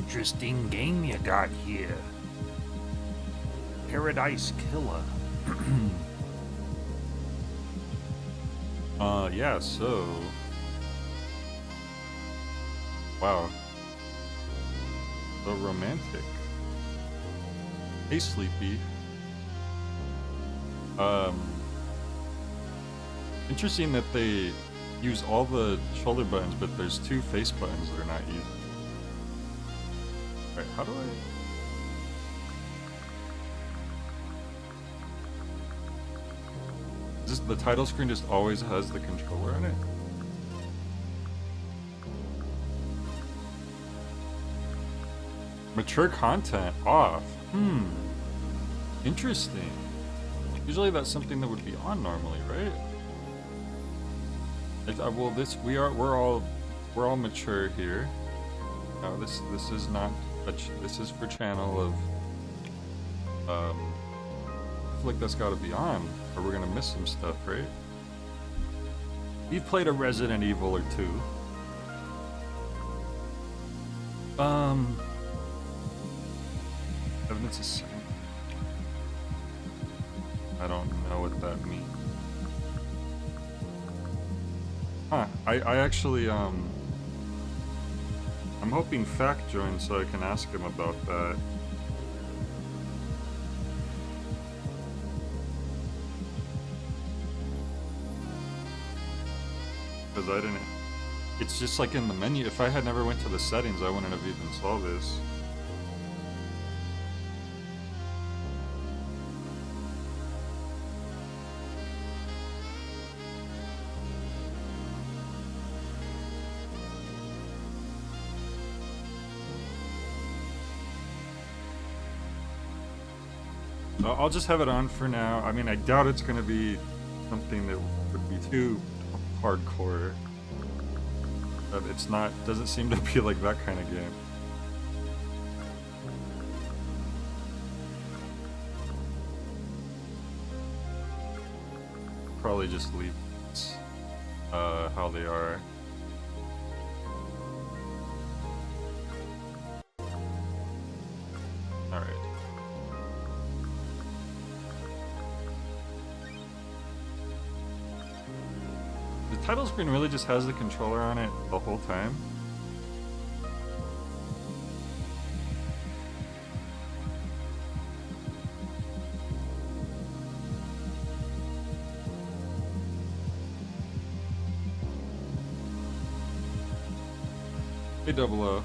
Interesting game you got here. Paradise Killer. Yeah, so... Wow. So romantic. Hey, Sleepy. Interesting that they use all the shoulder buttons, but there's two face buttons they're not using. Right, how do I... the title screen just always has the controller on it? Mature content off. Interesting. Usually that's something that would be on normally, right? Well, we're all mature here. No, this is not this is for channel of I feel like that's got to be on, or we're gonna miss some stuff, right? You've played a Resident Evil or two. Evidence is saying. I don't know what that means. Huh, I actually, I'm hoping Fact joins so I can ask him about that. Because I didn't... It's just like in the menu. If I had never went to the settings, I wouldn't have even saw this. I'll just have it on for now. I mean, I doubt it's going to be something that would be too hardcore. But it's not, doesn't seem to be like that kind of game. Probably just leave how they are. Alright. The title screen really just has the controller on it the whole time. Hey, Double O.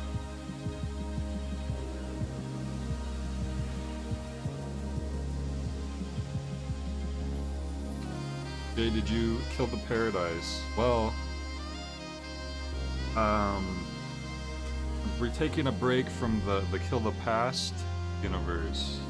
Jay, did you kill the paradise? Well, we're taking a break from the Kill the Past universe.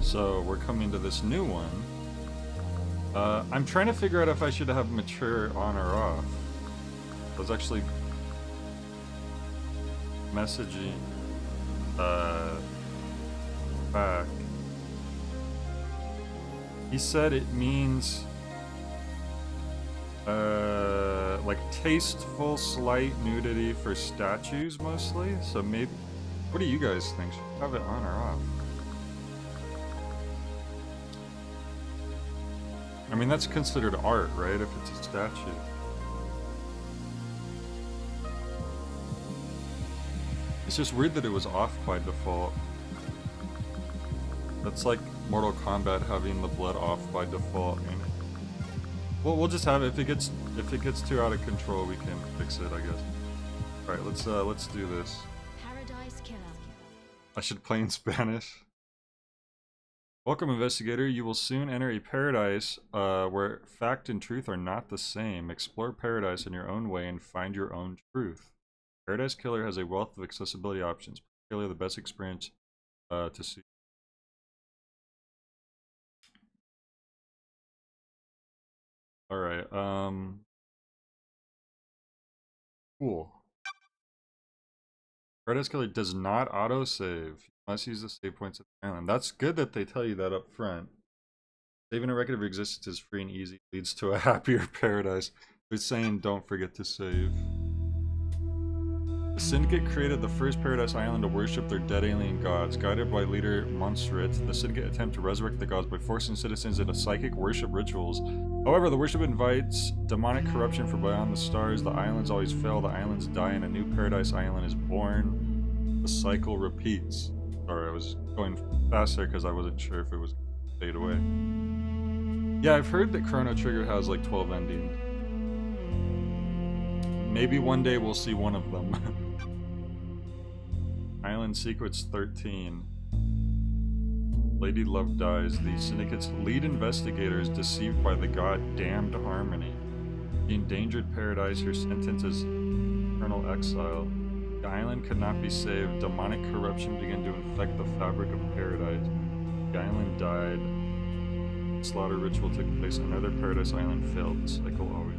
So we're coming to this new one. I'm trying to figure out if I should have mature on or off. I was actually messaging back. He said it means like tasteful slight nudity for statues mostly. So maybe, what do you guys think? Should I have it on or off? I mean, that's considered art, right? If it's a statue. It's just weird that it was off by default. That's like Mortal Kombat having the blood off by default. I mean, well, we'll just have it. If it gets too out of control, we can fix it, I guess. All right, let's do this. Paradise Killer. I should play in Spanish. Welcome, investigator. You will soon enter a paradise where fact and truth are not the same. Explore paradise in your own way and find your own truth. Paradise Killer has a wealth of accessibility options, particularly the best experience to suit. All right. Cool. Paradise Killer does not autosave. You must use the save points at the island. That's good that they tell you that up front. Saving a record of existence is free and easy. Leads to a happier paradise. They're saying don't forget to save. The Syndicate created the first Paradise Island to worship their dead alien gods. Guided by leader Montserrat, the Syndicate attempt to resurrect the gods by forcing citizens into psychic worship rituals. However, the worship invites demonic corruption from beyond the stars. The islands always fail, the islands die, and a new Paradise Island is born. The cycle repeats. Sorry, I was going faster because I wasn't sure if it was going to fade away. Yeah, I've heard that Chrono Trigger has like 12 endings. Maybe one day we'll see one of them. Island Sequence 13. Lady Love dies. The Syndicate's lead investigator is deceived by the god Damned Harmony. The endangered paradise, her sentence is eternal exile. The island could not be saved. Demonic corruption began to infect the fabric of paradise. The island died. Slaughter ritual took place. Another Paradise Island failed. The cycle always.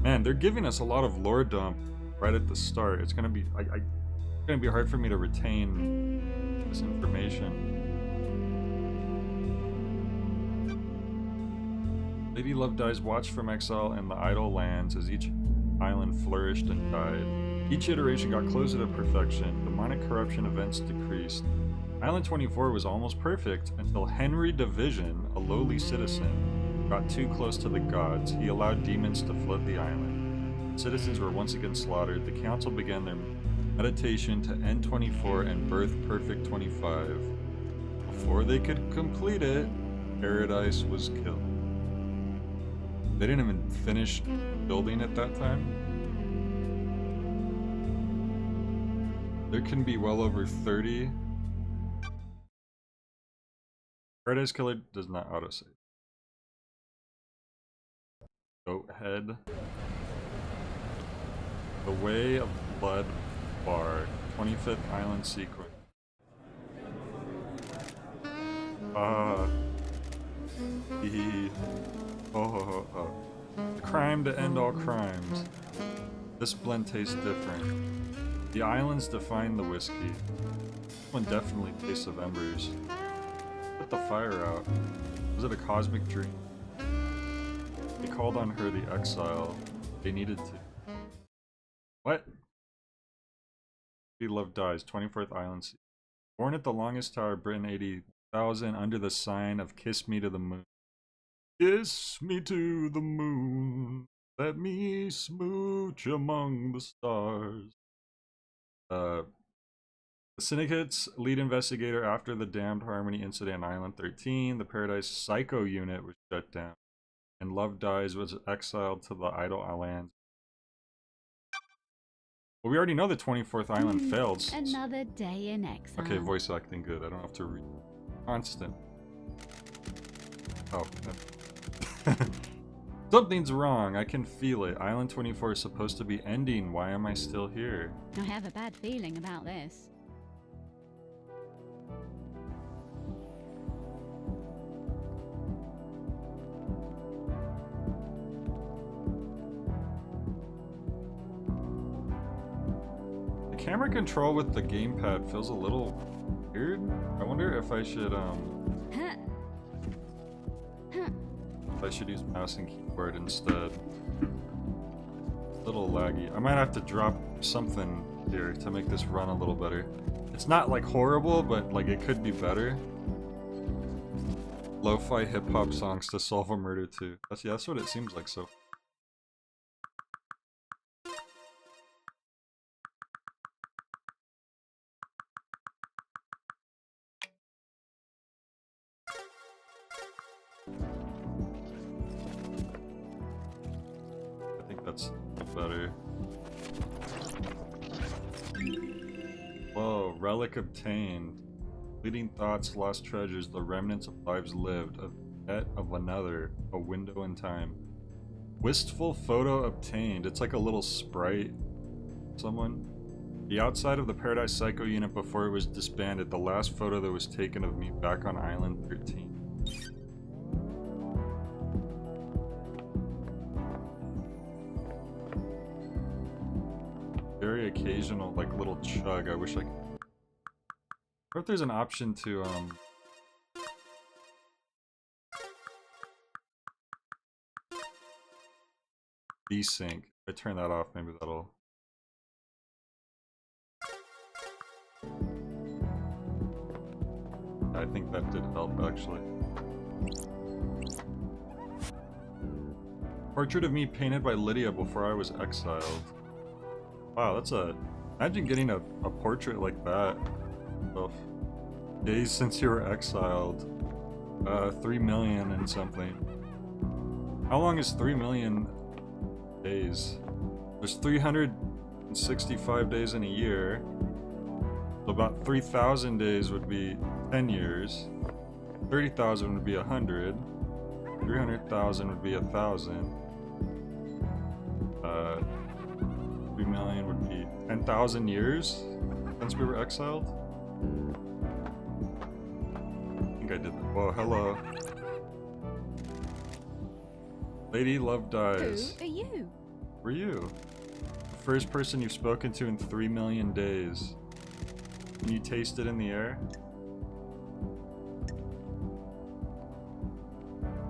Man, they're giving us a lot of lore dump right at the start. It's gonna be it's gonna be hard for me to retain this information. Lady Love dies. Watched from exile in the idle lands as each island flourished and died. Each iteration got closer to perfection. Demonic corruption events decreased. Island 24 was almost perfect until Henry Division, a lowly citizen, got too close to the gods. He allowed demons to flood the island. Citizens were once again slaughtered. The council began their meditation to end 24 and birth Perfect 25. Before they could complete it, Paradise was killed. They didn't even finish building at that time. There can be well over 30. Paradise Killer does not autosave. Goat Head. The Way of Blood Bar. 25th Island Sequence. The crime to end all crimes. This blend tastes different. The islands define the whiskey. This one definitely tastes of embers. Put the fire out. Was it a cosmic dream? They called on her the exile. They needed to. What? Lady Love dies. 24th Island Sequence. Born at the longest tower, Britain 80,000 under the sign of Kiss Me to the Moon. Kiss me to the moon, let me smooch among the stars. The Syndicate's lead investigator after the Damned Harmony incident on Island 13, the Paradise Psycho Unit was shut down, and Love Dies was exiled to the Idle Islands. Well, we already know the 24th Island failed. Another day in exile. Okay, voice acting good. I don't have to read. Constant. Oh. Something's wrong. I can feel it. Island 24 is supposed to be ending. Why am I still here? I have a bad feeling about this. The camera control with the gamepad feels a little weird. I wonder if I should use mouse and keyboard instead. A little laggy. I might have to drop something here to make this run a little better. It's not like horrible, but like it could be better. Lo-fi hip-hop songs to solve a murder too. That's what it seems like so. That's better. Whoa, relic obtained. Fleeting thoughts, lost treasures, the remnants of lives lived, a debt of another, a window in time. Wistful photo obtained. It's like a little sprite. Someone. The outside of the Paradise Psycho Unit before it was disbanded. The last photo that was taken of me back on Island 13. very occasional, like, little chug. I wish I could... Or if there's an option to, desync. If I turn that off, maybe that'll... I think that did help, actually. Portrait of me painted by Lydia before I was exiled. Wow, that's a... Imagine getting a portrait like that. Oh. Days since you were exiled. 3 million and something. How long is 3 million days? There's 365 days in a year. So about 3,000 days would be 10 years. 30,000 would be 100. 300,000 would be 1,000. 3 million would be 10,000 years since we were exiled. I think I did that. Whoa, hello. Lady Love Dies. Who are you? Who are you? The first person you've spoken to in 3 million days. Can you taste it in the air?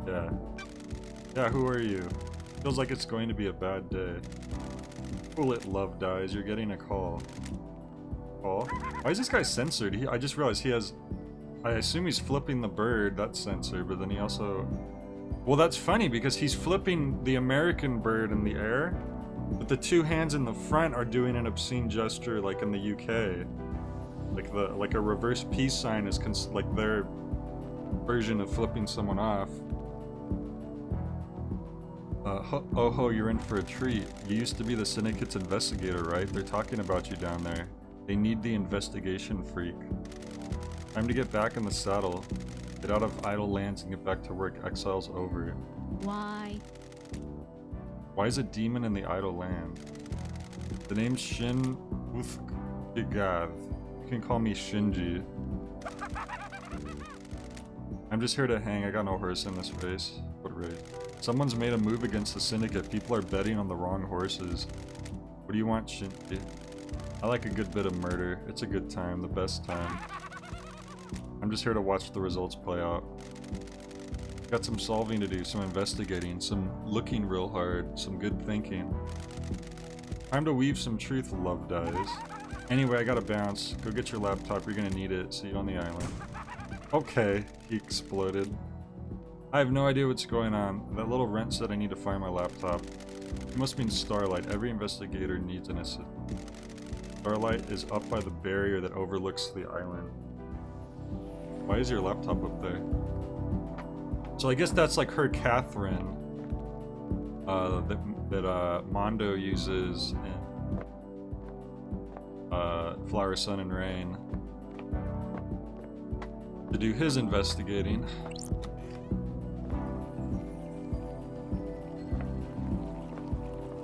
Yeah. Yeah, who are you? Feels like it's going to be a bad day. Cool it, Love Dies. You're getting a call. Call? Why is this guy censored? I just realized he has... I assume he's flipping the bird. That's censored, but then he also... Well, that's funny because he's flipping the American bird in the air, but the two hands in the front are doing an obscene gesture like in the UK. Like a reverse peace sign is like their version of flipping someone off. Oh ho, you're in for a treat. You used to be the Syndicate's investigator, right? They're talking about you down there. They need the investigation freak. Time to get back in the saddle. Get out of idle lands and get back to work. Exile's over. Why? Why is a demon in the idle land? The name's Shin Uthgav. You can call me Shinji. I'm just here to hang. I got no horse in this race. What race? Someone's made a move against the Syndicate. People are betting on the wrong horses. What do you want, Shinji? I like a good bit of murder. It's a good time. The best time. I'm just here to watch the results play out. Got some solving to do, some investigating, some looking real hard, some good thinking. Time to weave some truth, Love Dies. Anyway, I gotta bounce. Go get your laptop, you're gonna need it. See you on the island. Okay, he exploded. I have no idea what's going on. That little rent said I need to find my laptop. It must mean Starlight. Every investigator needs an assistant. Starlight is up by the barrier that overlooks the island. Why is your laptop up there? So I guess that's like her Catherine that Mondo uses in Flower, Sun, and Rain to do his investigating.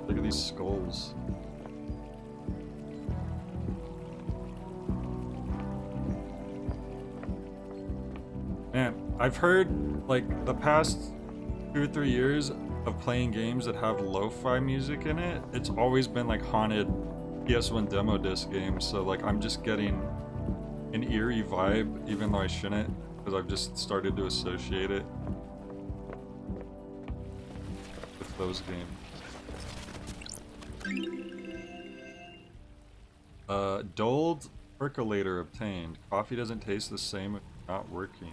Look at these skulls. Man, I've heard, like, the past 2 or 3 years of playing games that have lo-fi music in it, it's always been, like, haunted PS1 demo disc games, so, like, I'm just getting an eerie vibe, even though I shouldn't, because I've just started to associate it with those games. Dulled percolator obtained. Coffee doesn't taste the same if not working.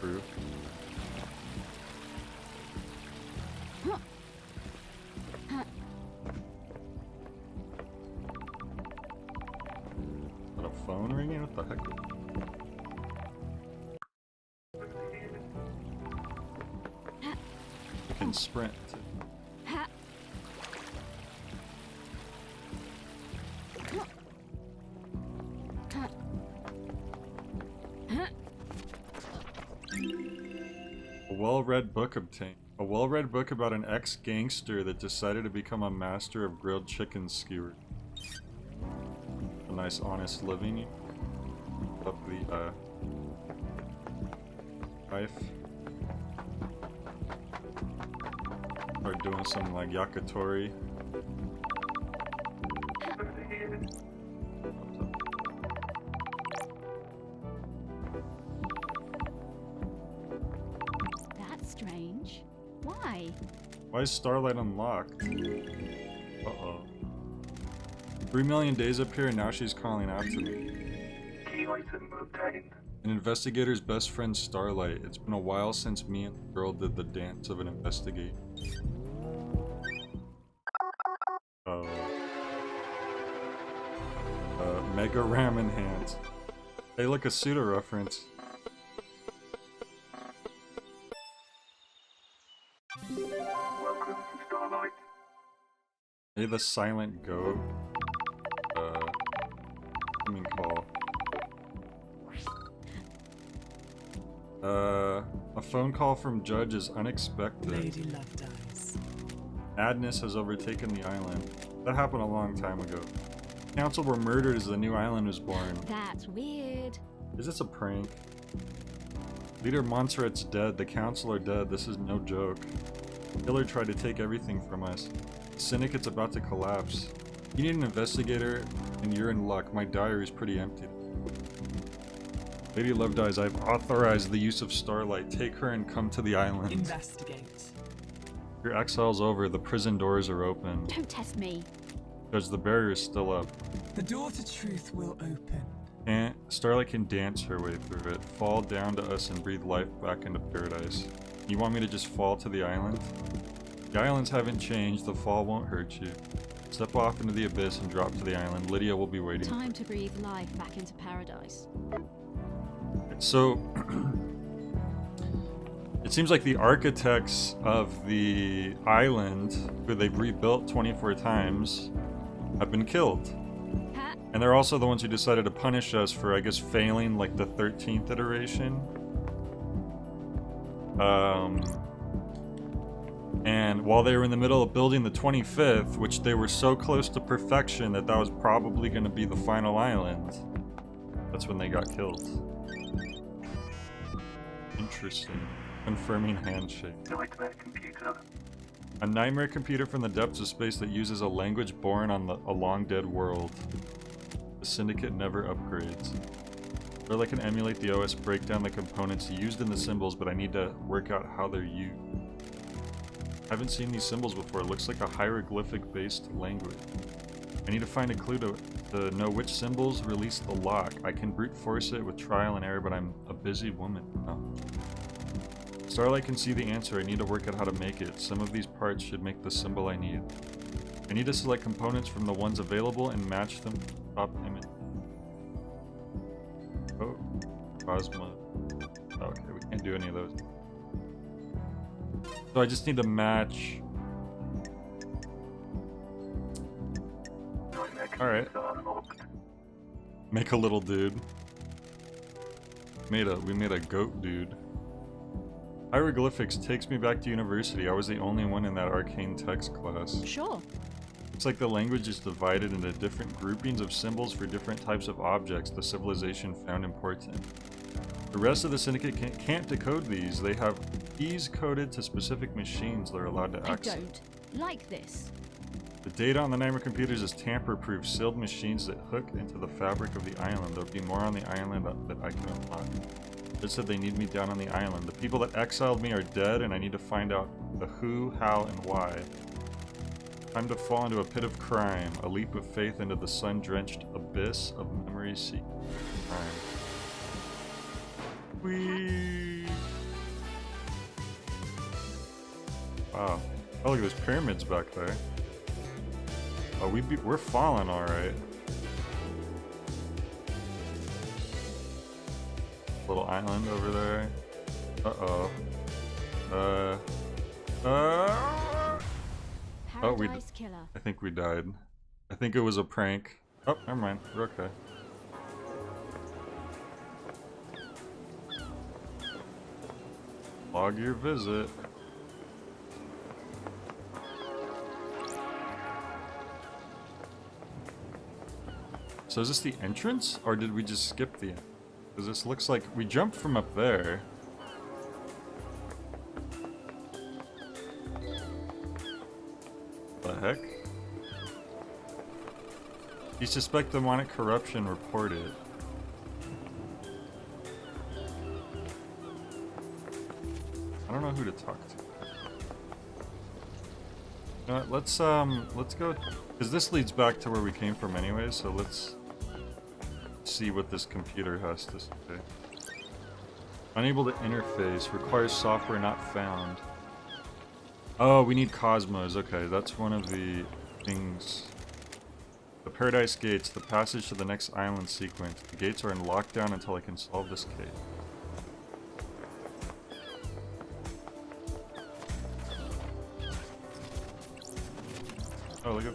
True. Is that a phone ringing? What the heck? You can sprint. A well-read book obtained. A well-read book about an ex-gangster that decided to become a master of grilled chicken skewer. A nice, honest living. Up the, life. Start doing some like yakitori. That's strange. Why? Why is Starlight unlocked? Uh-oh. 3 million days up here and now she's calling out to me. Key item obtained. An investigator's best friend, Starlight. It's been a while since me and the girl did the dance of an investigate. Mega Ramen Hands. Hey, look, a pseudo reference. Welcome to Starlight. Hey, the silent goat. Incoming call. A phone call from Judge is unexpected. Lady Lovedice. Madness has overtaken the island. That happened a long time ago. Council were murdered as the new island was born. That's weird. Is this a prank? Leader Montserrat's dead. The council are dead. This is no joke. Killer tried to take everything from us. The syndicate's about to collapse. You need an investigator, and you're in luck. My diary's pretty empty. Lady Lovedice, I've authorized the use of Starlight. Take her and come to the island. Investigate. Your exile's over. The prison doors are open. Don't test me. Judge, the barrier is still up. The door to truth will open. And Starlight can dance her way through it. Fall down to us and breathe life back into paradise. You want me to just fall to the island? The islands haven't changed. The fall won't hurt you. Step off into the abyss and drop to the island. Lydia will be waiting. Time to breathe life back into paradise. So, it seems like the architects of the island, who they've rebuilt 24 times, have been killed. Ha! And they're also the ones who decided to punish us for, I guess, failing like the 13th iteration. And while they were in the middle of building the 25th, which they were so close to perfection that that was probably going to be the final island, that's when they got killed. Interesting. Confirming handshake. Nightmare computer. A nightmare computer from the depths of space that uses a language born on a long-dead world. The Syndicate never upgrades. Or I can emulate the OS, break down the components used in the symbols, but I need to work out how they're used. I haven't seen these symbols before. It looks like a hieroglyphic-based language. I need to find a clue to know which symbols release the lock. I can brute force it with trial and error, but I'm a busy woman. Oh. Starlight can see the answer. I need to work out how to make it. Some of these parts should make the symbol I need. I need to select components from the ones available and match them to the top image. Oh, Cosmo. Okay, we can't do any of those. So I just need to match. Alright. Make a little dude. We made a goat dude. Hieroglyphics takes me back to university. I was the only one in that arcane text class. Sure. It's like the language is divided into different groupings of symbols for different types of objects the civilization found important. The rest of the Syndicate can't decode these. They have keys coded to specific machines they're allowed to I access. don't like this. The data on the Nightmare computers is tamper-proof, sealed machines that hook into the fabric of the island. There'll be more on the island that I can unlock. They said they need me down on the island. The people that exiled me are dead, and I need to find out the who, how, and why. Time to fall into a pit of crime, a leap of faith into the sun-drenched abyss of memory-seeking crime. Whee! Wow. Oh, look, there's pyramids back there. Oh, we're falling alright. Little island over there. Uh-oh. Oh, Paradise Killer. I think we died. I think it was a prank. Oh, never mind. We're okay. Log your visit. So is this the entrance, or did we just skip the entrance? Because this looks like we jumped from up there. heck? If you suspect demonic corruption, report it. I don't know who to talk to. You know what, let's go, because this leads back to where we came from anyway, so let's see what this computer has to say. Unable to interface, requires software not found. Oh, we need Cosmos, okay, that's one of the things. The Paradise Gates, the passage to the next island sequence. The gates are in lockdown until I can solve this case. Oh, look at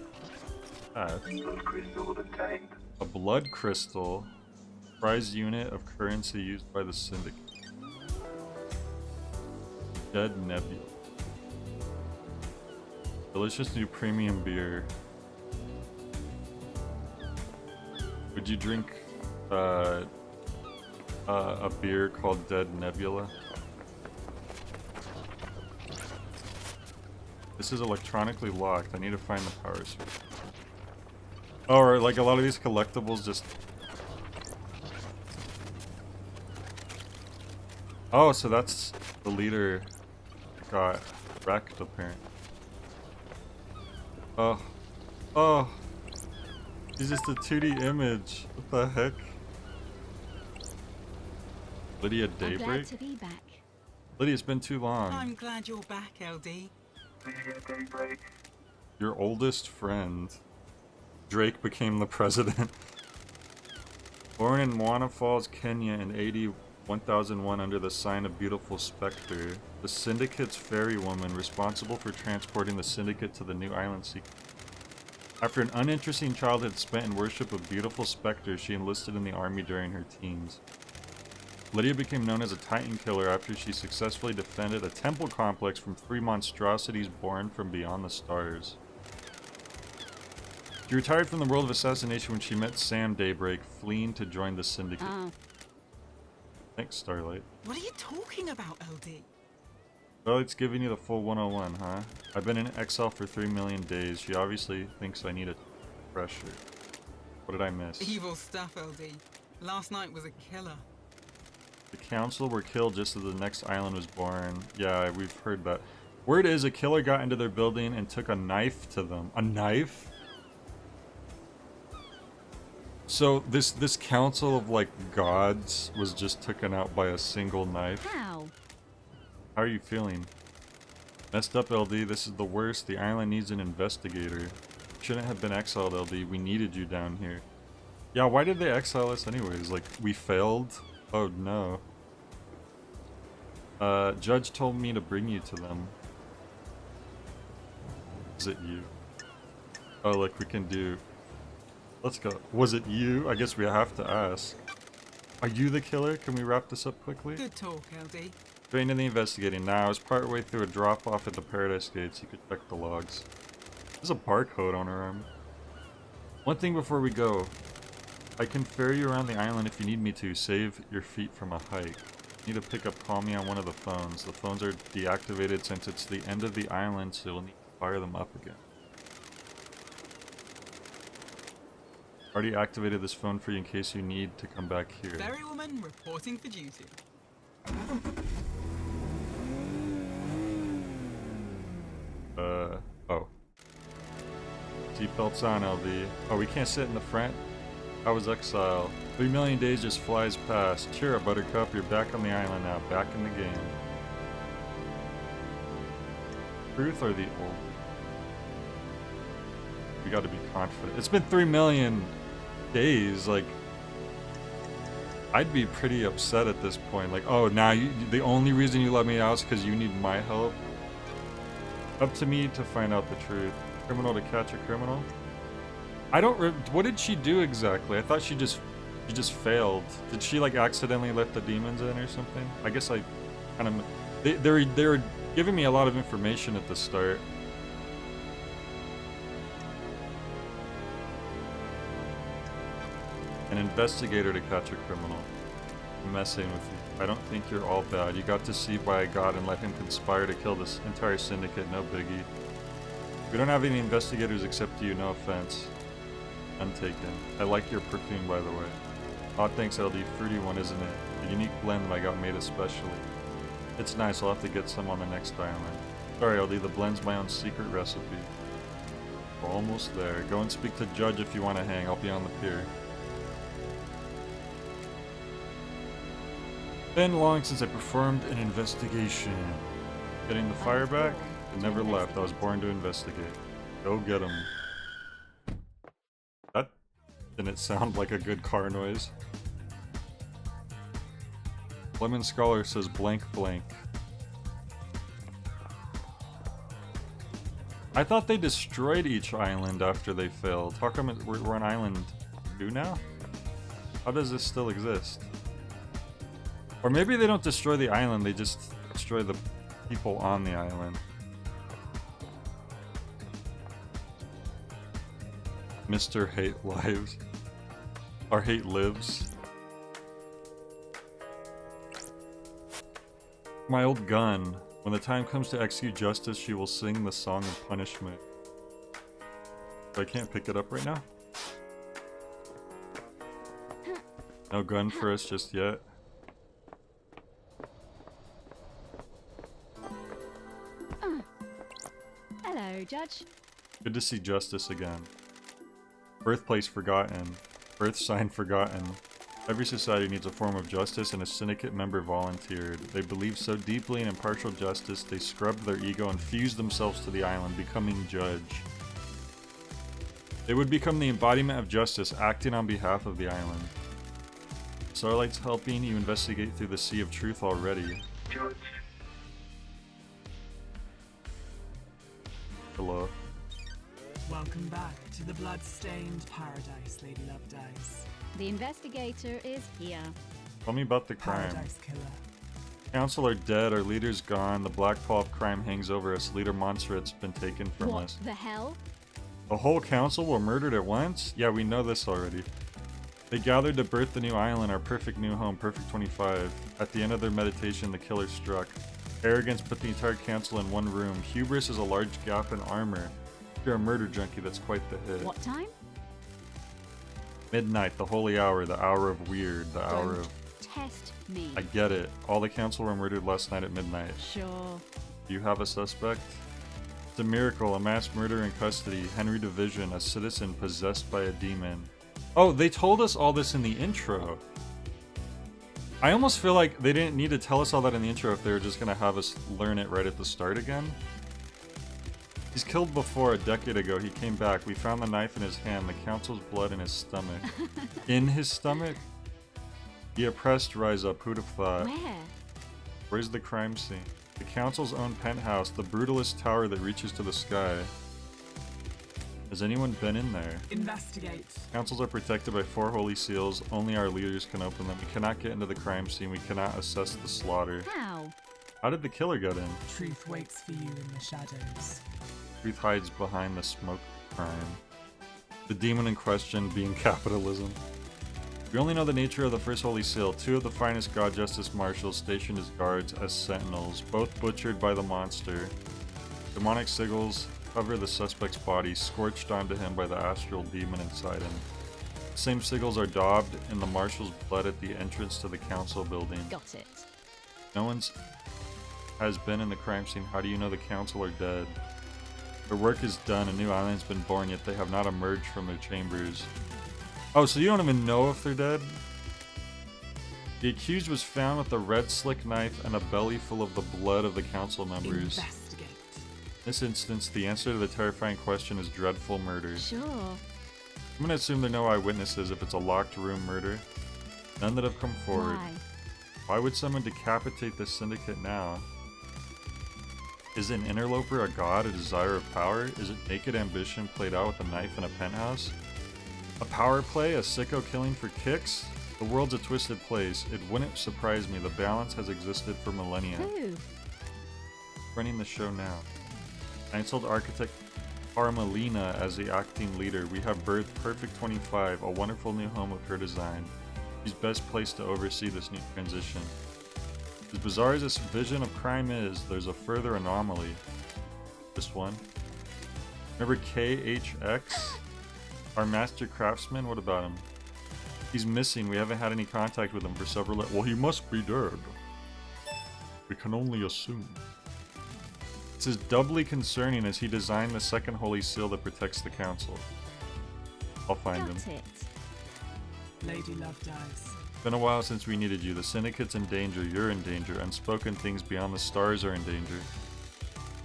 that. Blood crystal obtained. A blood crystal. Prize unit of currency used by the Syndicate. Dead Nebula. Delicious new premium beer. Would you drink a beer called Dead Nebula? This is electronically locked. I need to find the power source. Oh, or like a lot of these collectibles just... Oh, so that's the leader got wrecked apparently. Oh. Oh. He's just a 2D image. What the heck? Lydia I'm glad Daybreak? to be back. Lydia, it's been too long. I'm glad you're back, LD. Daybreak. Your oldest friend. Drake became the president. Born in Moana Falls, Kenya in AD 1001 under the sign of Beautiful Spectre, the Syndicate's ferry woman responsible for transporting the Syndicate to the new island sequence. After an uninteresting childhood spent in worship of Beautiful Spectre, she enlisted in the army during her teens. Lydia became known as a Titan killer after she successfully defended a temple complex from 3 monstrosities born from beyond the stars. She retired from the world of assassination when she met Sam Daybreak, fleeing to join the Syndicate. Oh, Thanks, Starlight. What are you talking about, LD? Starlight's giving you the full 101, huh? I've been in exile for 3 million days. She obviously thinks I need a refresher. What did I miss? Evil stuff, LD. Last night was a killer. The council were killed just as the next island was born. Yeah, we've heard that. Word is a killer got into their building and took a knife to them. A knife? So this council of like gods was just taken out by a single knife. how? How are you feeling? Messed up, LD. This is the worst. The island needs an investigator. Shouldn't have been exiled, LD. We needed you down here. Yeah, why did they exile us anyways? Like, we failed? Oh, no. Judge told me to bring you to them. Is it you? Oh, look, we can do... Let's go. Was it you? I guess we have to ask. Are you the killer? Can we wrap this up quickly? Good talk, LD. Straight into the investigating now. I was partway through a drop-off at the Paradise Gates. You could check the logs. There's a barcode on her arm. One thing before we go. I can ferry you around the island if you need me to. Save your feet from a hike. You need to pick up call me on one of the phones. The phones are deactivated since it's the end of the island, so you'll need to fire them up again. Already activated this phone for you in case you need to come back here. Ferrywoman reporting for duty. Oh. Seatbelts on, LD. Oh, we can't sit in the front? I was exiled. 3 million days just flies past. Cheer up, Buttercup. You're back on the island now. Back in the game. Truth or the old? We gotta be confident. It's been 3 million days. Like, I'd be pretty upset at this point. Like, oh, now the only reason you let me out is because you need my help? Up to me to find out the truth. Criminal to catch a criminal? I don't what did she do exactly? I thought she just failed. Did she like accidentally let the demons in or something? I guess I kind of they were giving me a lot of information at the start. An investigator to catch a criminal. I'm messing with you. I don't think you're all bad. You got deceived by a god and let him conspire to kill this entire syndicate. No biggie. We don't have any investigators except you, no offense. Untaken. I like your perfume, by the way. Aw, thanks, LD. Fruity one, isn't it? A unique blend that I got made especially. It's nice, I'll have to get some on the next island. Sorry, LD, the blend's my own secret recipe. We're almost there. Go and speak to Judge if you want to hang. I'll be on the pier. Been long since I performed an investigation. Getting the fire back? It never left. I was born to investigate. Go get him. That didn't sound like a good car noise. Lemon Scholar says blank blank. I thought they destroyed each island after they failed. How come we're on island 2 now? How does this still exist? Or maybe they don't destroy the island, they just destroy the people on the island. Mr. Hate Lives. Or Hate Lives. My old gun. When the time comes to execute justice, she will sing the song of punishment. So I can't pick it up right now? No gun for us just yet. Hello, Judge. Good to see justice again. Birthplace forgotten. Birth sign forgotten. Every society needs a form of justice, and a syndicate member volunteered. They believed so deeply in impartial justice, they scrubbed their ego and fused themselves to the island, becoming judge. They would become the embodiment of justice, acting on behalf of the island. Starlight's helping you investigate through the sea of truth already. Judge. Hello. Welcome back to the blood-stained paradise, Lady Lovedice. The investigator is here. Tell me about the crime. Paradise killer. Council are dead, our leader's gone, the black pall of crime hangs over us, Leader Montserrat's been taken from What us. the hell? The whole council were murdered at once? Yeah, we know this already. They gathered to birth the new island, our perfect new home, Perfect 25. At the end of their meditation, the killer struck. Arrogance put the entire council in one room. Hubris is a large gap in armor. If you're a murder junkie, that's quite the hit. What time? Midnight, the holy hour, the hour of weird, the hour of... Test me. I get it. All the council were murdered last night at midnight. Sure. Do you have a suspect? It's a miracle, a mass murder in custody. Henry Division, a citizen possessed by a demon. Oh, they told us all this in the intro. I almost feel like they didn't need to tell us all that in the intro if they were just gonna have us learn it right at the start again. He's killed before a decade ago. He came back. We found the knife in his hand, the council's blood in his stomach. In his stomach? The oppressed rise up. Who'd have thought? Where? Where's the crime scene? The council's own penthouse, the brutalist tower that reaches to the sky. Has anyone been in there? Investigate. Councils are protected by 4 holy seals. Only our leaders can open them. We cannot get into the crime scene. We cannot assess the slaughter. How? How did the killer get in? Truth waits for you in the shadows. Truth hides behind the smoke of crime. The demon in question being capitalism. We only know the nature of the first holy seal. 2 of the finest God Justice Marshals stationed as guards as sentinels, both butchered by the monster. Demonic sigils cover the suspect's body, scorched onto him by the astral demon inside him. The same sigils are daubed in the marshal's blood at the entrance to the council building. Got it. No one's has been in the crime scene. How do you know the council are dead? Their work is done, a new island's been born, yet they have not emerged from their chambers. Oh, so you don't even know if they're dead? The accused was found with a red slick knife and a belly full of the blood of the council members. Investigate. In this instance, the answer to the terrifying question is dreadful murder. Sure. I'm gonna assume there are no eyewitnesses if it's a locked room murder. None that have come forward. Why? Why would someone decapitate this syndicate now? Is an interloper a god, a desire of power? Is it naked ambition played out with a knife in a penthouse? A power play, a sicko killing for kicks? The world's a twisted place. It wouldn't surprise me. The balance has existed for millennia. Who? Running the show now. I installed architect Armelina as the acting leader. We have birthed Perfect 25, a wonderful new home with her design. She's best placed to oversee this new transition. As bizarre as this vision of crime is, there's a further anomaly. This one. Remember KHX? Our master craftsman? What about him? He's missing. We haven't had any contact with him for several... Well, he must be dead. We can only assume. This is doubly concerning as he designed the second holy seal that protects the council. I'll find him. Got it. Lady Lovedice. Been a while since we needed you. The Syndicate's in danger. You're in danger. Unspoken things beyond the stars are in danger.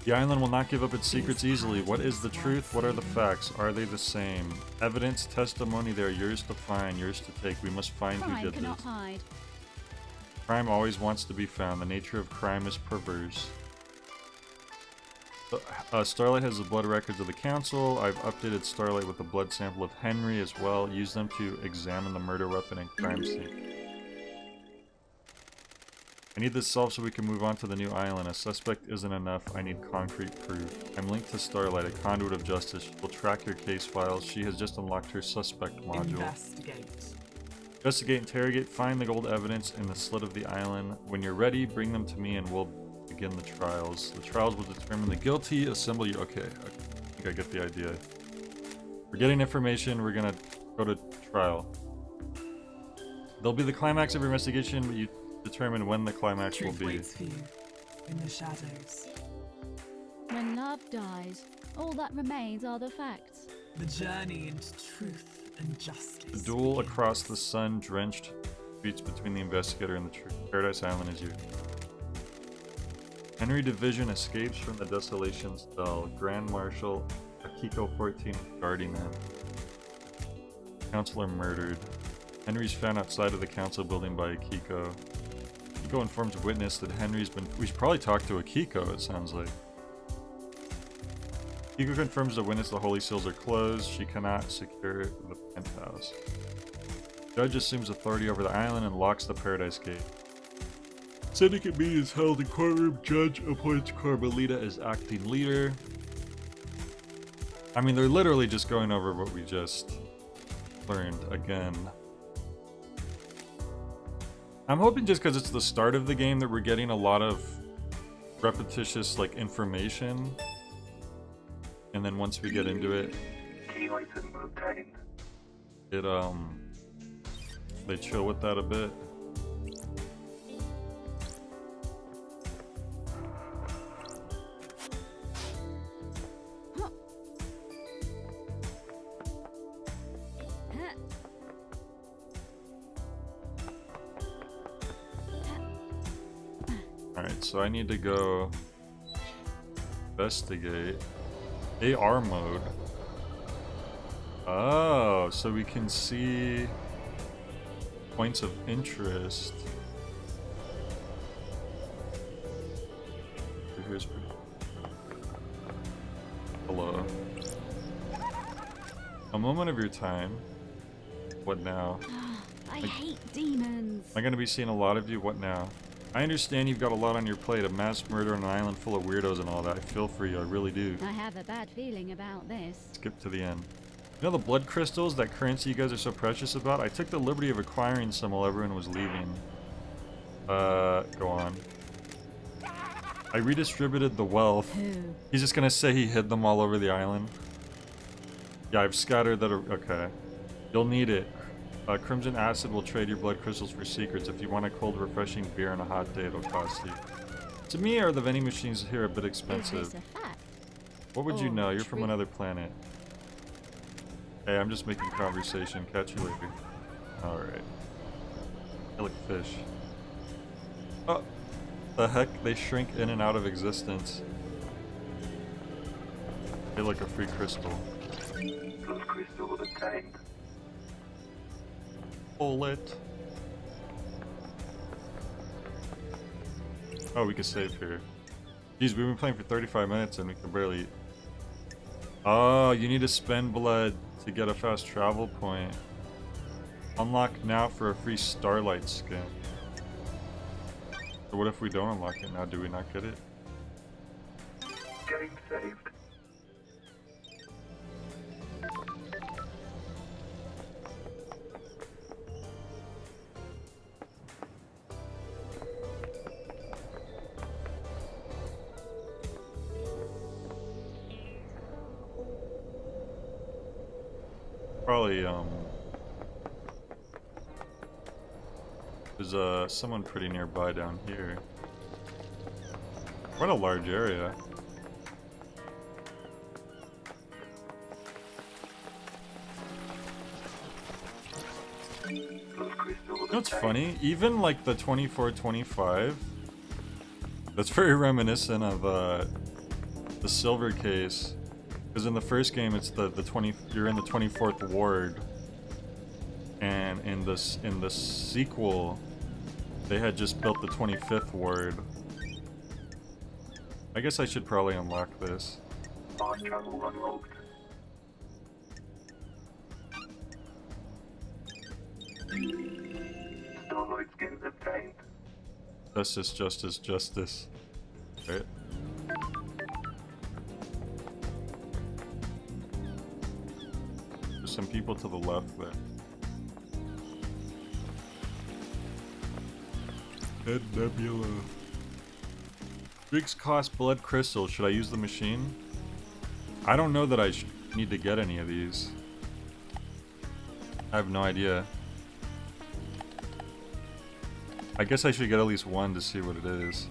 The island will not give up its secrets easily. What is the truth? What are the facts? Are they the same? Evidence, testimony, they are yours to find, yours to take. We must find who Crime did cannot this. hide. Crime always wants to be found. The nature of crime is perverse. Starlight has the blood records of the council. I've updated Starlight with a blood sample of Henry as well. Use them to examine the murder weapon and crime scene. I need this solved so we can move on to the new island. A suspect isn't enough. I need concrete proof. I'm linked to Starlight, a conduit of justice. She will track your case files. She has just unlocked her suspect module. Investigate, interrogate, find the gold evidence in the slit of the island. When you're ready, bring them to me and we'll begin the trials. The trials will determine the guilty. Assemble you. Okay, I think I get the idea. We're getting information. We're gonna go to trial. There'll be the climax of your investigation, but you determine when the climax will Truth be. waits for you in the shadows. When love dies, all that remains are the facts. The journey into truth and justice. The duel across the sun-drenched streets between the investigator and the truth. Paradise Island is you. Henry Division escapes from the Desolation's cell. Grand Marshal Akiko 14 guarding him. Counselor murdered. Henry's found outside of the council building by Akiko. Akiko informs witness that Henry's been... We should probably talk to Akiko, it sounds like. Akiko confirms to witness the holy seals are closed. She cannot secure the penthouse. Judge assumes authority over the island and locks the Paradise Gate. Syndicate meeting is held in courtroom. Judge appoints Carmelita as acting leader. I mean, they're literally just going over what we just learned again. I'm hoping just because it's the start of the game that we're getting a lot of repetitious, like, information. And then once we get into it, Key item obtained. they chill with that a bit. Alright, so I need to go investigate. AR mode. Oh, so we can see points of interest. Here's hello. A moment of your time. What now? I hate demons. Am I gonna be seeing a lot of you? What now? I understand you've got a lot on your plate, a mass murder on an island full of weirdos and all that. I feel for you, I really do. I have a bad feeling about this. Skip to the end. You know the blood crystals, that currency you guys are so precious about? I took the liberty of acquiring some while everyone was leaving. Go on. I redistributed the wealth. Who? He's just gonna say he hid them all over the island. Yeah, I've scattered that. Okay. You'll need it. Crimson Acid will trade your blood crystals for secrets. If you want a cold, refreshing beer on a hot day, it'll cost you. To me, are the vending machines here a bit Is expensive? this a fact? What would you or know? You're from truth? another planet. Hey, I'm just making conversation. Catch you later. Alright. I like fish. Oh! The heck? They shrink in and out of existence. They like a free crystal. Blood crystal obtained. Pull it. Oh, we can save here. Jeez, we've been playing for 35 minutes and we can barely... Oh, you need to spend blood to get a fast travel point. Unlock now for a free Starlight skin. So what if we don't unlock it now? Do we not get it? Game saved. Probably, there's someone pretty nearby down here. Quite a large area. Those crystals You know what's funny? Even like the 2425, that's very reminiscent of the silver case. Because in the first game, it's the 20. You're in the 24th ward, and in the sequel, they had just built the 25th ward. I guess I should probably unlock this. fast travel unlocked. Starlight skins obtained. Justice, justice, justice. Right? There's some people to the left there. Head Nebula. Drinks cost blood crystals. Should I use the machine? I don't know that I need to get any of these. I have no idea. I guess I should get at least one to see what it is.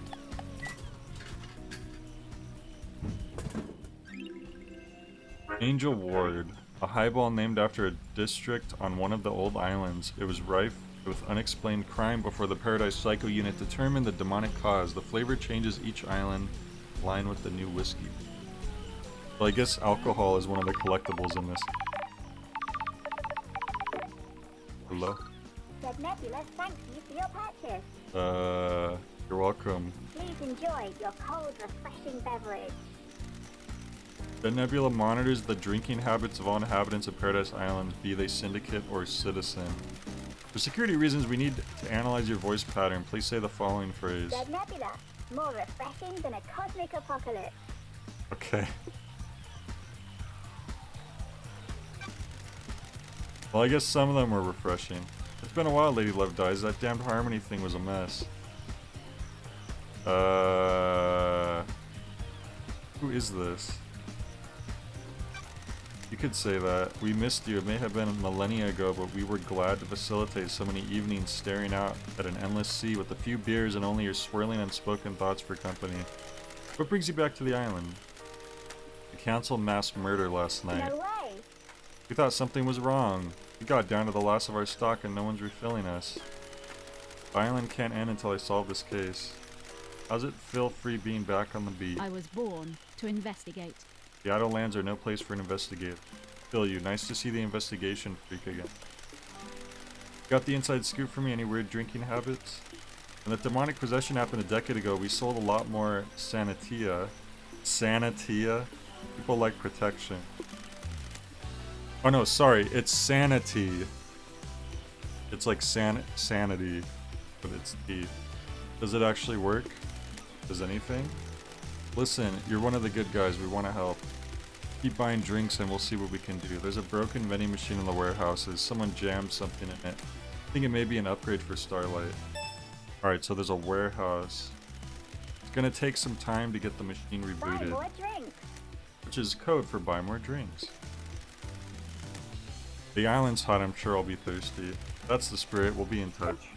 Angel Ward. A highball named after a district on one of the old islands. It was rife with unexplained crime before the Paradise Psycho unit determined the demonic cause. The flavor changes each island, in line with the new whiskey. Well, I guess alcohol is one of the collectibles in this. Hello? Red Nebula thanks you for your purchase. You're welcome. Please enjoy your cold, refreshing beverage. The Nebula monitors the drinking habits of all inhabitants of Paradise Island, be they syndicate or citizen. For security reasons, we need to analyze your voice pattern. Please say the following phrase. Red Nebula, more refreshing than a cosmic apocalypse. Okay. Well, I guess some of them were refreshing. It's been a while, Lady Love Dies. That damned harmony thing was a mess. Who is this? You could say that. We missed you. It may have been millennia ago, but we were glad to facilitate so many evenings staring out at an endless sea with a few beers and only your swirling unspoken thoughts for company. What brings you back to the island? The council mass murder last night. No way. We thought something was wrong. We got down to the last of our stock and no one's refilling us. The island can't end until I solve this case. How's it feel free being back on the beat? I was born to investigate. The Outer Lands are no place for an investigator. Feel you. Nice to see the investigation freak again. Got the inside scoop for me? Any weird drinking habits? When the demonic possession happened a decade ago, we sold a lot more Sanatia. Sanatia? People like protection. Oh no, sorry. It's sanity. It's like sanity, but it's tea. Does it actually work? Does anything? Listen, you're one of the good guys. We want to help. Keep buying drinks and we'll see what we can do. There's a broken vending machine in the warehouses. Someone jammed something in it. I think it may be an upgrade for Starlight. Alright, so there's a warehouse. It's gonna take some time to get the machine Buy rebooted. more drinks. Which is code for buy more drinks. The island's hot, I'm sure I'll be thirsty. That's the spirit, we'll be in touch.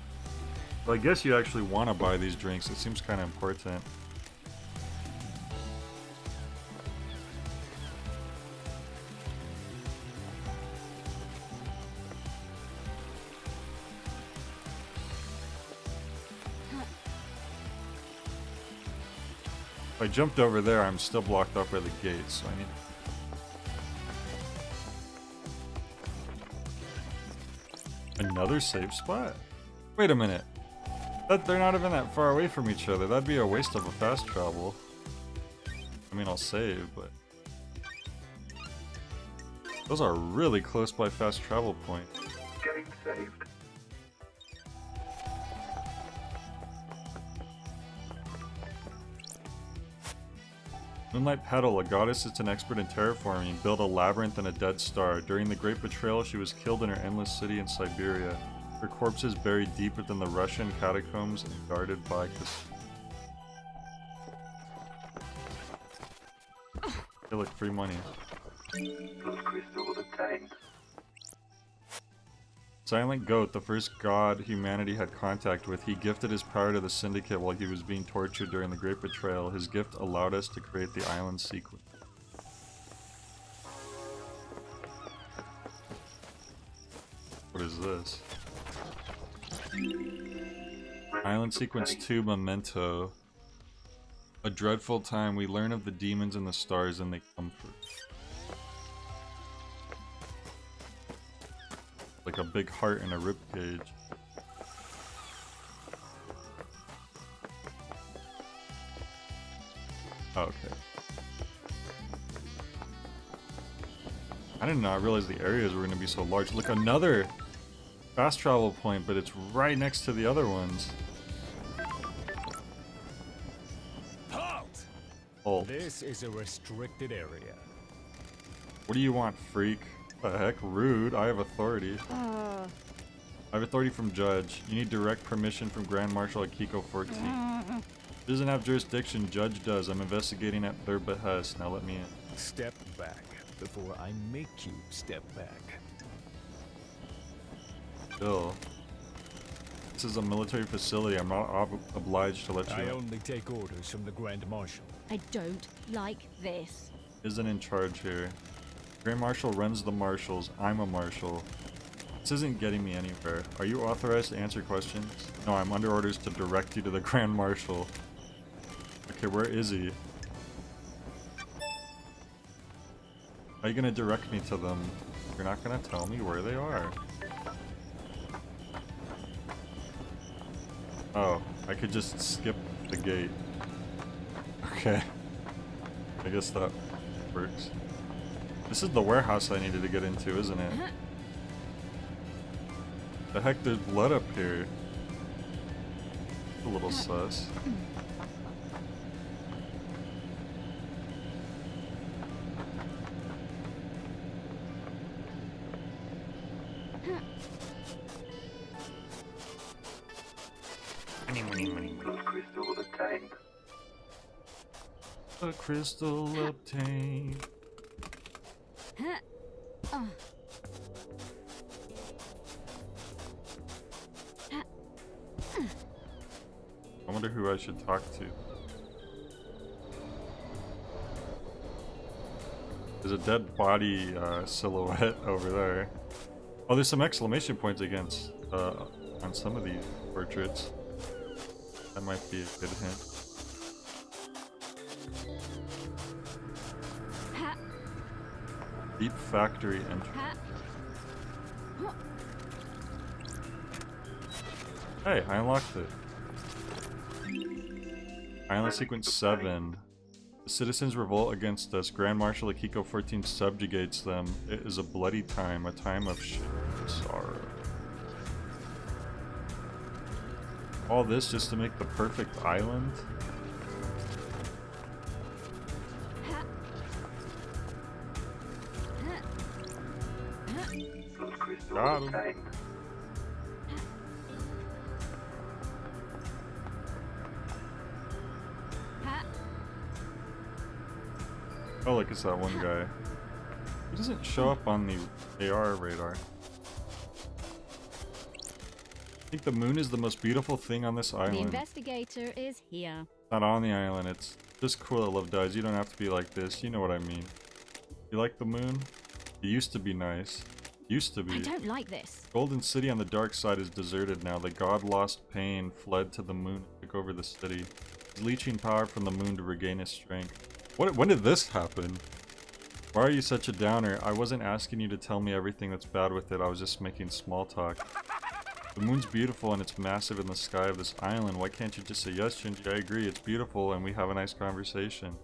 Well, I guess you actually want to buy these drinks, it seems kind of important. If I jumped over there, I'm still blocked off by the gate, so I need... Another safe spot? Wait a minute. They're not even that far away from each other. That'd be a waste of a fast travel. I mean, I'll save, but... Those are really close by fast travel points. Getting saved. Moonlight Petal, a goddess that's an expert in terraforming, built a labyrinth and a dead star. During the Great Betrayal, she was killed in her endless city in Siberia. Her corpse is buried deep within the Russian catacombs and guarded by... Hey, look, free money. Those crystals obtained. Silent Goat, the first god humanity had contact with, he gifted his power to the Syndicate while he was being tortured during the Great Betrayal. His gift allowed us to create the island sequence. What is this? Island Sequence 2 Memento. A dreadful time. We learn of the demons and the stars and they comfort. Like a big heart in a ribcage. Okay. I did not realize the areas were going to be so large. Look, another fast travel point, but it's right next to the other ones. Halt! Oh. This is a restricted area. What do you want, freak? The heck? Rude. I have authority. I have authority from Judge. You need direct permission from Grand Marshal Akiko 14. She doesn't have jurisdiction. Judge does. I'm investigating at their behest. Now let me in. Step back before I make you step back. Still. This is a military facility. I'm not obliged to let you I in. only take orders from the Grand Marshal. I don't like this. Isn't in charge here. Grand Marshal runs the marshals. I'm a marshal. This isn't getting me anywhere. Are you authorized to answer questions? No, I'm under orders to direct you to the Grand Marshal. Okay, where is he? How are you gonna direct me to them? You're not gonna tell me where they are. Oh, I could just skip the gate. Okay. I guess that works. This is the warehouse I needed to get into, isn't it? The heck, there's blood up here. A little sus. Blood crystal obtained. A crystal obtained. I wonder who I should talk to. There's a dead body silhouette over there. Oh, there's some exclamation points against on some of these portraits. That might be a good hint. Deep factory entry. Hey, I unlocked it. Island Sequence 7. The citizens revolt against us. Grand Marshal Akiko 14 subjugates them. It is a bloody time, a time of shit and sorrow. All this just to make the perfect island? Blood crystal Got him. obtained. Oh, look, it's that one guy. He doesn't show up on the AR radar. I think the moon is the most beautiful thing on this The island. investigator is here. Not on the island, it's just cool that love dies. You don't have to be like this, you know what I mean. You like the moon? It used to be nice. Used to be. I don't like this. Golden City on the dark side is deserted now. The god lost pain, fled to the moon, and took over the city. He's leeching power from the moon to regain his strength. When did this happen? Why are you such a downer? I wasn't asking you to tell me everything that's bad with it, I was just making small talk. The moon's beautiful and it's massive in the sky of this island. Why can't you just say, yes, Shinji, I agree, it's beautiful and we have a nice conversation.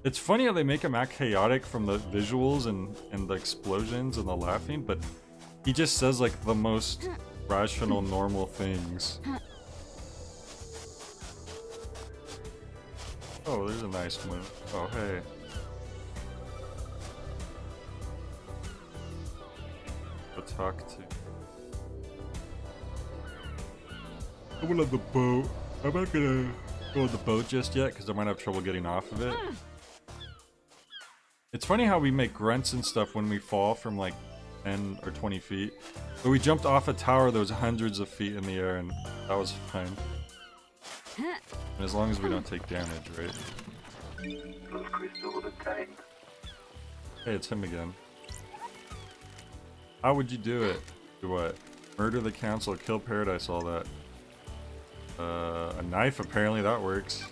It's funny how they make him act chaotic from the visuals and the explosions and the laughing, but he just says like the most rational, normal things. Oh, there's a nice moon. Oh, hey. Go talk to. I will on the boat. I'm not gonna go on the boat just yet because I might have trouble getting off of it. It's funny how we make grunts and stuff when we fall from like 10 or 20 feet. But we jumped off a tower that was hundreds of feet in the air, and that was fine. And as long as we don't take damage, right? Blood crystal obtained. Hey, it's him again. How would you do it? Do what? Murder the council, kill paradise, all that. A knife, apparently that works.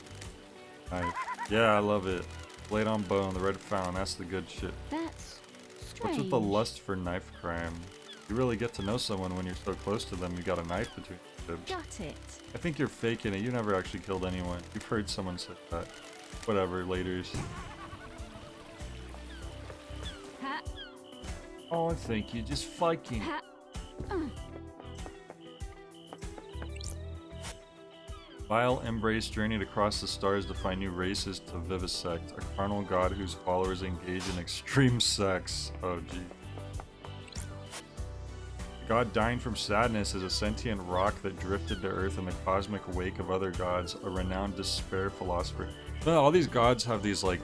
Knife. Yeah, I love it. Blade on bone, the red fountain, that's the good shit. That's strange. What's with the lust for knife crime? You really get to know someone when you're so close to them, you got a knife between your ribs. Got it. I think you're faking it, you never actually killed anyone. You've heard someone say that. Whatever, laters. Ha. Oh, thank you, just fucking. Ha. Vile embrace journeyed across the stars to find new races to vivisect. A carnal god whose followers engage in extreme sex. Oh, gee. The god dying from sadness is a sentient rock that drifted to earth in the cosmic wake of other gods, a renowned despair philosopher. Well, all these gods have these, like,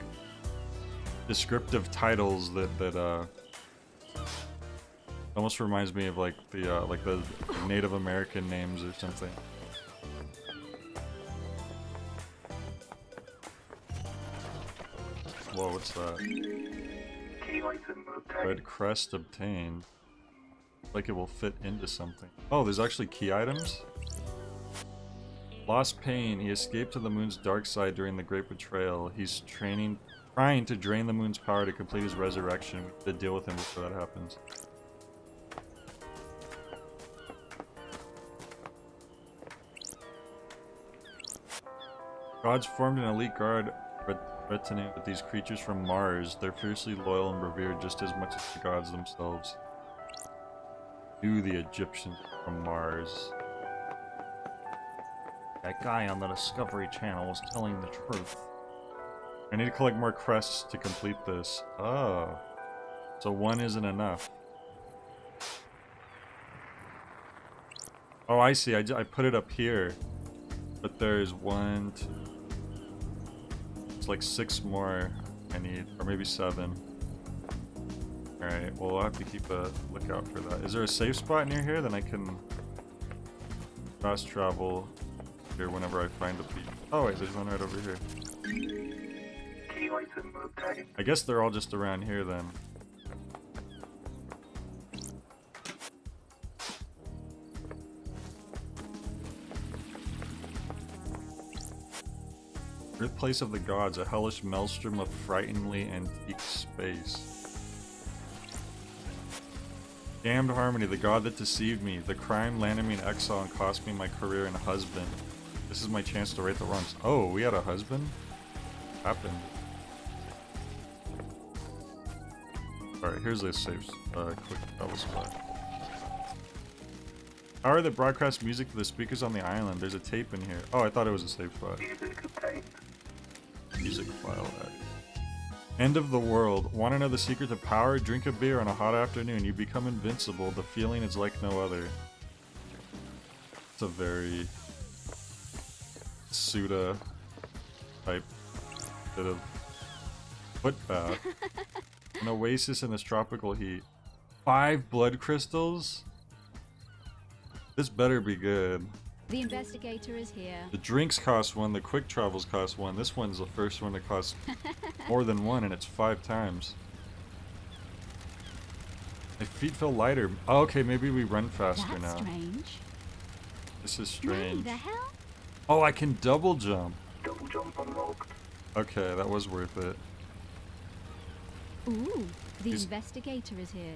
descriptive titles that almost reminds me of, like, the Native American names or something. Whoa, what's that? Key item obtained. Red crest obtained. Like it will fit into something. Oh, there's actually key items? Lost pain. He escaped to the moon's dark side during the Great Betrayal. He's trying to drain the moon's power to complete his resurrection. We have to deal with him before that happens. Gods formed an elite guard retinue with these creatures from Mars. They're fiercely loyal and revered just as much as the gods themselves. Knew the Egyptians from Mars. That guy on the Discovery Channel was telling the truth. I need to collect more crests to complete this. Oh. So one isn't enough. Oh, I see. I put it up here. But there's 1, 2... It's like 6 more I need. Or maybe 7. Alright, well, I'll have to keep a lookout for that. Is there a safe spot near here? Then I can fast travel here whenever I find a beat. Oh wait, there's one right over here. Key item obtained. I guess they're all just around here then. Birthplace of the Gods, a hellish maelstrom of frighteningly antique space. Damned Harmony, the god that deceived me. The crime landed me in exile and cost me my career and husband. This is my chance to right the wrongs. Oh, we had a husband? Happened. Alright, here's a safe, quick travel spot. Power that broadcasts music to the speakers on the island. There's a tape in here. Oh, I thought it was a safe spot. Music obtained. Music file. End of the world. Want to know the secret to power? Drink a beer on a hot afternoon. You become invincible. The feeling is like no other. It's a very Suda type bit of foot bath. An oasis in this tropical heat. 5 blood crystals? This better be good. The investigator is here. The drinks cost 1, the quick travels cost 1. This one's the first one that costs more than 1, and it's 5 times. My feet feel lighter. Oh, okay, maybe we run faster That's now. strange. This is Wait, strange. the hell? Oh, I can double jump. Double jump unlocked. Okay, that was worth it. Ooh, the These- investigator is here.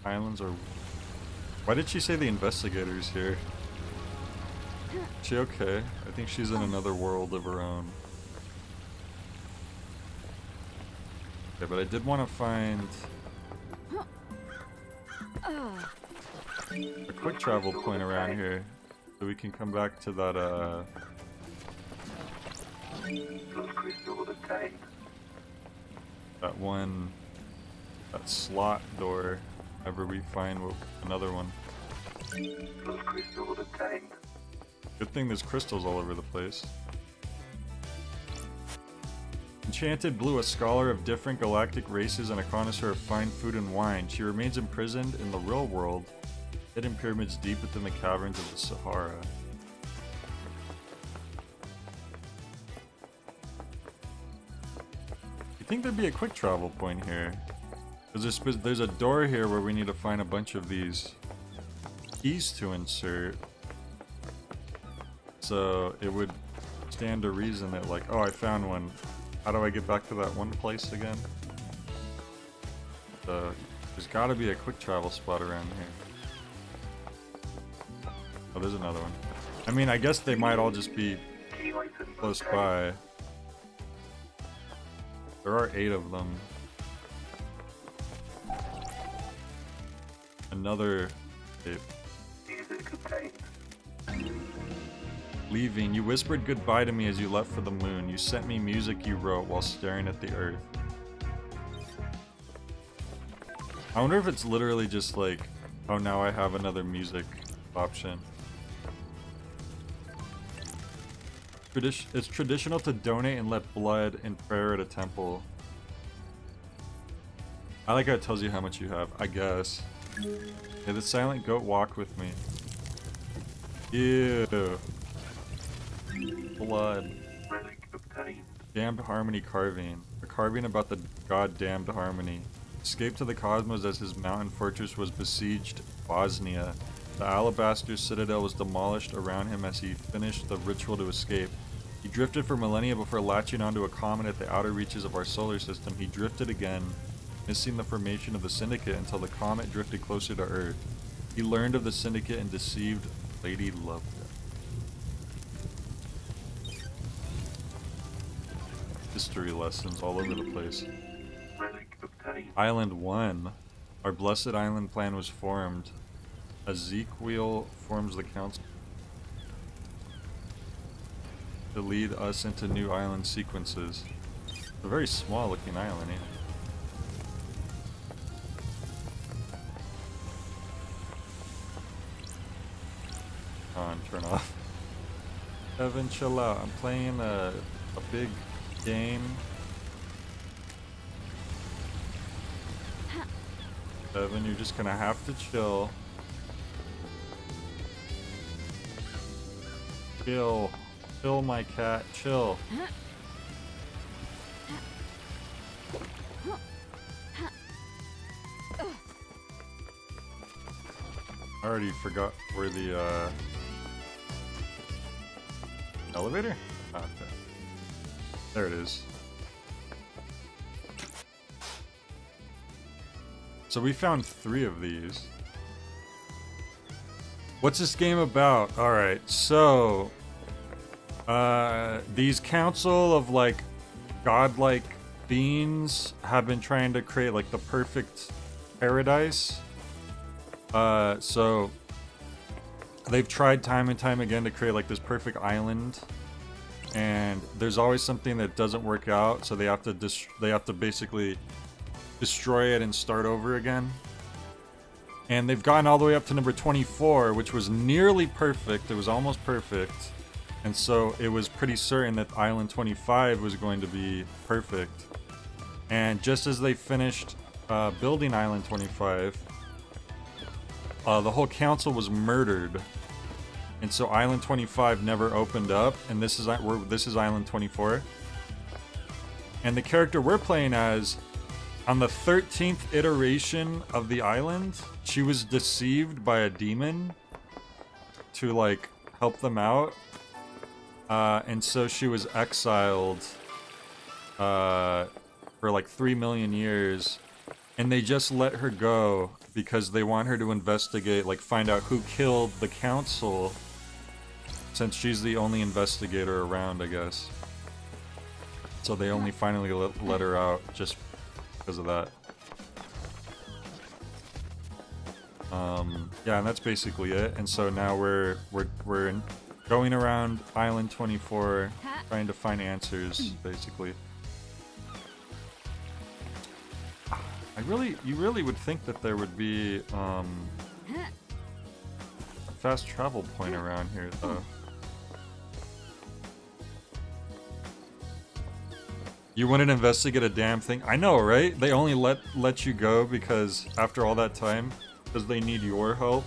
Islands are... Why did she say the investigator's here? Is she okay? I think she's in another world of her own. Okay, but I did want to find a quick travel point around here, so we can come back to that, Blood crystal obtained. that slot door, whenever we find another one. Blood crystal obtained. Good thing there's crystals all over the place. enchanted blue, a scholar of different galactic races and a connoisseur of fine food and wine. She remains imprisoned in the real world, hidden pyramids deep within the caverns of the Sahara. You think there'd be a quick travel point here? Because there's a door here where we need to find a bunch of these keys to insert. So it would stand to reason that, like, oh, I found one. How do I get back to that one place again? There's got to be a quick travel spot around here. Oh, there's another one. I mean, I guess they might all just be close by. There are 8 of them. Another 8. Leaving, you whispered goodbye to me as you left for the moon. You sent me music you wrote while staring at the earth. I wonder if it's literally just like, oh, now I have another music option. It's traditional to donate and let blood in prayer at a temple. I like how it tells you how much you have, I guess. Yeah, the silent goat walk with me. Ew. Blood. Damned harmony carving. A carving about the goddamned harmony. Escaped to the cosmos as his mountain fortress was besieged Bosnia. The alabaster citadel was demolished around him as he finished the ritual to escape. He drifted for millennia before latching onto a comet at the outer reaches of our solar system. He drifted again, missing the formation of the Syndicate until the comet drifted closer to Earth. He learned of the Syndicate and deceived Lady Love. History lessons all over the place. Island 1. Our blessed island plan was formed. Ezekiel forms the council to lead us into new island sequences. It's a very small looking island, eh? On, turn off. Evan, chill out. I'm playing a big game. Evan, you're just gonna have to chill. Chill. Chill, my cat. Chill. I already forgot where the elevator? Ah, okay. There it is. So we found 3 of these. What's this game about? Alright, so these council of like godlike beings have been trying to create like the perfect paradise. So they've tried time and time again to create like this perfect island, and there's always something that doesn't work out, so they have to basically destroy it and start over again. And they've gotten all the way up to number 24, which was nearly perfect. It was almost perfect. And so it was pretty certain that Island 25 was going to be perfect. And just as they finished building Island 25, the whole council was murdered. And so Island 25 never opened up, and this is Island 24. And the character we're playing as, on the 13th iteration of the island, she was deceived by a demon to like help them out. And so she was exiled for like 3 million years, and they just let her go because they want her to investigate, like find out who killed the council, since she's the only investigator around, I guess. So they only finally let her out just because of that. Yeah, and that's basically it. And so now we're going around Island 24, trying to find answers, basically. You really would think that there would be a fast travel point around here, though. You wouldn't investigate a damn thing. I know, right? They only let you go because after all that time, because they need your help.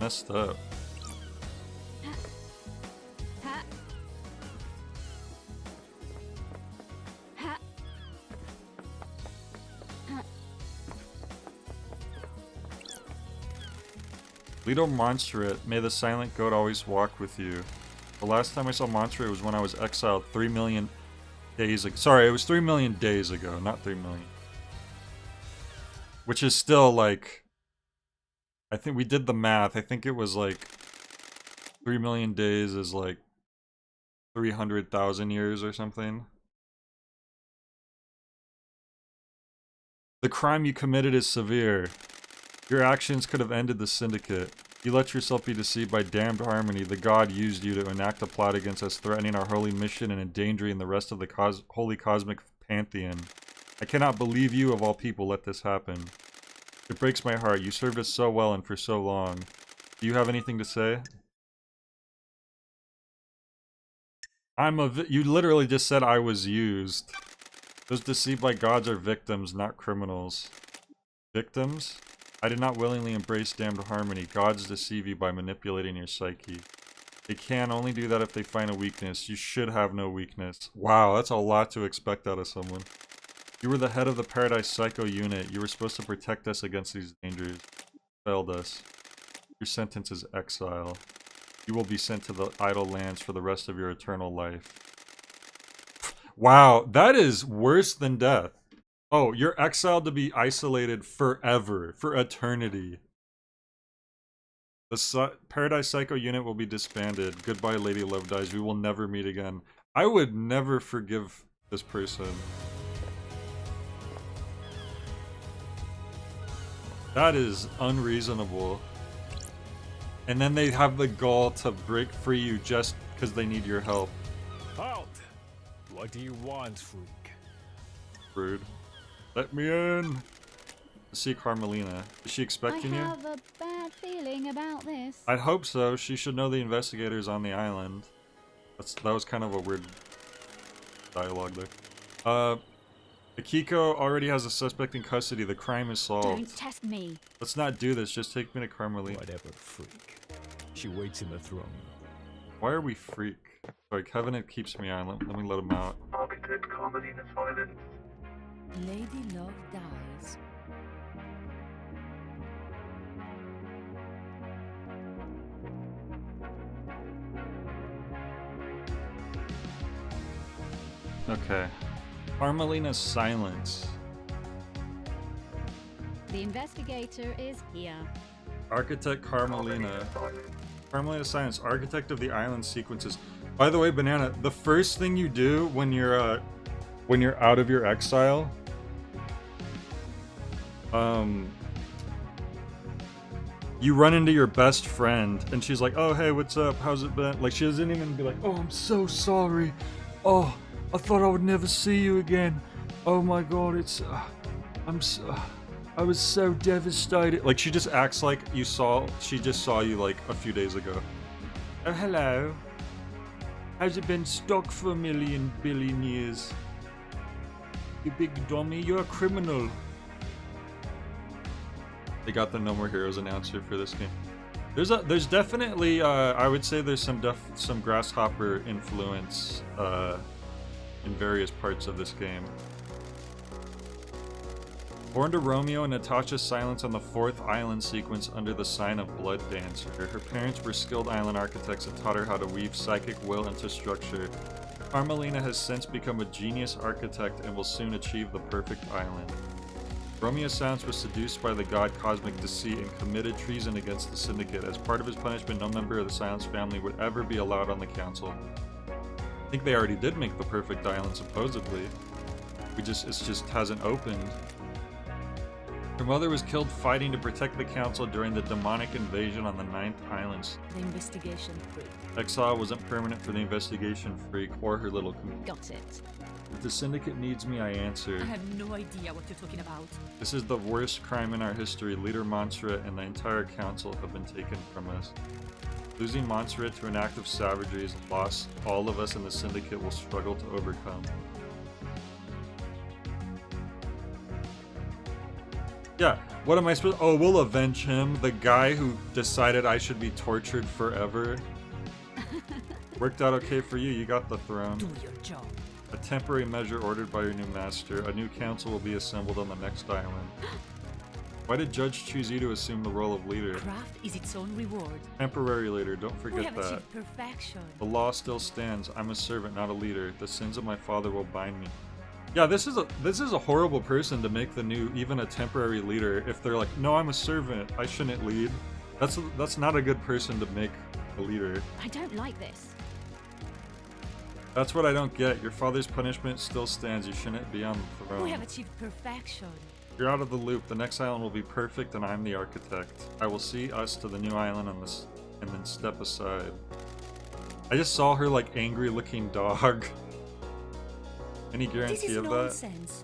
Messed up. Lido Monsteret, may the silent goat always walk with you. The last time I saw Monsteret was when I was exiled 3 million days ago. Sorry, it was 3 million days ago, not 3 million. Which is still like... I think we did the math. I think it was like 3 million days is like 300,000 years or something. The crime you committed is severe. Your actions could have ended the Syndicate. You let yourself be deceived by damned harmony. The god used you to enact a plot against us, threatening our holy mission and endangering the rest of the holy cosmic pantheon. I cannot believe you, of all people, let this happen. It breaks my heart. You served us so well and for so long. Do you have anything to say? You literally just said I was used. Those deceived by gods are victims, not criminals. Victims? I did not willingly embrace damned harmony. Gods deceive you by manipulating your psyche. They can only do that if they find a weakness. You should have no weakness. Wow, that's a lot to expect out of someone. You were the head of the Paradise Psycho unit. You were supposed to protect us against these dangers. You failed us. Your sentence is exile. You will be sent to the idle lands for the rest of your eternal life. Wow, that is worse than death. Oh, you're exiled to be isolated forever, for eternity. The Paradise Psycho unit will be disbanded. Goodbye, Lady Love Dies. We will never meet again. I would never forgive this person. That is unreasonable. And then they have the gall to break free you just because they need your help. Halt! What do you want, freak? Rude. Let me in! To see Carmelina. Is she expecting you? I have a bad feeling about this. I'd hope so. She should know the investigators on the island. That was kind of a weird dialogue there. Akiko already has a suspect in custody. The crime is solved. Don't test me. Let's not do this. Just take me to Carmelina. Whatever, freak. She waits in the throne room. Why are we freak? Sorry, Covenant keeps me on. Let me let him out. Architect Carmelina Silence. Lady Love dies. Okay. Carmelina's silence. The investigator is here. Architect Carmelina. Carmelina Silence, architect of the island sequences. By the way, Banana, the first thing you do when you're out of your exile, you run into your best friend, and she's like, "Oh, hey, what's up? How's it been?" Like, she doesn't even be like, "Oh, I'm so sorry. Oh, I thought I would never see you again. Oh my God, it's, I was so devastated." Like, she just acts like she just saw you like a few days ago. Oh, hello. Has it been stuck for a million billion years? You big dummy, you're a criminal. They got the No More Heroes announcer for this game. There's definitely, I would say there's some Grasshopper influence, in various parts of this game. Born to Romeo and Natasha's silence on the 4th island sequence under the sign of Blood Dancer. Her parents were skilled island architects and taught her how to weave psychic will into structure. Carmelina has since become a genius architect and will soon achieve the perfect island. Romeo's silence was seduced by the god Cosmic Deceit and committed treason against the Syndicate. As part of his punishment, no member of the Silence family would ever be allowed on the council. I think they already did make the perfect island, supposedly. It just hasn't opened. Her mother was killed fighting to protect the council during the demonic invasion on the 9th islands. The investigation freak. Exile wasn't permanent for the investigation freak or her little community. Got it. If the Syndicate needs me, I answer. I have no idea what you're talking about. This is the worst crime in our history. Leader Monsteret and the entire council have been taken from us. Losing Montserrat to an act of savagery is a loss all of us in the Syndicate will struggle to overcome. Yeah, what am I supposed? Oh, we'll avenge him. The guy who decided I should be tortured forever. Worked out okay for you. You got the throne. Do your job. A temporary measure ordered by your new master. A new council will be assembled on the next island. Why did Judge choose you to assume the role of leader? Craft is its own reward. Temporary leader, don't We forget have that. achieved perfection. The law still stands. I'm a servant, not a leader. The sins of my father will bind me. Yeah, this is a horrible person to make the new, even a temporary leader. If they're like, no, I'm a servant, I shouldn't lead. That's not a good person to make a leader. I don't like this. That's what I don't get. Your father's punishment still stands. You shouldn't be on the throne. We have achieved perfection. You're out of the loop. The next island will be perfect, and I'm the architect. I will see us to the new island on this, and then step aside. I just saw her like angry-looking dog. Any This guarantee is of that? nonsense.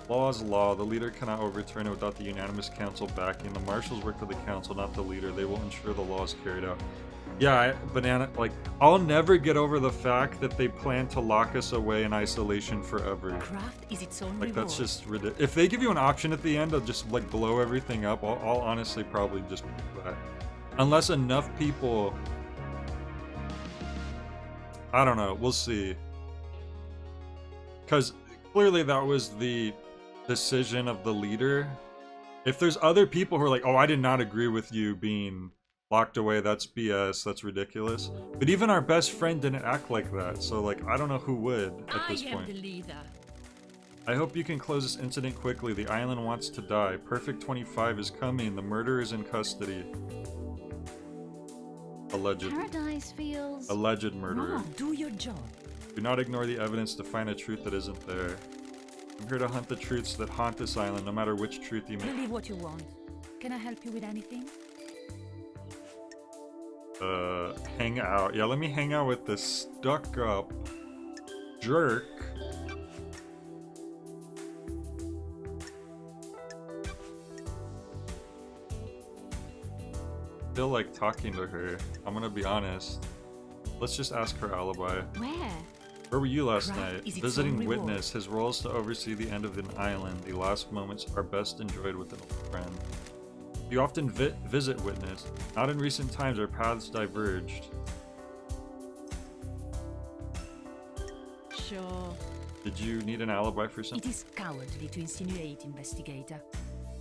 Law is law. The leader cannot overturn it without the unanimous council backing. The marshals work for the council, not the leader. They will ensure the law is carried out. Yeah, Banana, like, I'll never get over the fact that they plan to lock us away in isolation forever. Craft is its own Like, reward. that's just ridiculous. If they give you an option at the end of just, like, blow everything up, I'll honestly probably just do that. Unless enough people... I don't know, we'll see. Because clearly that was the decision of the leader. If there's other people who are like, oh, I did not agree with you being locked away, that's BS, that's ridiculous. But even our best friend didn't act like that, so like, I don't know who would at this I am point. the leader. I hope you can close this incident quickly. The island wants to die. Perfect 25 is coming. The murderer is in custody. Alleged. Paradise feels Alleged murderer. wrong. Do your job. Do not ignore the evidence to find a truth that isn't there. I'm here to hunt the truths that haunt this island, no matter which truth you make. Believe what you want. Can I help you with anything? Hang out. Yeah, let me hang out with this stuck-up jerk. Feel like talking to her. I'm gonna be honest. Let's just ask her alibi. Where? Where were you last Craft night? is its Visiting own reward. witness. His role is to oversee the end of an island. The last moments are best enjoyed with an old friend. You often visit witness. Not in recent times, our paths diverged. Sure. Did you need an alibi for It something? is cowardly to insinuate, investigator.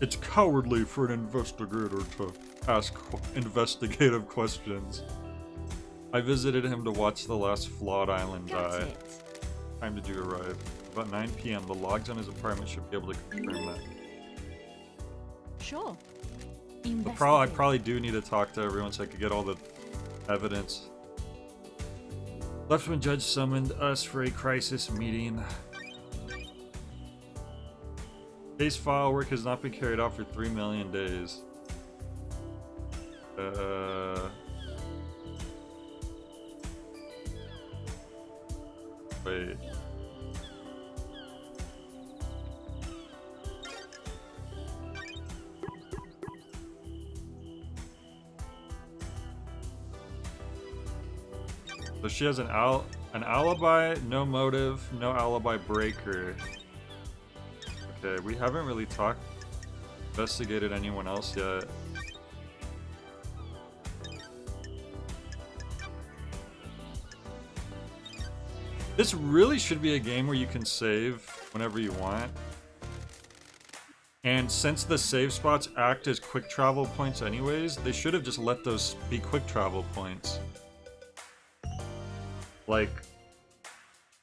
It's cowardly for an investigator to ask investigative questions. I visited him to watch the last flawed island Got die. it. Time did you arrive? About 9 p.m. The logs on his apartment should be able to confirm that. Sure. I Investigate. probably do need to talk to everyone so I could get all the evidence. Left when Judge summoned us for a crisis meeting. Case file work has not been carried out for 3 million days. Wait. So she has an alibi, no motive, no alibi breaker. Okay, we haven't really investigated anyone else yet. This really should be a game where you can save whenever you want. And since the save spots act as quick travel points anyways, they should have just let those be quick travel points. Like,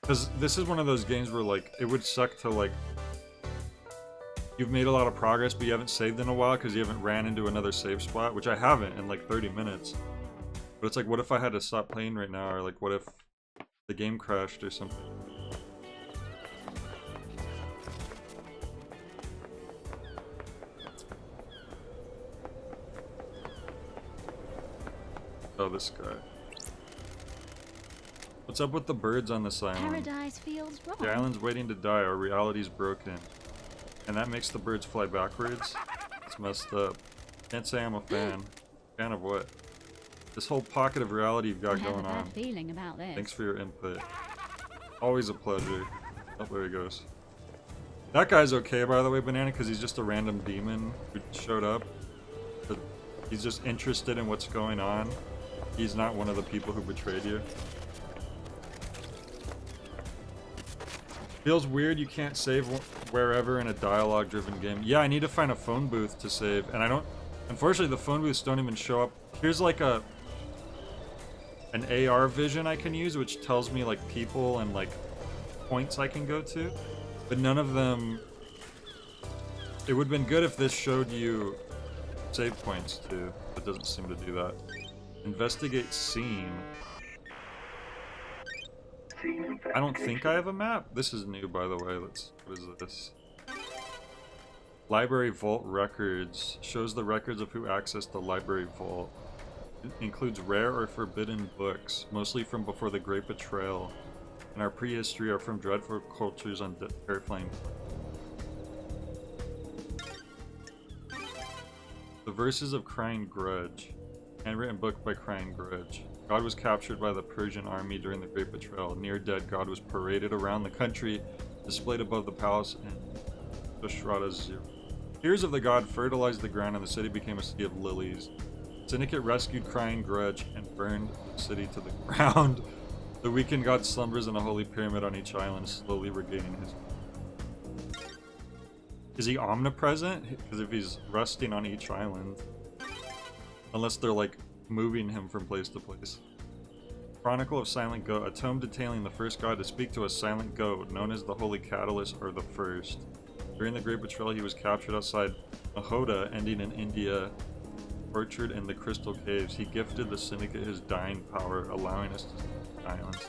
because this is one of those games where, like, it would suck to, like, you've made a lot of progress, but you haven't saved in a while because you haven't ran into another save spot, which I haven't in, like, 30 minutes. But it's like, what if I had to stop playing right now, or, like, what if the game crashed or something? Oh, this guy. What's up with the birds on this island? Paradise feels wrong. The island's waiting to die, our reality's broken. And that makes the birds fly backwards? It's messed up. Can't say I'm a fan. Fan of what? This whole pocket of reality you've I got have a going bad on. feeling about this. Thanks for your input. Always a pleasure. Oh, there he goes. That guy's okay, by the way, Banana, because he's just a random demon who showed up. But he's just interested in what's going on. He's not one of the people who betrayed you. Feels weird you can't save wherever in a dialogue-driven game. Yeah, I need to find a phone booth to save, and I don't... Unfortunately, the phone booths don't even show up. Here's like an AR vision I can use, which tells me like people and like points I can go to, but none of them... It would have been good if this showed you save points too, but it doesn't seem to do that. Investigate scene. I don't think I have a map. This is new, by the way. What is this? Library Vault Records. Shows the records of who accessed the library vault. It includes rare or forbidden books, mostly from before the Great Betrayal, and our prehistory are from dreadful cultures on Terrifying. The Verses of Crying Grudge. Handwritten book by Crying Grudge. God was captured by the Persian army during the Great Betrayal. Near dead, God was paraded around the country, displayed above the palace in Dushrata's Zero. Tears of the god fertilized the ground and the city became a sea of lilies. Syndicate rescued Crying Grudge and burned the city to the ground. The weakened god slumbers in a holy pyramid on each island, slowly regaining his... Is he omnipresent? Because if he's resting on each island... Unless they're like moving him from place to place. Chronicle of Silent Goat, a tome detailing the first god to speak to a silent goat, known as the Holy Catalyst or the First. During the Great Betrayal, he was captured outside Mahoda, ending in India, tortured in the Crystal Caves. He gifted the Syndicate his dying power, allowing us to silence.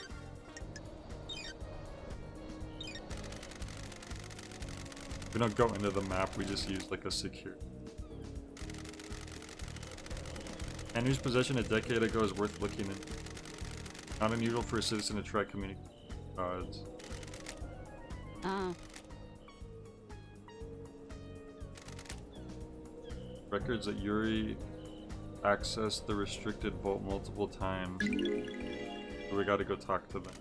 We don't go into the map, we just use like a secure. Henry's possession a decade ago is worth looking into. Not unusual for a citizen to try communicating with gods. Records that Yuri accessed the restricted vault multiple times. So we gotta go talk to them.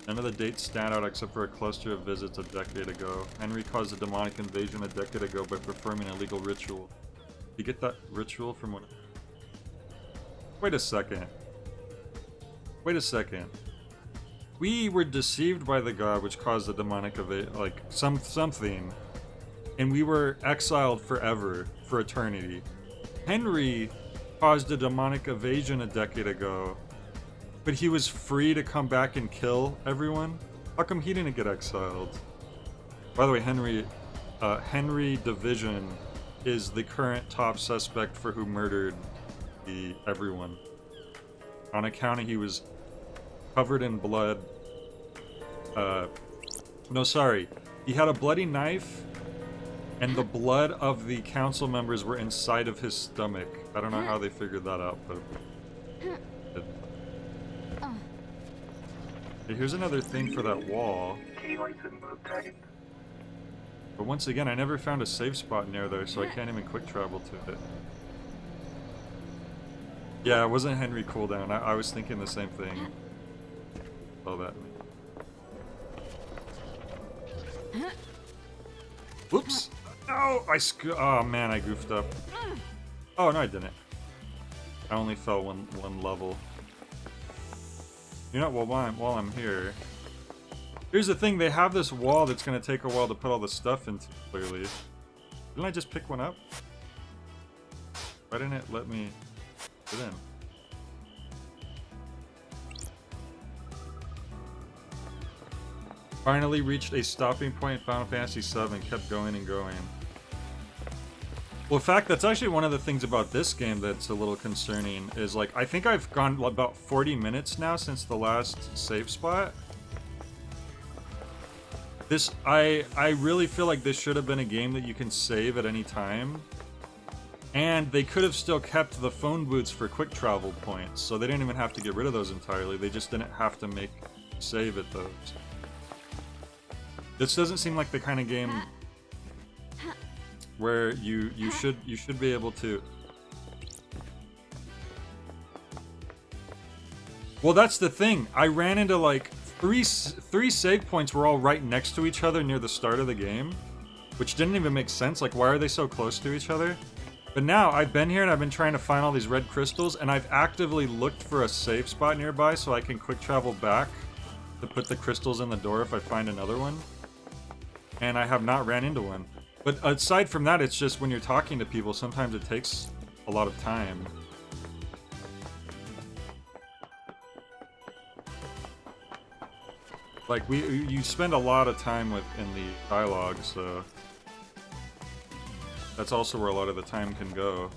None of the dates stand out except for a cluster of visits a decade ago. Henry caused a demonic invasion a decade ago by performing a legal ritual. You get that ritual from what? Wait a second. Wait a second. We were deceived by the god which caused the demonic like something, and we were exiled forever, for eternity. Henry caused a demonic evasion a decade ago, but he was free to come back and kill everyone. How come he didn't get exiled? By the way, Henry Division is the current top suspect for who murdered everyone. On account of he was covered in blood. No, sorry. He had a bloody knife, and the blood of the council members were inside of his stomach. I don't know how they figured that out, but... Hey, here's another thing for that wall. But once again, I never found a safe spot near there, so I can't even quick travel to it. Yeah, it wasn't Henry cooldown. I was thinking the same thing. Oh, that. Whoops! No! Oh man, I goofed up. Oh, no, I didn't. I only fell one level. You know, while I'm here... Here's the thing, they have this wall that's gonna take a while to put all the stuff into, clearly. Didn't I just pick one up? Why didn't it let me get in? Finally reached a stopping point in Final Fantasy VII and kept going and going. Well, in fact, that's actually one of the things about this game that's a little concerning, is like, I think I've gone about 40 minutes now since the last save spot. I really feel like this should have been a game that you can save at any time. And they could have still kept the phone booths for quick travel points, so they didn't even have to get rid of those entirely. They just didn't have to make save at those. This doesn't seem like the kind of game where you should be able to... Well, that's the thing. I ran into like three save points were all right next to each other near the start of the game, which didn't even make sense. Like, why are they so close to each other? But now I've been here and I've been trying to find all these red crystals, and I've actively looked for a safe spot nearby so I can quick travel back to put the crystals in the door if I find another one. And I have not ran into one. But aside from that, it's just when you're talking to people, sometimes it takes a lot of time. Like, you spend a lot of time in the dialogue, so that's also where a lot of the time can go.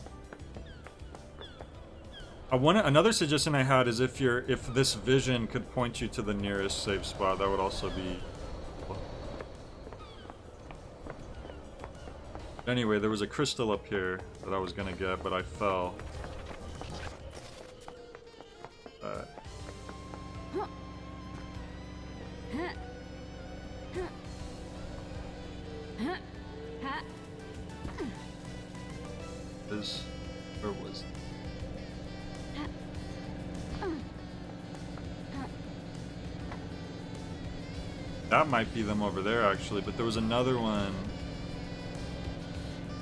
Another suggestion I had is if this vision could point you to the nearest safe spot, that would also be. Anyway, there was a crystal up here that I was gonna get, but I fell. Where was it? That might be them over there, actually, but there was another one.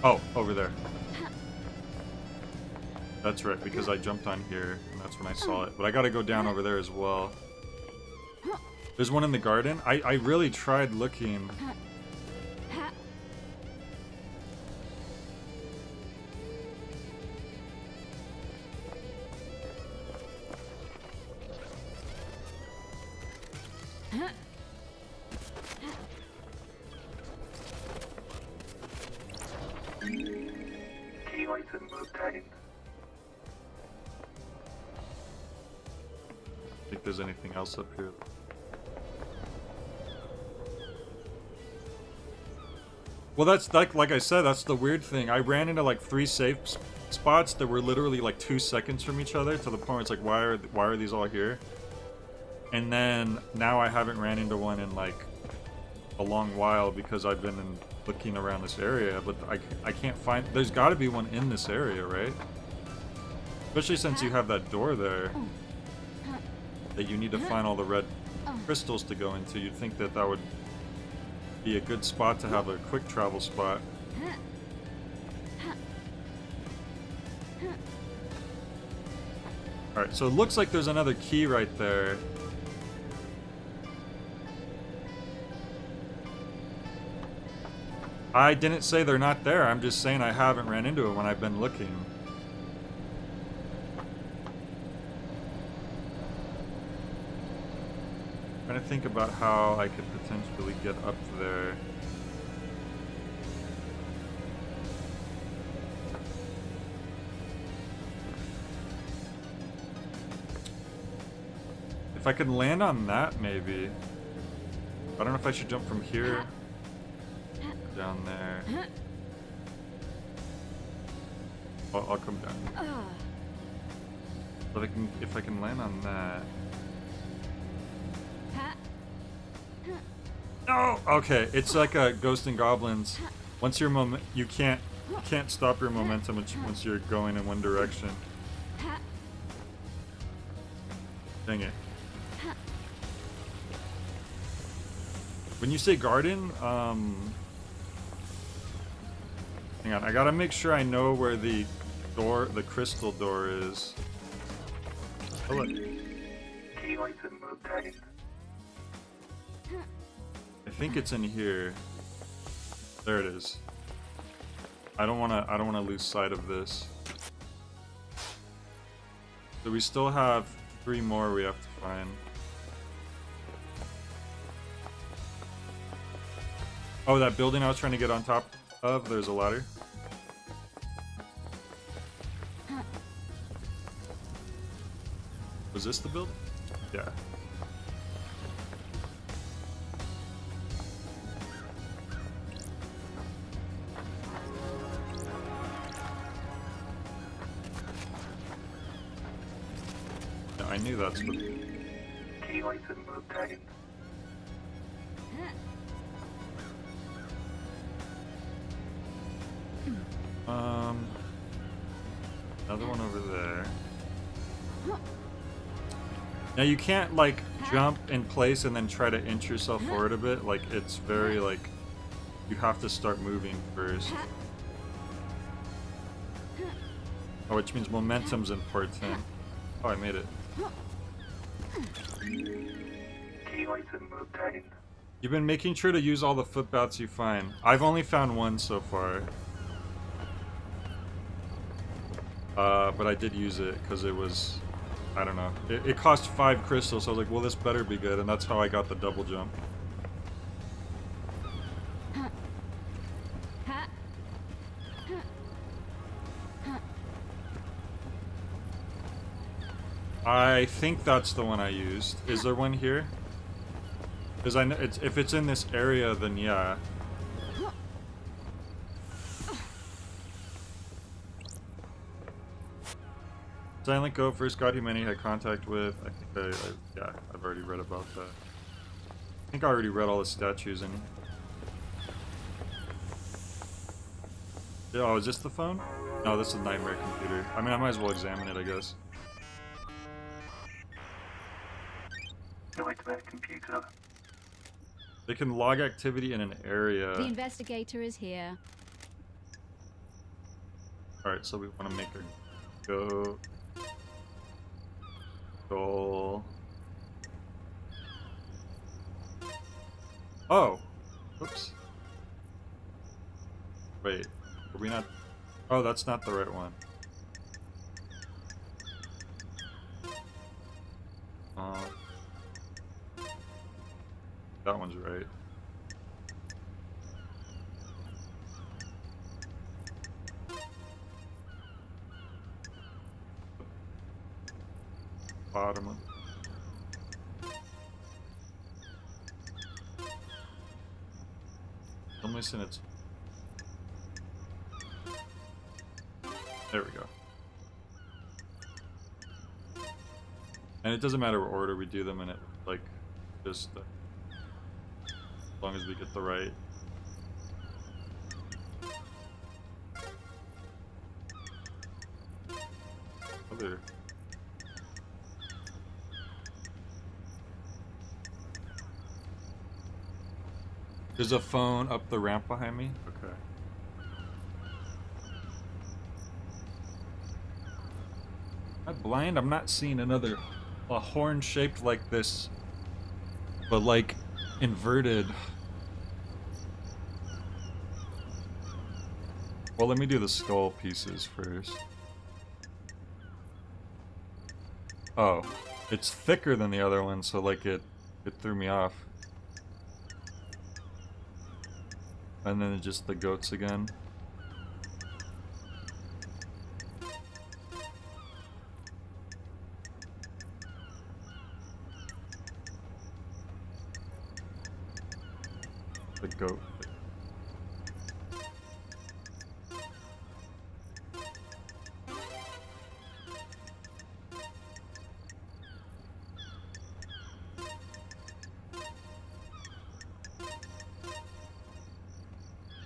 Oh, over there. That's right, because I jumped on here, and that's when I saw it. But I gotta go down over there as well. There's one in the garden. I really tried looking. Key item obtained. Think there's anything else up here. Well, that's like I said, that's the weird thing. I ran into like 3 safe spots that were literally like 2 seconds from each other, to the point where it's like, why are these all here? And then now I haven't ran into one in like a long while because I've been looking around this area, but I can't find. There's got to be one in this area, right? Especially since you have that door there that you need to find all the red crystals to go into. You'd think that would be a good spot to have a quick travel spot. Alright, so it looks like there's another key right there. I didn't say they're not there, I'm just saying I haven't ran into it when I've been looking. Trying to think about how I could potentially get up there. If I could land on that, maybe. I don't know if I should jump from here down there. I'll come down. But if I can land on that. No! Okay, it's like a Ghost and Goblins. Once your you can't stop your momentum once you're going in one direction. Dang it. When you say garden, hang on, I gotta make sure I know where the crystal door is. Oh, look. Key item obtained. I think it's in here. There it is. I don't wanna lose sight of this. So we still have 3 more we have to find. Oh, that building I was trying to get on top of, there's a ladder. Was this the building? Yeah. Yeah, I knew that's what. Key item obtained. Another one over there. Now you can't like jump in place and then try to inch yourself forward a bit. Like it's very like you have to start moving first. Oh, which means momentum's important. Oh, I made it. Key item obtained. You've been making sure to use all the footbaths you find. I've only found one so far. But I did use it because it was, I don't know. It cost 5 crystals, so I was like, well, this better be good, and that's how I got the double jump. I think that's the one I used. Is there one here? Because I know if it's in this area, then yeah. Silent Gophers, God Humanity had contact with. I think yeah, I've already read about that. I think I already read all the statues in. Oh, is this the phone? No, this is a nightmare computer. I mean, I might as well examine it, I guess. Nightmare computer. They can log activity in an area. The investigator is here. Alright, so we want to make a go. Goal. Oh! Oops. Wait, are we not? Oh, that's not the right one. That one's right. Bottom one. I'm missing it. There we go. And it doesn't matter what order we do them in it, like, just as long as we get the right. Other. There's a phone up the ramp behind me? Okay. Am I blind? I'm not seeing a horn shaped like this, but like inverted. Well, let me do the skull pieces first. Oh, it's thicker than the other one, so like it threw me off. And then just the goats again. The goat.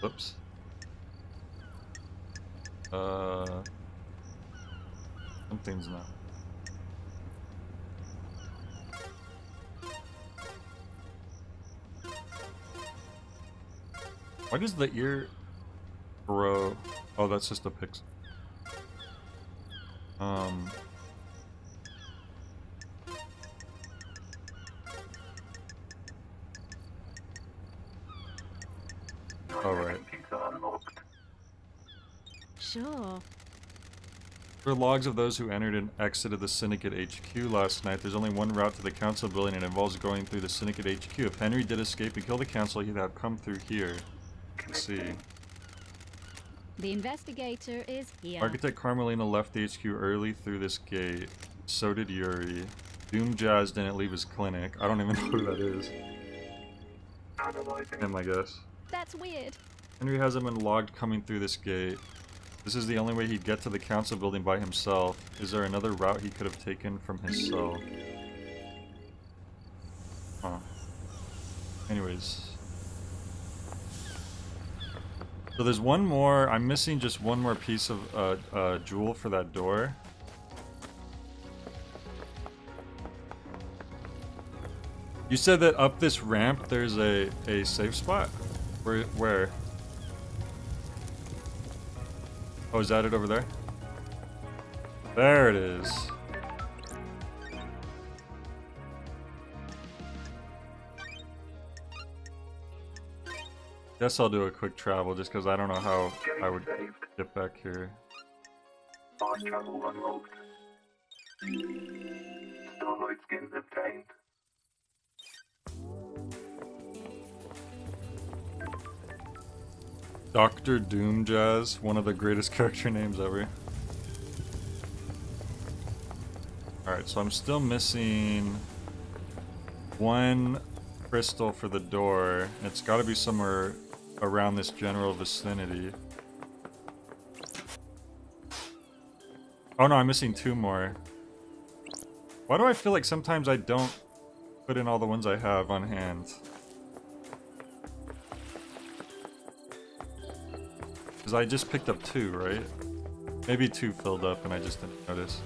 Oops. Something's not. Why does the ear grow? Oh, that's just a pixel. All right. Computer unlocked. Sure. For logs of those who entered and exited the Syndicate HQ last night, there's only one route to the Council building and it involves going through the Syndicate HQ. If Henry did escape and kill the Council, he'd have come through here. Let's see. The investigator is here. Architect Carmelina left the HQ early through this gate. So did Yuri. Doom Jazz didn't leave his clinic. I don't even know who that is. Analyzing. Him, I guess. That's weird. Henry hasn't been logged coming through this gate. This is the only way he'd get to the Council building by himself. Is there another route he could have taken from his cell? Huh. Anyways. So there's one more. I'm missing just one more piece of jewel for that door. You said that up this ramp there's a safe spot? Where? Oh, is that it over there? There it is. Guess I'll do a quick travel just because I don't know how I would get back here. Fast travel unlocked. Starlight skins obtained. Dr. Doom Jazz, one of the greatest character names ever. Alright, so I'm still missing one crystal for the door. It's gotta be somewhere around this general vicinity. Oh no, I'm missing two more. Why do I feel like sometimes I don't put in all the ones I have on hand? Because I just picked up two, right? Maybe two filled up and I just didn't notice.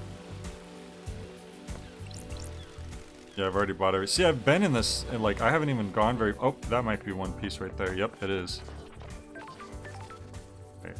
Yeah, I've already bought it. See, I've been in this, and like, I haven't even gone very... Oh, that might be one piece right there. Yep, it is. Okay.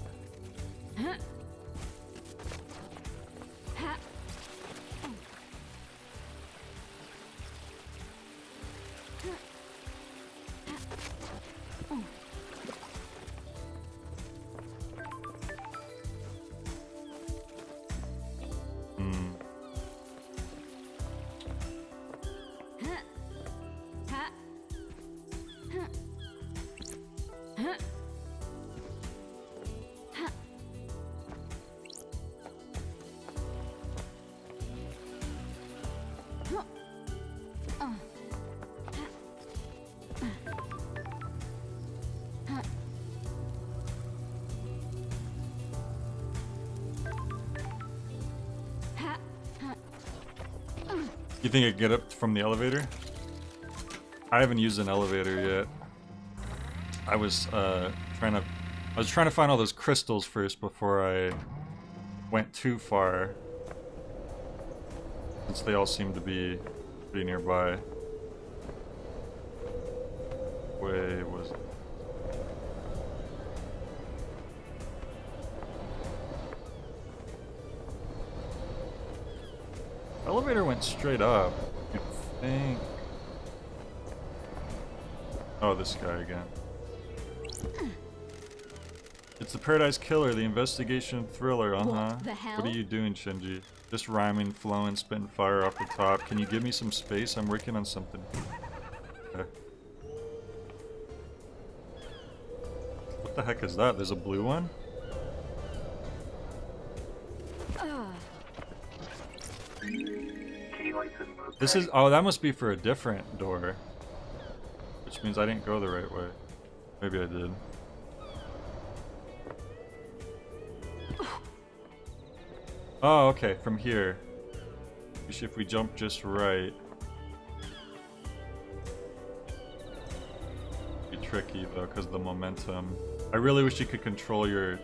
You think I can get up from the elevator? I haven't used an elevator yet. I was trying to find all those crystals first before I went too far, since they all seem to be pretty nearby. Way was it? Elevator went straight up. You'd think. Oh, this guy again. It's the Paradise Killer, the investigation thriller, What the hell? What are you doing, Shinji? Just rhyming, flowing, spitting fire off the top. Can you give me some space? I'm working on something. Okay. What the heck is that? There's a blue one? Key item obtained. This is... Oh, that must be for a different door. Which means I didn't go the right way. Maybe I did. Oh, okay, from here. If we jump just right. Be tricky though, because of the momentum. I really wish you could control your...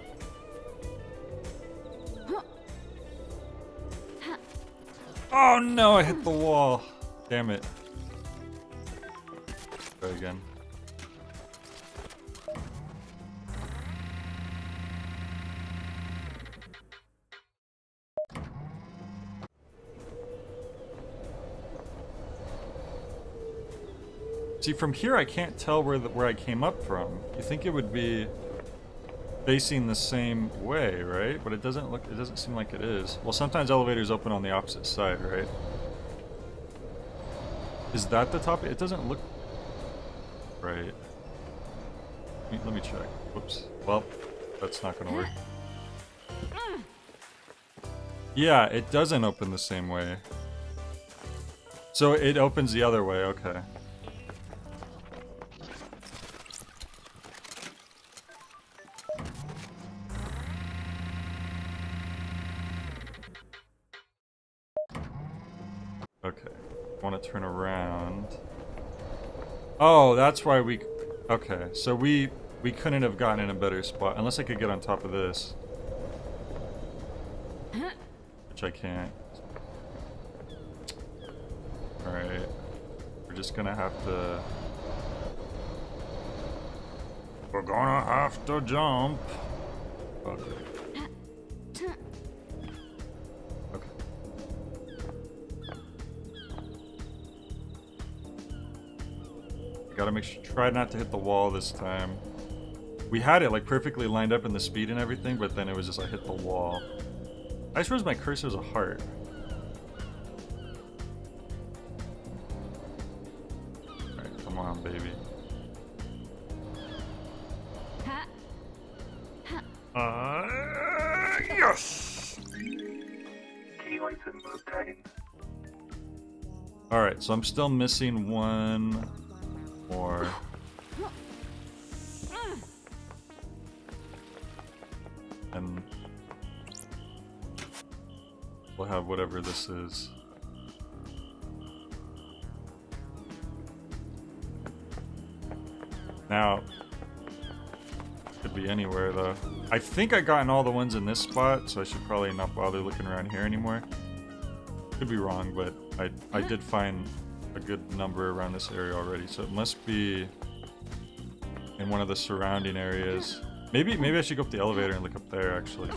Oh no, I hit the wall. Damn it. Try again. See, from here I can't tell where I came up from. You think it would be facing the same way, right? But it doesn't seem like it is. Well, sometimes elevators open on the opposite side, right? Is that the top? It doesn't look right. Let me check. Whoops. Well, that's not gonna work. Yeah, it doesn't open the same way. So it opens the other way, okay. Okay, want to turn around. Oh, that's why we... Okay, so we couldn't have gotten in a better spot, unless I could get on top of this. Which I can't. Alright. We're just gonna have to... We're gonna have to jump. Okay. Okay. I gotta make sure, try not to hit the wall this time. We had it like perfectly lined up in the speed and everything, but then it was just I hit the wall. I suppose my cursor's a heart. Alright, come on, baby. Yes! Key item obtained. Alright, so I'm still missing one more. And we'll have whatever this is. Now, could be anywhere though. I think I gotten all the ones in this spot, so I should probably not bother looking around here anymore. Could be wrong, but I did find a good number around this area already, so it must be in one of the surrounding areas. Maybe I should go up the elevator and look up there, actually.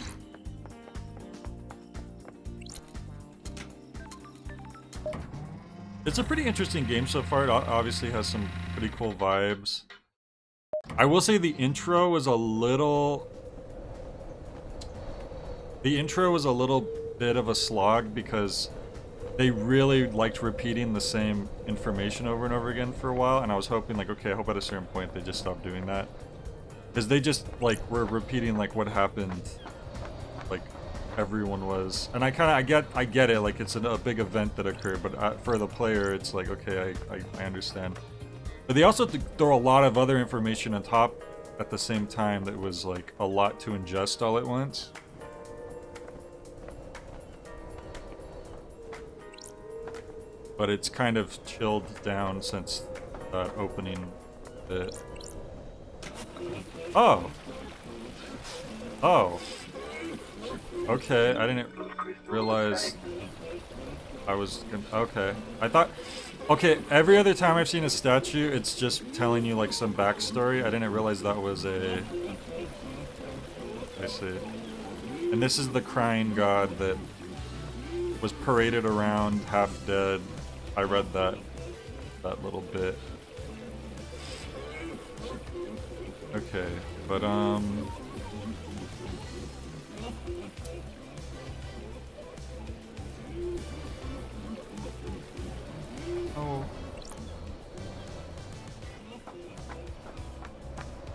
It's a pretty interesting game so far. It obviously has some pretty cool vibes. I will say the intro was a little... The intro was a little bit of a slog because they really liked repeating the same information over and over again for a while, and I was hoping, like, okay, I hope at a certain point they just stop doing that. Because they just, like, were repeating, like, what happened, like, everyone was. And I get it, like, it's a big event that occurred, but for the player, it's like, okay, I understand. But they also throw a lot of other information on top at the same time that was, like, a lot to ingest all at once. But it's kind of chilled down since that opening bit. Oh! Oh! Okay, I didn't realize I was gonna... Okay. I thought... Okay, every other time I've seen a statue, it's just telling you, like, some backstory. I didn't realize that was a... I see. And this is the crying god that was paraded around, half dead. I read that little bit. Okay, but oh.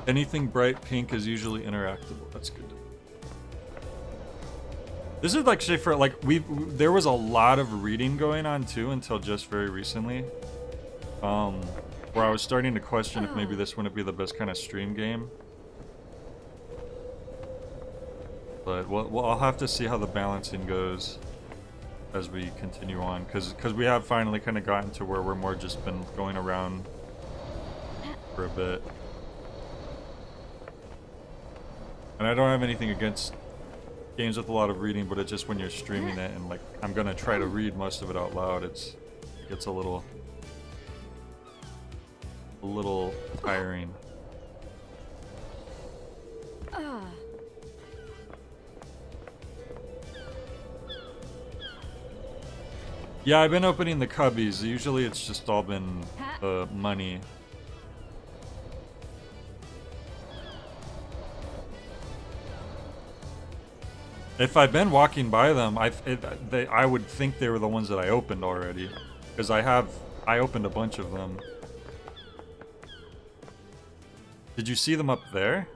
Anything bright pink is usually interactable. That's good. This is actually for, like, there was a lot of reading going on too until just very recently. Where I was starting to question if maybe this wouldn't be the best kind of stream game. But I'll have to see how the balancing goes as we continue on, because we have finally kind of gotten to where we're more just been going around for a bit. And I don't have anything against games with a lot of reading, but it's just when you're streaming it and, like, I'm gonna try to read most of it out loud, it gets a little tiring. Yeah, I've been opening the cubbies. Usually it's just all been money. If I've been walking by them, I would think they were the ones that I opened already, because I opened a bunch of them. Did you see them up there?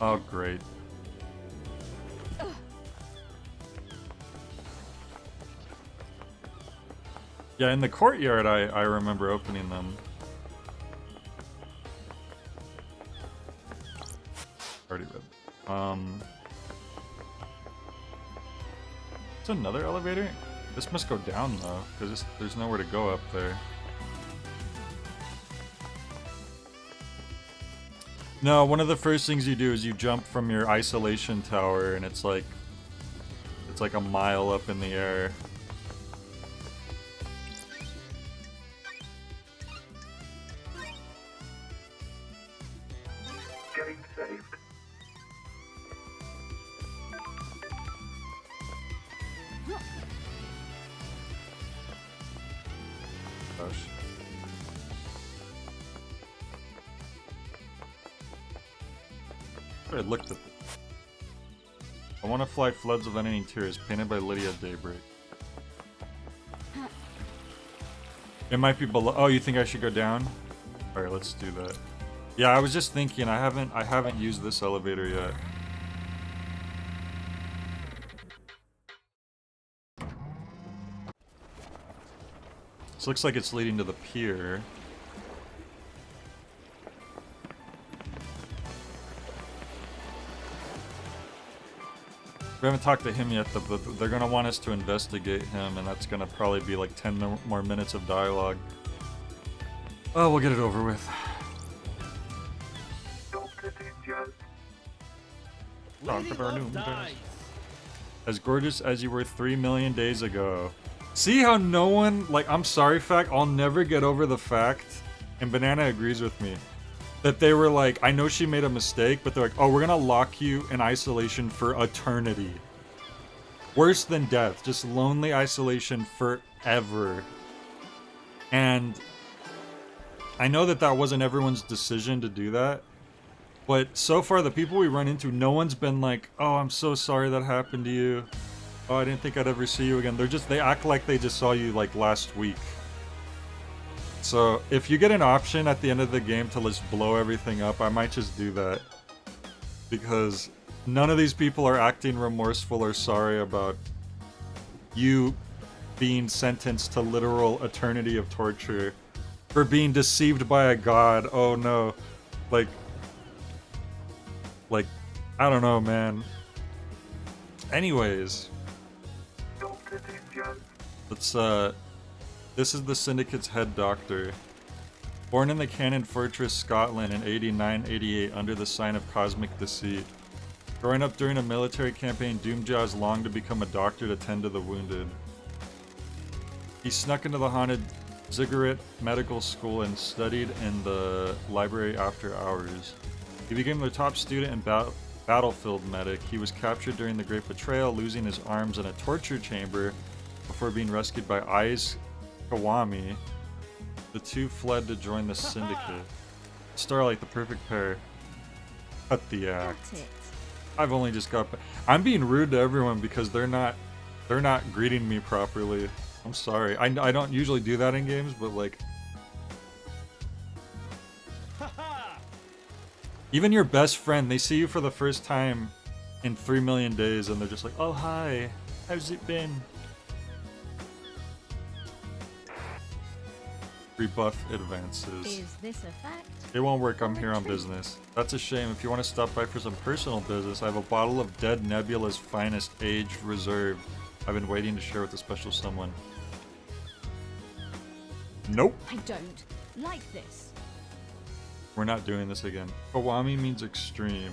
Oh, great. Yeah, in the courtyard, I remember opening them. Already read. It's another elevator? This must go down, though, because there's nowhere to go up there. No, one of the first things you do is you jump from your isolation tower, and it's like a mile up in the air. Getting saved. Gosh. I looked at it. I want to fly floods of unending tears, painted by Lydia Daybreak. It might be below. Oh, you think I should go down? All right, let's do that. Yeah, I was just thinking. I haven't used this elevator yet. This looks like it's leading to the pier. We haven't talked to him yet, but they're gonna want us to investigate him, and that's gonna probably be like 10 more minutes of dialogue. Oh, we'll get it over with. Dr. Ninjas. As gorgeous as you were 3 million days ago. See how no one, like, I'm sorry, fact, I'll never get over the fact, and Banana agrees with me, that they were like, I know she made a mistake, but they're like, oh, we're gonna lock you in isolation for eternity. Worse than death, just lonely isolation forever. And I know that that wasn't everyone's decision to do that, but so far the people we run into, no one's been like, oh, I'm so sorry that happened to you. Oh, I didn't think I'd ever see you again. They act like they just saw you like last week. So if you get an option at the end of the game to just blow everything up, I might just do that. Because none of these people are acting remorseful or sorry about you being sentenced to literal eternity of torture for being deceived by a god. Oh no. Like, I don't know, man. Anyways. Dr. Ninjas. Let's, this is the Syndicate's head doctor. Born in the Cannon Fortress, Scotland in 89-88 under the sign of cosmic deceit. Growing up during a military campaign, Doomjaws longed to become a doctor to tend to the wounded. He snuck into the haunted Ziggurat Medical School and studied in the library after hours. He became the top student and battlefield medic. He was captured during the Great Betrayal, losing his arms in a torture chamber before being rescued by Aiz Kawami. The two fled to join the Syndicate. Starlight, the perfect pair. Cut the act. Got it. I've only just got. I'm being rude to everyone because they're not greeting me properly. I'm sorry. I don't usually do that in games, but like, even your best friend, they see you for the first time in 3 million days, and they're just like, "Oh hi, how's it been?" Rebuff advances. Is this a fact? It won't work, I'm here on business. That's a shame. If you want to stop by for some personal business, I have a bottle of Dead Nebula's finest aged reserve I've been waiting to share with a special someone. Nope. I don't like this. We're not doing this again. Kawami means extreme.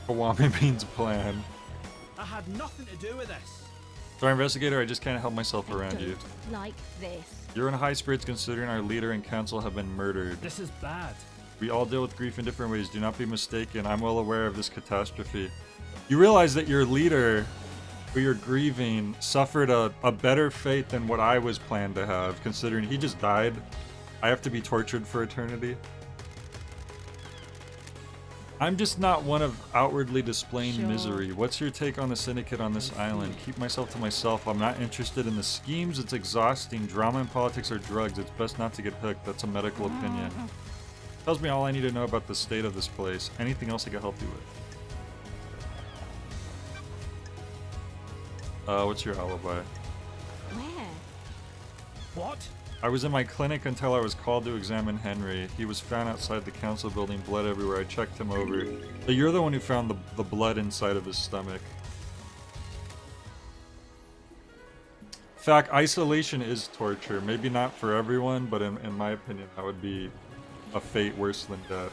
Kawami means plan. I had nothing to do with this. Sorry, investigator, I just can't help myself I around don't you. like this. You're in high spirits considering our leader and council have been murdered. This is bad. We all deal with grief in different ways. Do not be mistaken. I'm well aware of this catastrophe. You realize that your leader, who you're grieving, suffered a better fate than what I was planned to have, considering he just died. I have to be tortured for eternity. I'm just not one of outwardly displaying Sure. misery. What's your take on the Syndicate on this island? Keep myself to myself. I'm not interested in the schemes. It's exhausting. Drama and politics are drugs. It's best not to get hooked. That's a medical opinion. Tells me all I need to know about the state of this place. Anything else I can help you with? What's your alibi? Where? What? I was in my clinic until I was called to examine Henry. He was found outside the council building, blood everywhere. I checked him over. So you're the one who found the blood inside of his stomach. In fact, isolation is torture. Maybe not for everyone, but in my opinion, that would be a fate worse than death.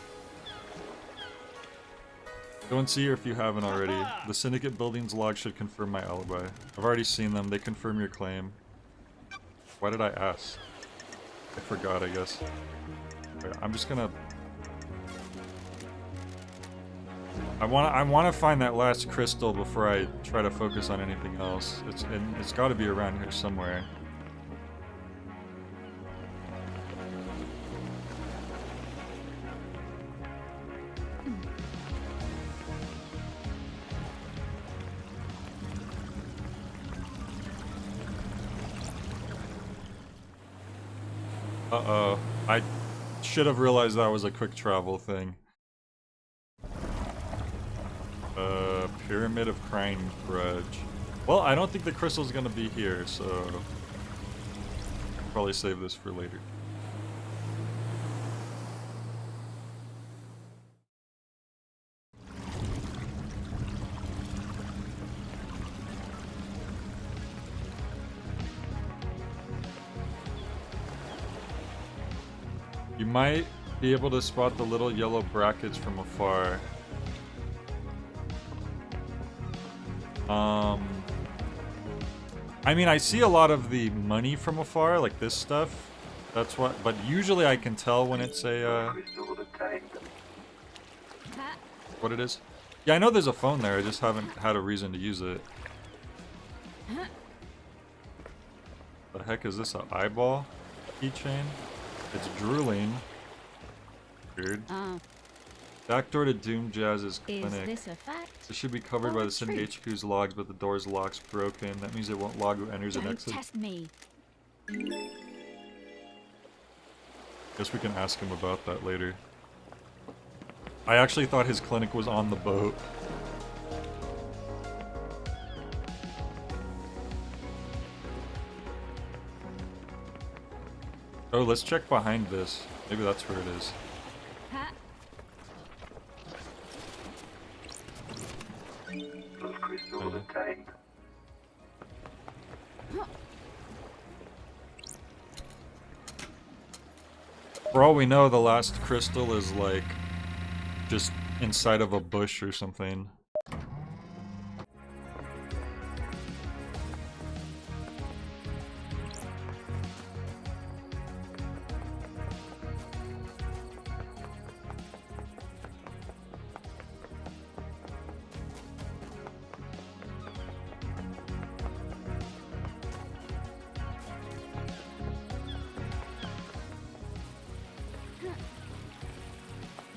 Go and see her if you haven't already. The Syndicate building's log should confirm my alibi. I've already seen them. They confirm your claim. Why did I ask? I forgot, I guess. Okay, I'm just gonna... I wanna find that last crystal before I try to focus on anything else. It's got to be around here somewhere. Uh-oh. I should have realized that was a quick travel thing. Pyramid of Crying Grudge. Well, I don't think the crystal's gonna be here, so... I'll probably save this for later. You might be able to spot the little yellow brackets from afar. I mean, I see a lot of the money from afar, like this stuff. That's what, but usually I can tell when it's a, Crystal obtained. what it is. Yeah, I know there's a phone there, I just haven't had a reason to use it. The heck is this, an eyeball keychain? It's drooling. Weird. Backdoor to Doom Jazz's clinic. Is this a fact? This should be covered by the Syndicate HQ's logs, but the door's lock's broken. That means it won't log who enters and Don't exits. test me. Guess we can ask him about that later. I actually thought his clinic was on the boat. Oh, let's check behind this. Maybe that's where it is. Those crystals obtained. For all we know, the last crystal is like just inside of a bush or something.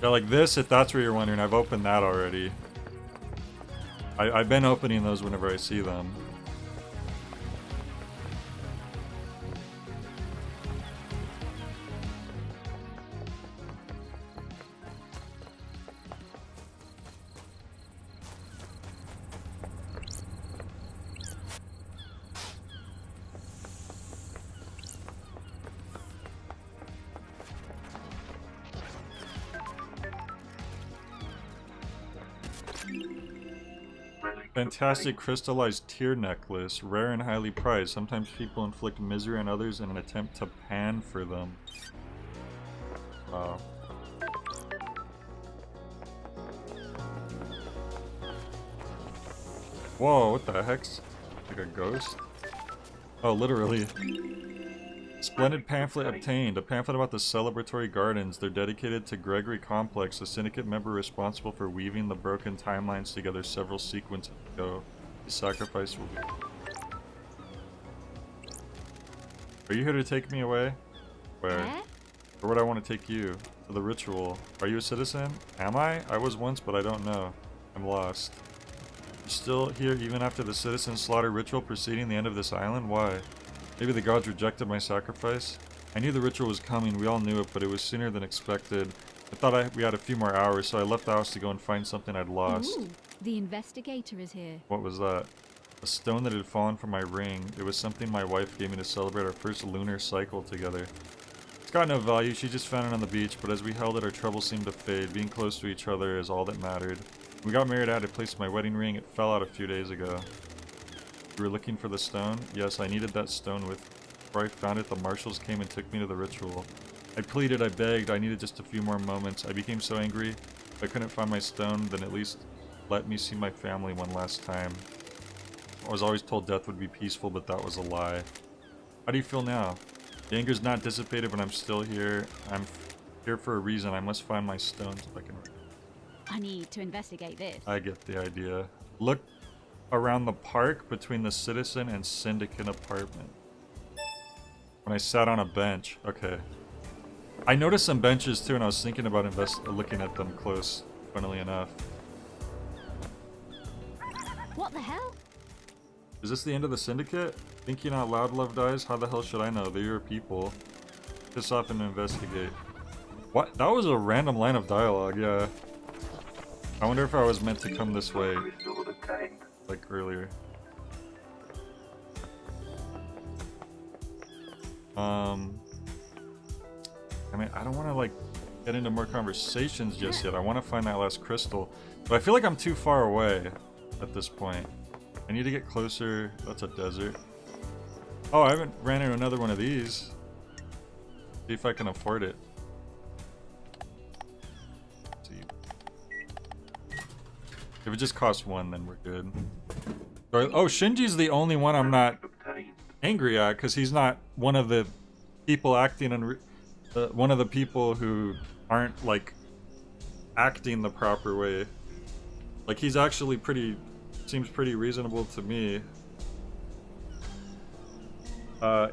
Yeah, like this, if that's what you're wondering, I've opened that already. I've been opening those whenever I see them. Fantastic crystallized tear necklace, rare and highly prized. Sometimes people inflict misery on others in an attempt to pan for them. Wow. Whoa, what the heck's like a ghost? Oh, literally. Splendid pamphlet obtained. A pamphlet about the celebratory gardens. They're dedicated to Gregory Complex, a syndicate member responsible for weaving the broken timelines together several sequences ago. His sacrifice will be... Are you here to take me away? Where? Where would I want to take you? To the ritual. Are you a citizen? Am I? I was once, but I don't know. I'm lost. You're still here even after the citizen slaughter ritual preceding the end of this island? Why? Maybe the gods rejected my sacrifice? I knew the ritual was coming, we all knew it, but it was sooner than expected. I thought we had a few more hours, so I left the house to go and find something I'd lost. Ooh, the investigator is here. What was that? A stone that had fallen from my ring. It was something my wife gave me to celebrate our first lunar cycle together. It's got no value, she just found it on the beach, but as we held it, our troubles seemed to fade. Being close to each other is all that mattered. When we got married, I had to place my wedding ring. It fell out a few days ago. You were looking for the stone? Yes, I needed that stone with... Before I found it, the marshals came and took me to the ritual. I pleaded, I begged, I needed just a few more moments. I became so angry. If I couldn't find my stone, then at least let me see my family one last time. I was always told death would be peaceful, but that was a lie. How do you feel now? The anger's not dissipated, but I'm still here. I'm here for a reason. I must find my stones if I can. I need to investigate this. I get the idea. Look around the park between the citizen and syndicate apartment. When I sat on a bench. Okay. I noticed some benches too, and I was thinking about looking at them close, funnily enough. What the hell? Is this the end of the syndicate? Thinking out loud, Love Dies? How the hell should I know? They're your people. Piss off and investigate. What? That was a random line of dialogue, yeah. I wonder if I was meant to come this way. Crystal obtained. Like earlier. I mean, I don't want to like get into more conversations just yet. I want to find that last crystal. But I feel like I'm too far away at this point. I need to get closer. That's a desert. Oh, I haven't ran into another one of these. See if I can afford it. Let's see. If it just costs one, then we're good. Oh, Shinji's the only one I'm not angry at, because he's not one of the people acting and one of the people who aren't like acting the proper way. Like, he's actually seems pretty reasonable to me.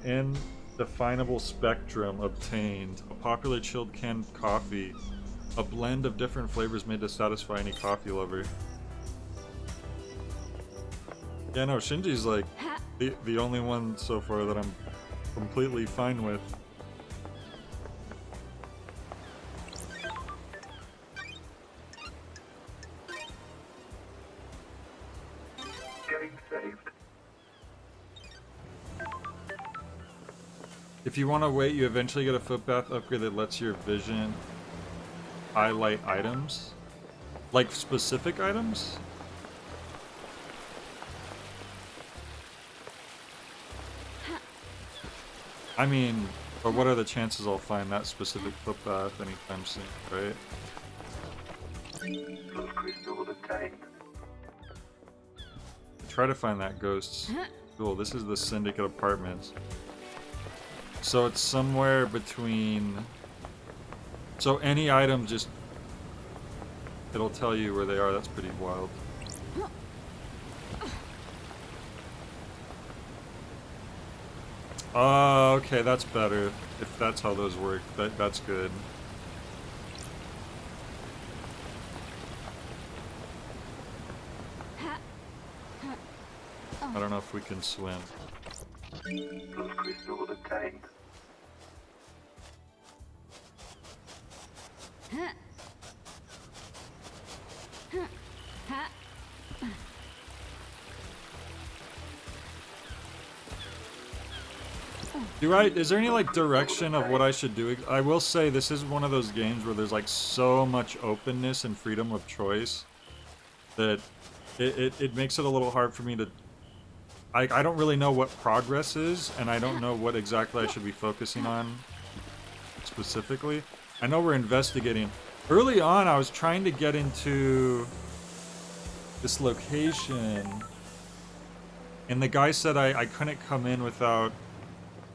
Indefinable spectrum obtained. A popular chilled canned coffee. A blend of different flavors made to satisfy any coffee lover. Yeah, no, Shinji's like the only one so far that I'm completely fine with. Getting saved. If you want to wait, you eventually get a footbath upgrade that lets your vision highlight items. Like specific items? I mean, but what are the chances I'll find that specific footbath anytime soon, right? Love crystal obtained. Try to find that ghost. Cool, this is the syndicate apartments. So it's somewhere between... So any item just... It'll tell you where they are. That's pretty wild. Oh, okay, that's better. If that's how those work, that's good. I don't know if we can swim. Love crystal obtained. Is there any like direction of what I should do? I will say this is one of those games where there's like so much openness and freedom of choice that it makes it a little hard for me to... I don't really know what progress is, and I don't know what exactly I should be focusing on specifically. I know we're investigating. Early on, I was trying to get into this location, and the guy said I couldn't come in without...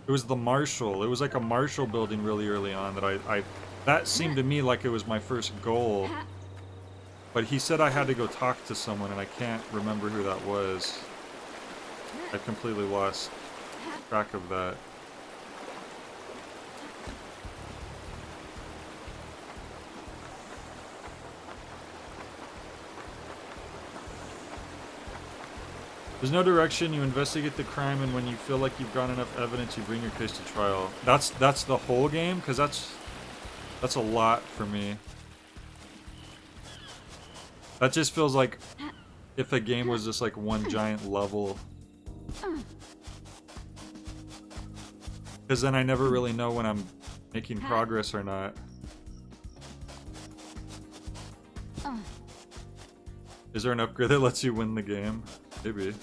It was the Marshall. It was like a Marshall building really early on that that seemed to me like it was my first goal. But he said I had to go talk to someone, and I can't remember who that was. I completely lost track of that. There's no direction. You investigate the crime, and when you feel like you've got enough evidence, you bring your case to trial. That's the whole game, because that's a lot for me. That just feels like if a game was just like one giant level. Because then I never really know when I'm making progress or not. Is there an upgrade that lets you win the game? Maybe.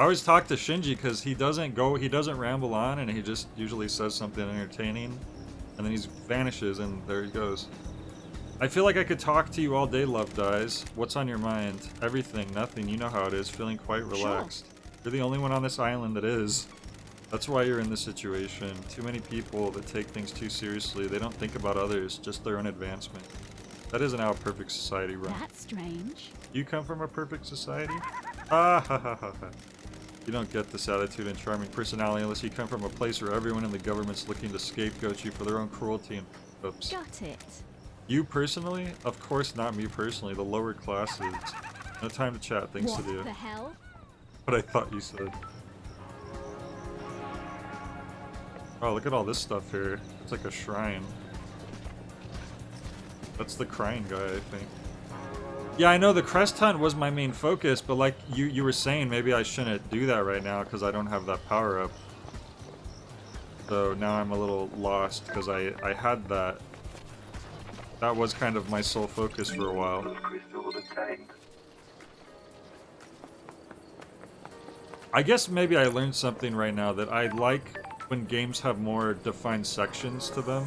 I always talk to Shinji because he doesn't ramble on, and he just usually says something entertaining, and then he vanishes, and there he goes. I feel like I could talk to you all day, Love Dies. What's on your mind? Everything, nothing, you know how it is, feeling quite relaxed. You're the only one on this island that is. That's why you're in this situation. Too many people that take things too seriously. They don't think about others, just their own advancement. That isn't how a perfect society runs. That's strange. You come from a perfect society? Ah ha ha ha ha. You don't get this attitude and charming personality unless you come from a place where everyone in the government's looking to scapegoat you for their own cruelty and... Oops. Got it. You personally? Of course not me personally, the lower classes. No time to chat, things to do. What the hell? What I thought you said. Oh, look at all this stuff here. It's like a shrine. That's the crying guy, I think. Yeah, I know the crest hunt was my main focus, but like you were saying, maybe I shouldn't do that right now because I don't have that power up. So now I'm a little lost because I had that. That was kind of my sole focus for a while. Crystal attained. I guess maybe I learned something right now that I like when games have more defined sections to them.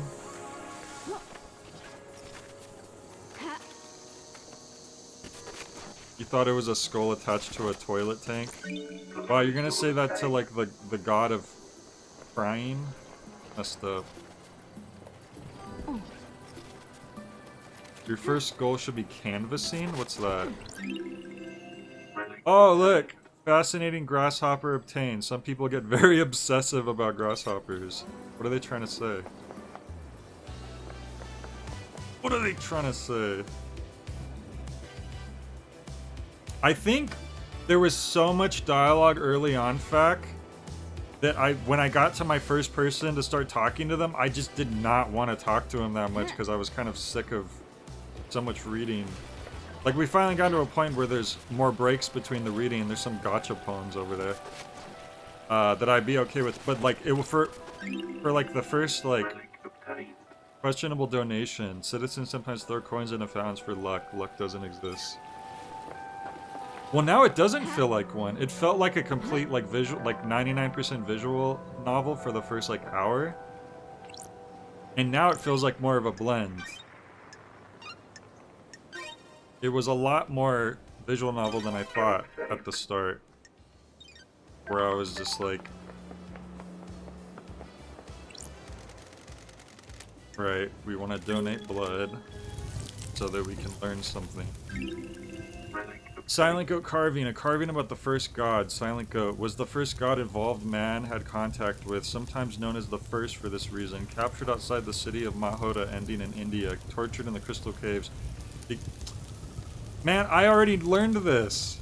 You thought it was a skull attached to a toilet tank? Wow, you're gonna say that to like the god of crying? Messed up. Your first goal should be canvassing? What's that? Oh, look! Fascinating grasshopper obtained. Some people get very obsessive about grasshoppers. What are they trying to say? What are they trying to say? I think there was so much dialogue early on, Fac, that when I got to my first person to start talking to them, I just did not want to talk to him that much because I was kind of sick of so much reading. Like, we finally got to a point where there's more breaks between the reading, and there's some gotcha poems over there that I'd be okay with. But like, for like the first like questionable donation, citizens sometimes throw coins into fountains for luck. Luck doesn't exist. Well, now it doesn't feel like one. It felt like a complete like visual, like 99% visual novel for the first like hour, and now it feels like more of a blend. It was a lot more visual novel than I thought at the start, where I was just like, right, we want to donate blood so that we can learn something. Silent Goat carving, a carving about the first god. Silent Goat was the first god involved man had contact with, sometimes known as the first for this reason. Captured outside the city of Mahota, ending in India. Tortured in the crystal caves. Man, I already learned this.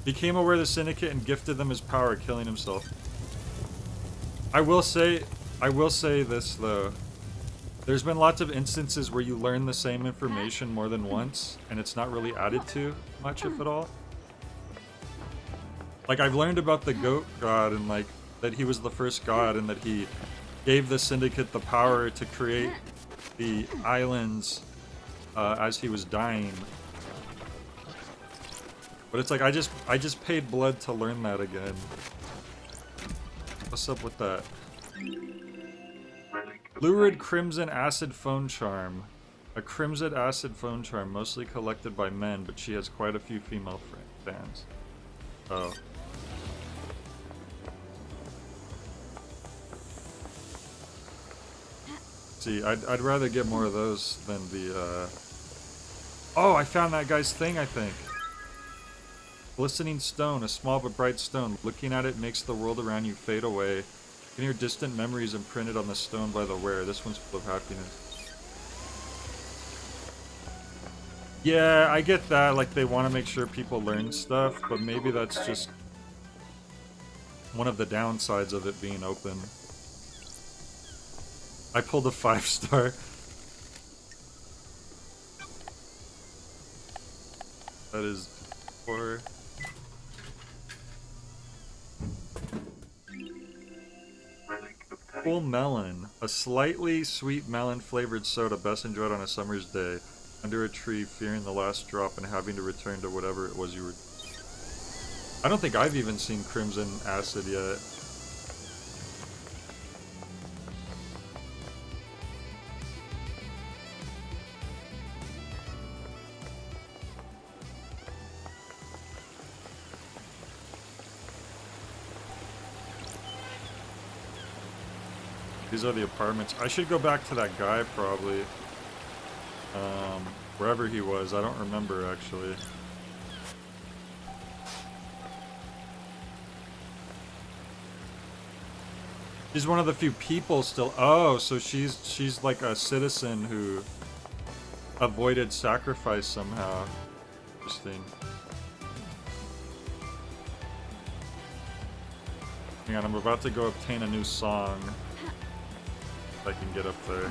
Became aware of the syndicate and gifted them his power, killing himself. I will say this though. There's been lots of instances where you learn the same information more than once, and it's not really added to much, if at all. Like, I've learned about the goat god, and like, that he was the first god, and that he gave the syndicate the power to create the islands as he was dying. But it's like, I just paid blood to learn that again. What's up with that? Lurid Crimson Acid Phone Charm. A Crimson Acid Phone Charm, mostly collected by men, but she has quite a few female fans. Oh. See, I'd rather get more of those than the, Oh, I found that guy's thing, I think. Glistening stone, a small but bright stone. Looking at it makes the world around you fade away. You can hear distant memories imprinted on the stone by the wearer. This one's full of happiness. Yeah, I get that. Like, they want to make sure people learn stuff, but maybe that's just one of the downsides of it being open. I pulled a 5-star. That is for... Cool Melon. A slightly sweet melon-flavored soda best enjoyed on a summer's day. Under a tree, fearing the last drop and having to return to whatever it was you were... I don't think I've even seen Crimson Acid yet. These are the apartments. I should go back to that guy probably. Wherever he was, I don't remember actually. She's one of the few people still. Oh, so she's like a citizen who avoided sacrifice somehow. Interesting. Hang on, I'm about to go obtain a new song. If I can get up there.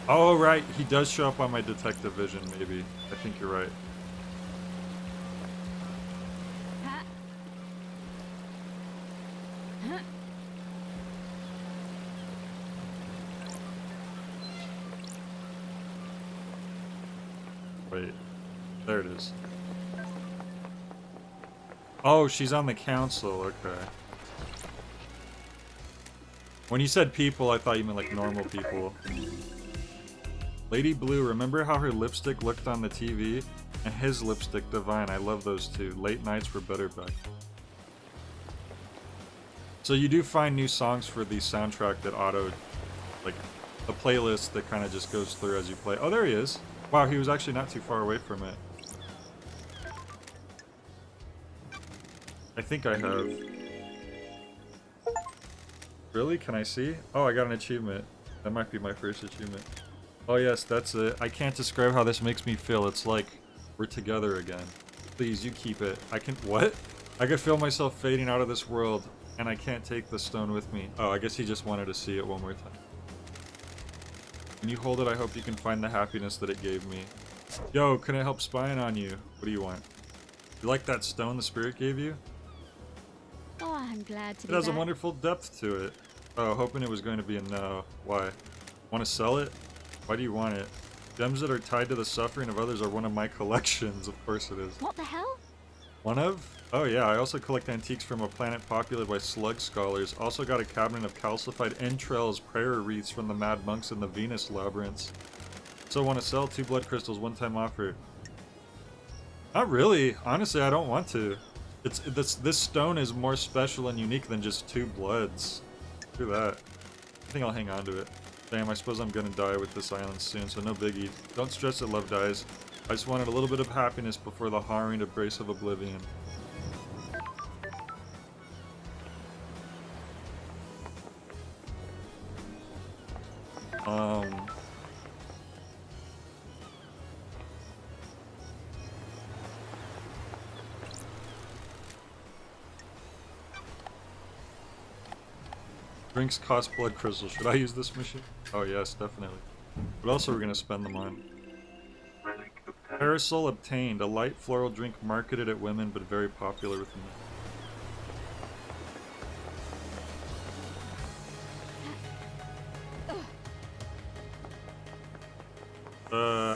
Oh, right. He does show up on my detective vision, maybe. I think you're right. Wait. There it is. Oh, she's on the council. Okay. When you said people, I thought you meant like normal people. Lady Blue, remember how her lipstick looked on the TV? And his lipstick, Divine. I love those two. Late nights were better back. So you do find new songs for the soundtrack that auto, like, the playlist that kind of just goes through as you play. Oh, there he is. Wow, he was actually not too far away from it. I think I have. Really? Can I see? Oh, I got an achievement. That might be my first achievement. Oh yes, that's it. I can't describe how this makes me feel. It's like we're together again. Please, you keep it. I can... What? I could feel myself fading out of this world, and I can't take the stone with me. Oh, I guess he just wanted to see it one more time. When you hold it, I hope you can find the happiness that it gave me. Yo, can I help spying on you? What do you want? You like that stone the spirit gave you? Oh, I'm glad to It be has a back. wonderful depth to it. Oh, hoping it was going to be a no. Why? Want to sell it? Why do you want it? Gems that are tied to the suffering of others are one of my collections. Of course it is. What the hell? One of? Oh yeah, I also collect antiques from a planet populated by slug scholars. Also got a cabinet of calcified entrails, prayer wreaths from the mad monks in the Venus labyrinths. So want to sell 2 blood crystals, one-time offer. Not really. Honestly, I don't want to. This stone is more special and unique than just 2 bloods. Do that. I think I'll hang on to it. Damn, I suppose I'm gonna die with this island soon, so no biggie. Don't stress that love dies. I just wanted a little bit of happiness before the harrowing embrace of oblivion. Drinks cost blood crystals. Should I use this machine? Oh yes, definitely. What else are we gonna spend them on? Relic obtained. Parasol obtained. A light floral drink marketed at women, but very popular with men.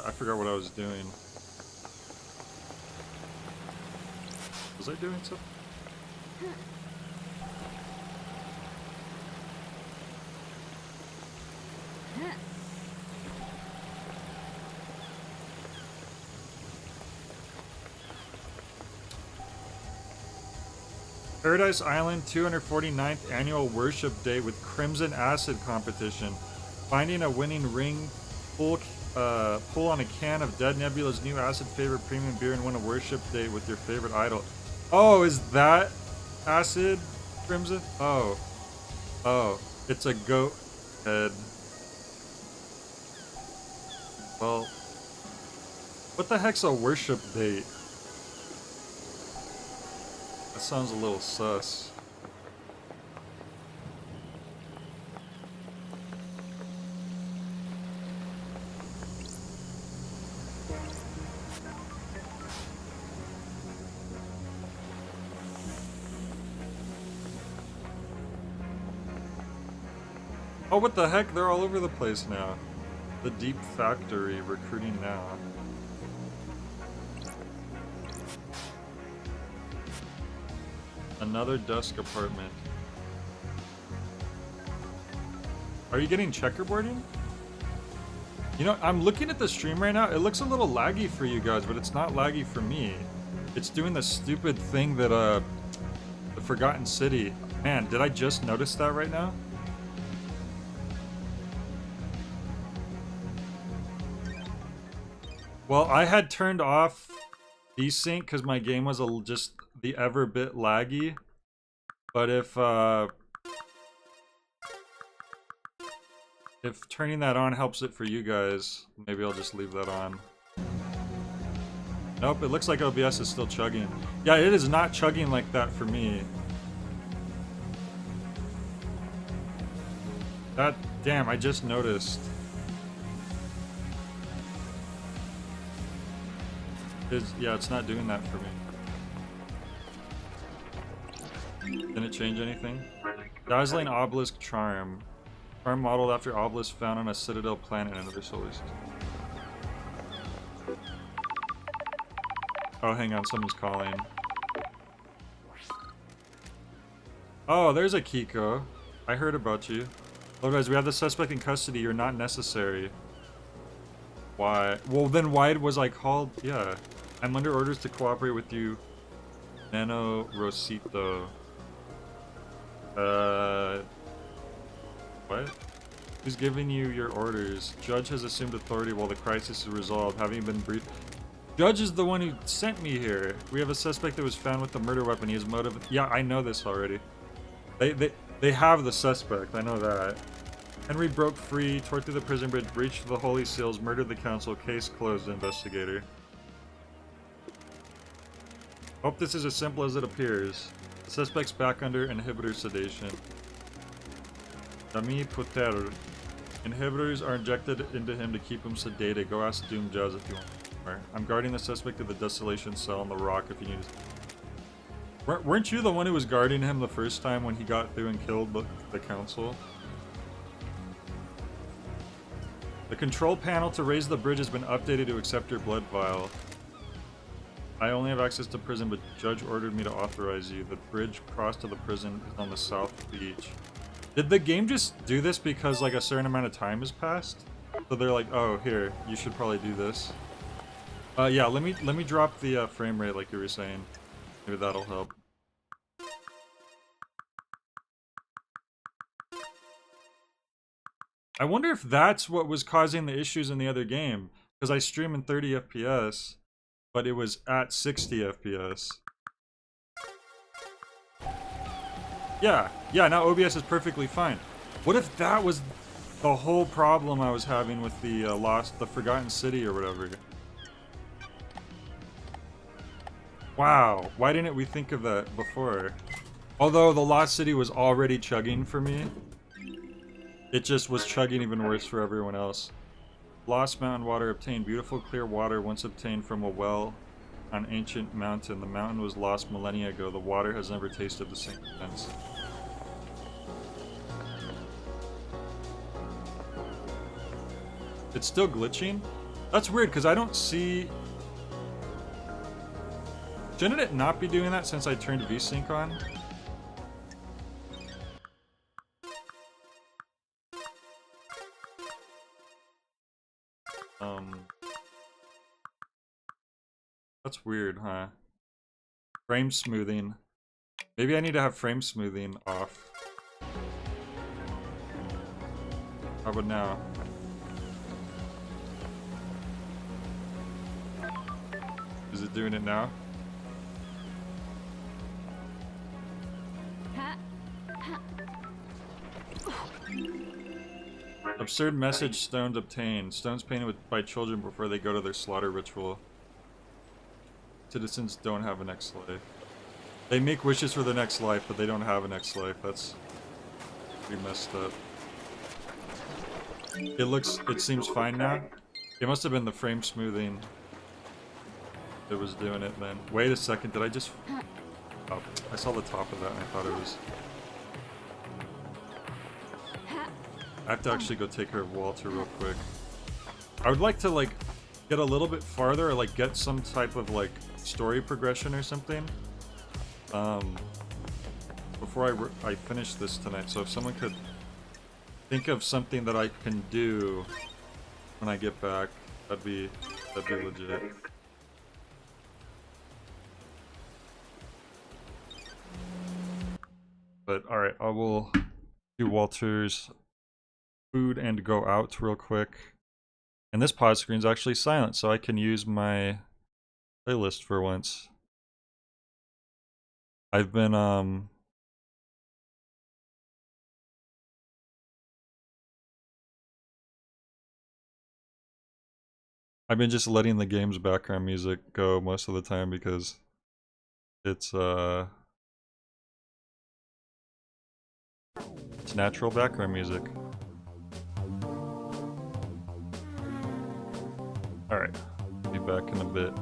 I forgot what I was doing. Was I doing something? Paradise Island 249th Annual Worship Day with Crimson Acid Competition. Finding a winning ring, pull on a can of Dead Nebula's new acid favorite premium beer and win a worship day with your favorite idol. Oh, is that acid Crimson? Oh. Oh, it's a goat head. Well, what the heck's a worship date? That sounds a little sus. Oh, what the heck? They're all over the place now. The Deep Factory recruiting now. Another dusk apartment. Are you getting checkerboarding? You know, I'm looking at the stream right now. It looks a little laggy for you guys, but it's not laggy for me. It's doing the stupid thing that, the Forgotten City. Man, did I just notice that right now? Well, I had turned off desync because my game was just the ever bit laggy. But if turning that on helps it for you guys, maybe I'll just leave that on. Nope, it looks like OBS is still chugging. Yeah, it is not chugging like that for me. That, damn, I just noticed. Yeah, it's not doing that for me. Didn't it change anything? Dazzling Obelisk Charm. Charm modeled after obelisk found on a Citadel planet in another solar system. Oh, hang on, someone's calling. Oh, there's a Kiko. I heard about you. Oh, guys, we have the suspect in custody. You're not necessary. Why? Well, then why was I called? Yeah. I'm under orders to cooperate with you, Nano Rosito. What? Who's giving you your orders? Judge has assumed authority while the crisis is resolved. Having been briefed. Judge is the one who sent me here. We have a suspect that was found with a murder weapon. He has motive. Yeah, I know this already. They have the suspect. I know that. Henry broke free, tore through the prison bridge, breached the holy seals, murdered the council. Case closed, investigator. Hope this is as simple as it appears. The suspect's back under inhibitor sedation. Dami Puter. Inhibitors are injected into him to keep him sedated. Go ask Doom Jazz if you want more. I'm guarding the suspect at the desolation cell on the rock if you need to. Weren't you the one who was guarding him the first time when he got through and killed the council? The control panel to raise the bridge has been updated to accept your blood vial. I only have access to prison, but Judge ordered me to authorize you. The bridge cross to the prison is on the south beach. Did the game just do this because like a certain amount of time has passed? So they're like, oh, here, you should probably do this. Yeah, let me drop the frame rate like you were saying. Maybe that'll help. I wonder if that's what was causing the issues in the other game. Because I stream in 30 FPS, but it was at 60 FPS. Yeah, now OBS is perfectly fine. What if that was the whole problem I was having with the the Forgotten City or whatever? Wow, why didn't we think of that before? Although the Lost City was already chugging for me, it just was chugging even worse for everyone else. Lost mountain water obtained. Beautiful clear water once obtained from a well on ancient mountain. The mountain was lost millennia ago. The water has never tasted the same since. It's still glitching? That's weird because I don't see... Shouldn't it not be doing that since I turned VSync on? That's weird, huh? Frame smoothing. Maybe I need to have frame smoothing off. How about now? Is it doing it now? Absurd message stones obtained. Stones painted by children before they go to their slaughter ritual. Citizens don't have a next life. They make wishes for the next life, but they don't have a next life. That's pretty messed up. It seems fine now. It must have been the frame smoothing that was doing it then. Wait a second, did I just... Oh, I saw the top of that and I thought it was... I have to actually go take care of Walter real quick. I would like to like get a little bit farther, or like get some type of like story progression or something. Before I finish this tonight. So if someone could think of something that I can do when I get back, that'd be legit. But alright, I will do Walter's food and go out real quick. And this pause screen is actually silent, so I can use my playlist for once. I've been just letting the game's background music go most of the time because it's natural background music. Alright, be back in a bit.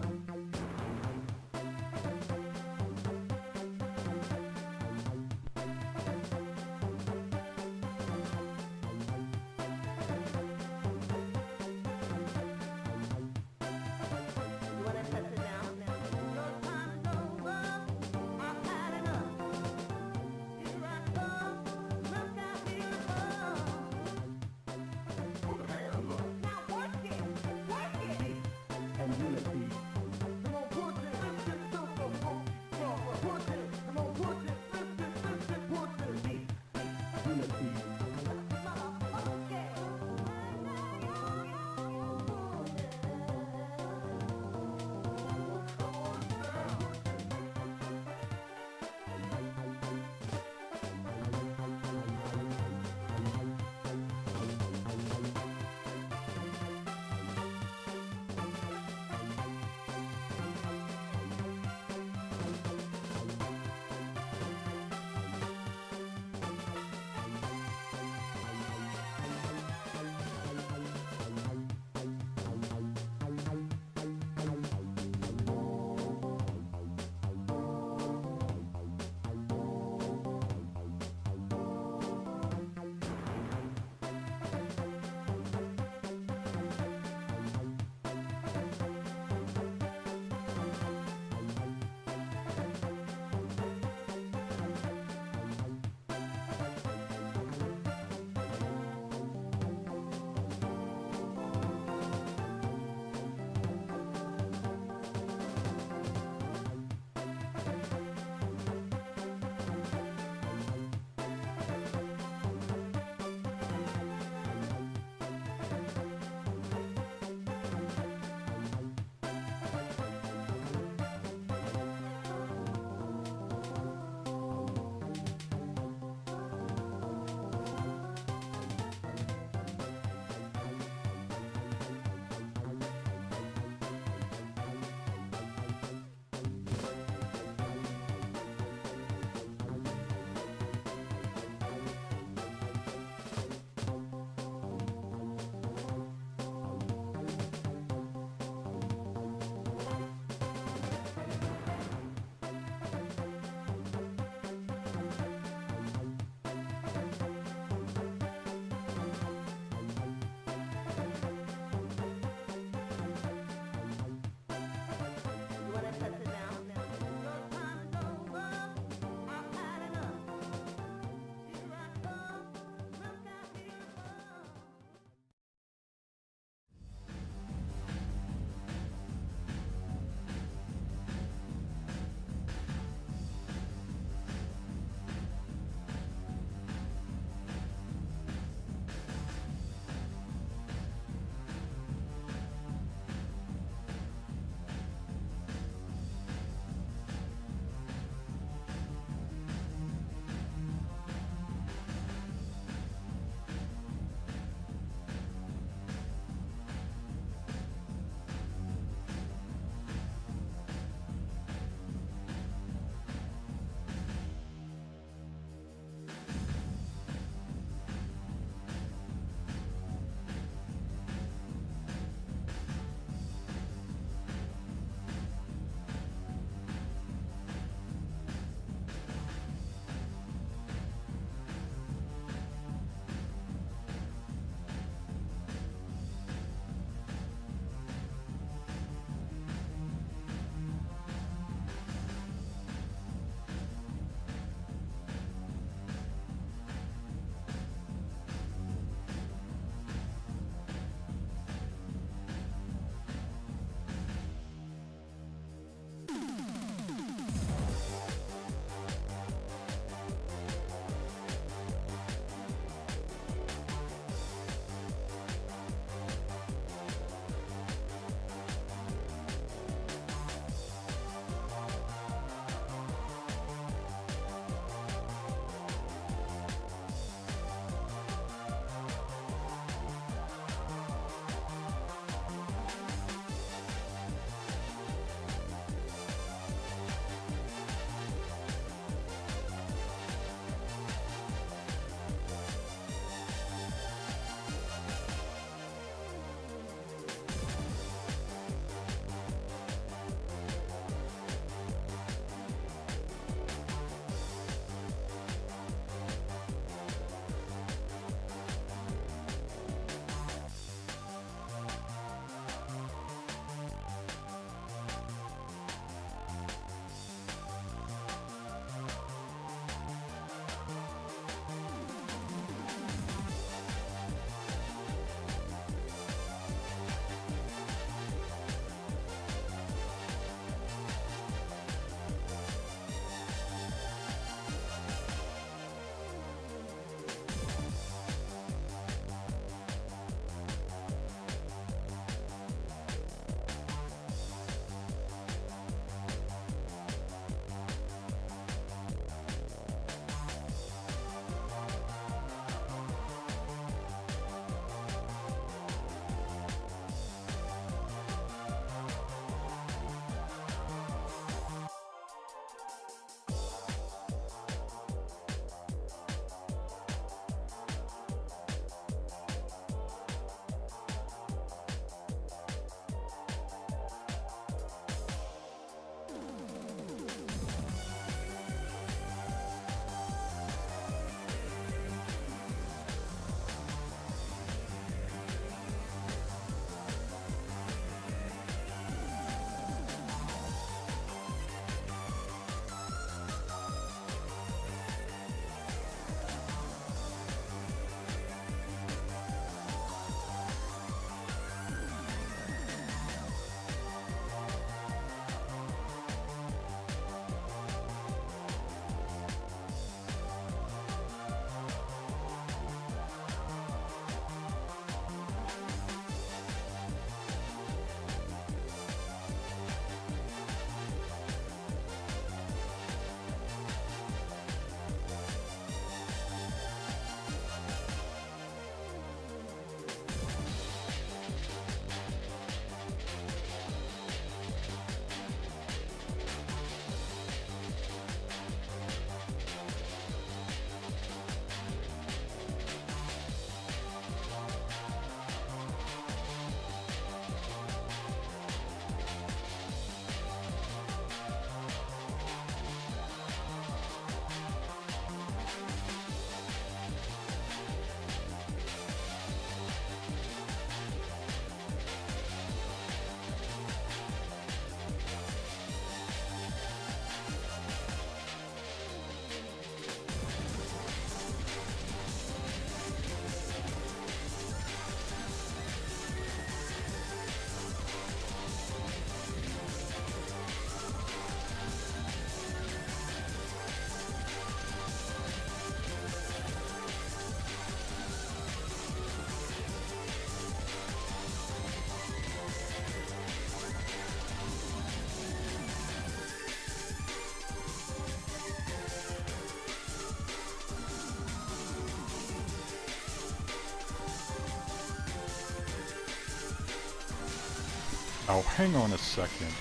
Oh, hang on a second.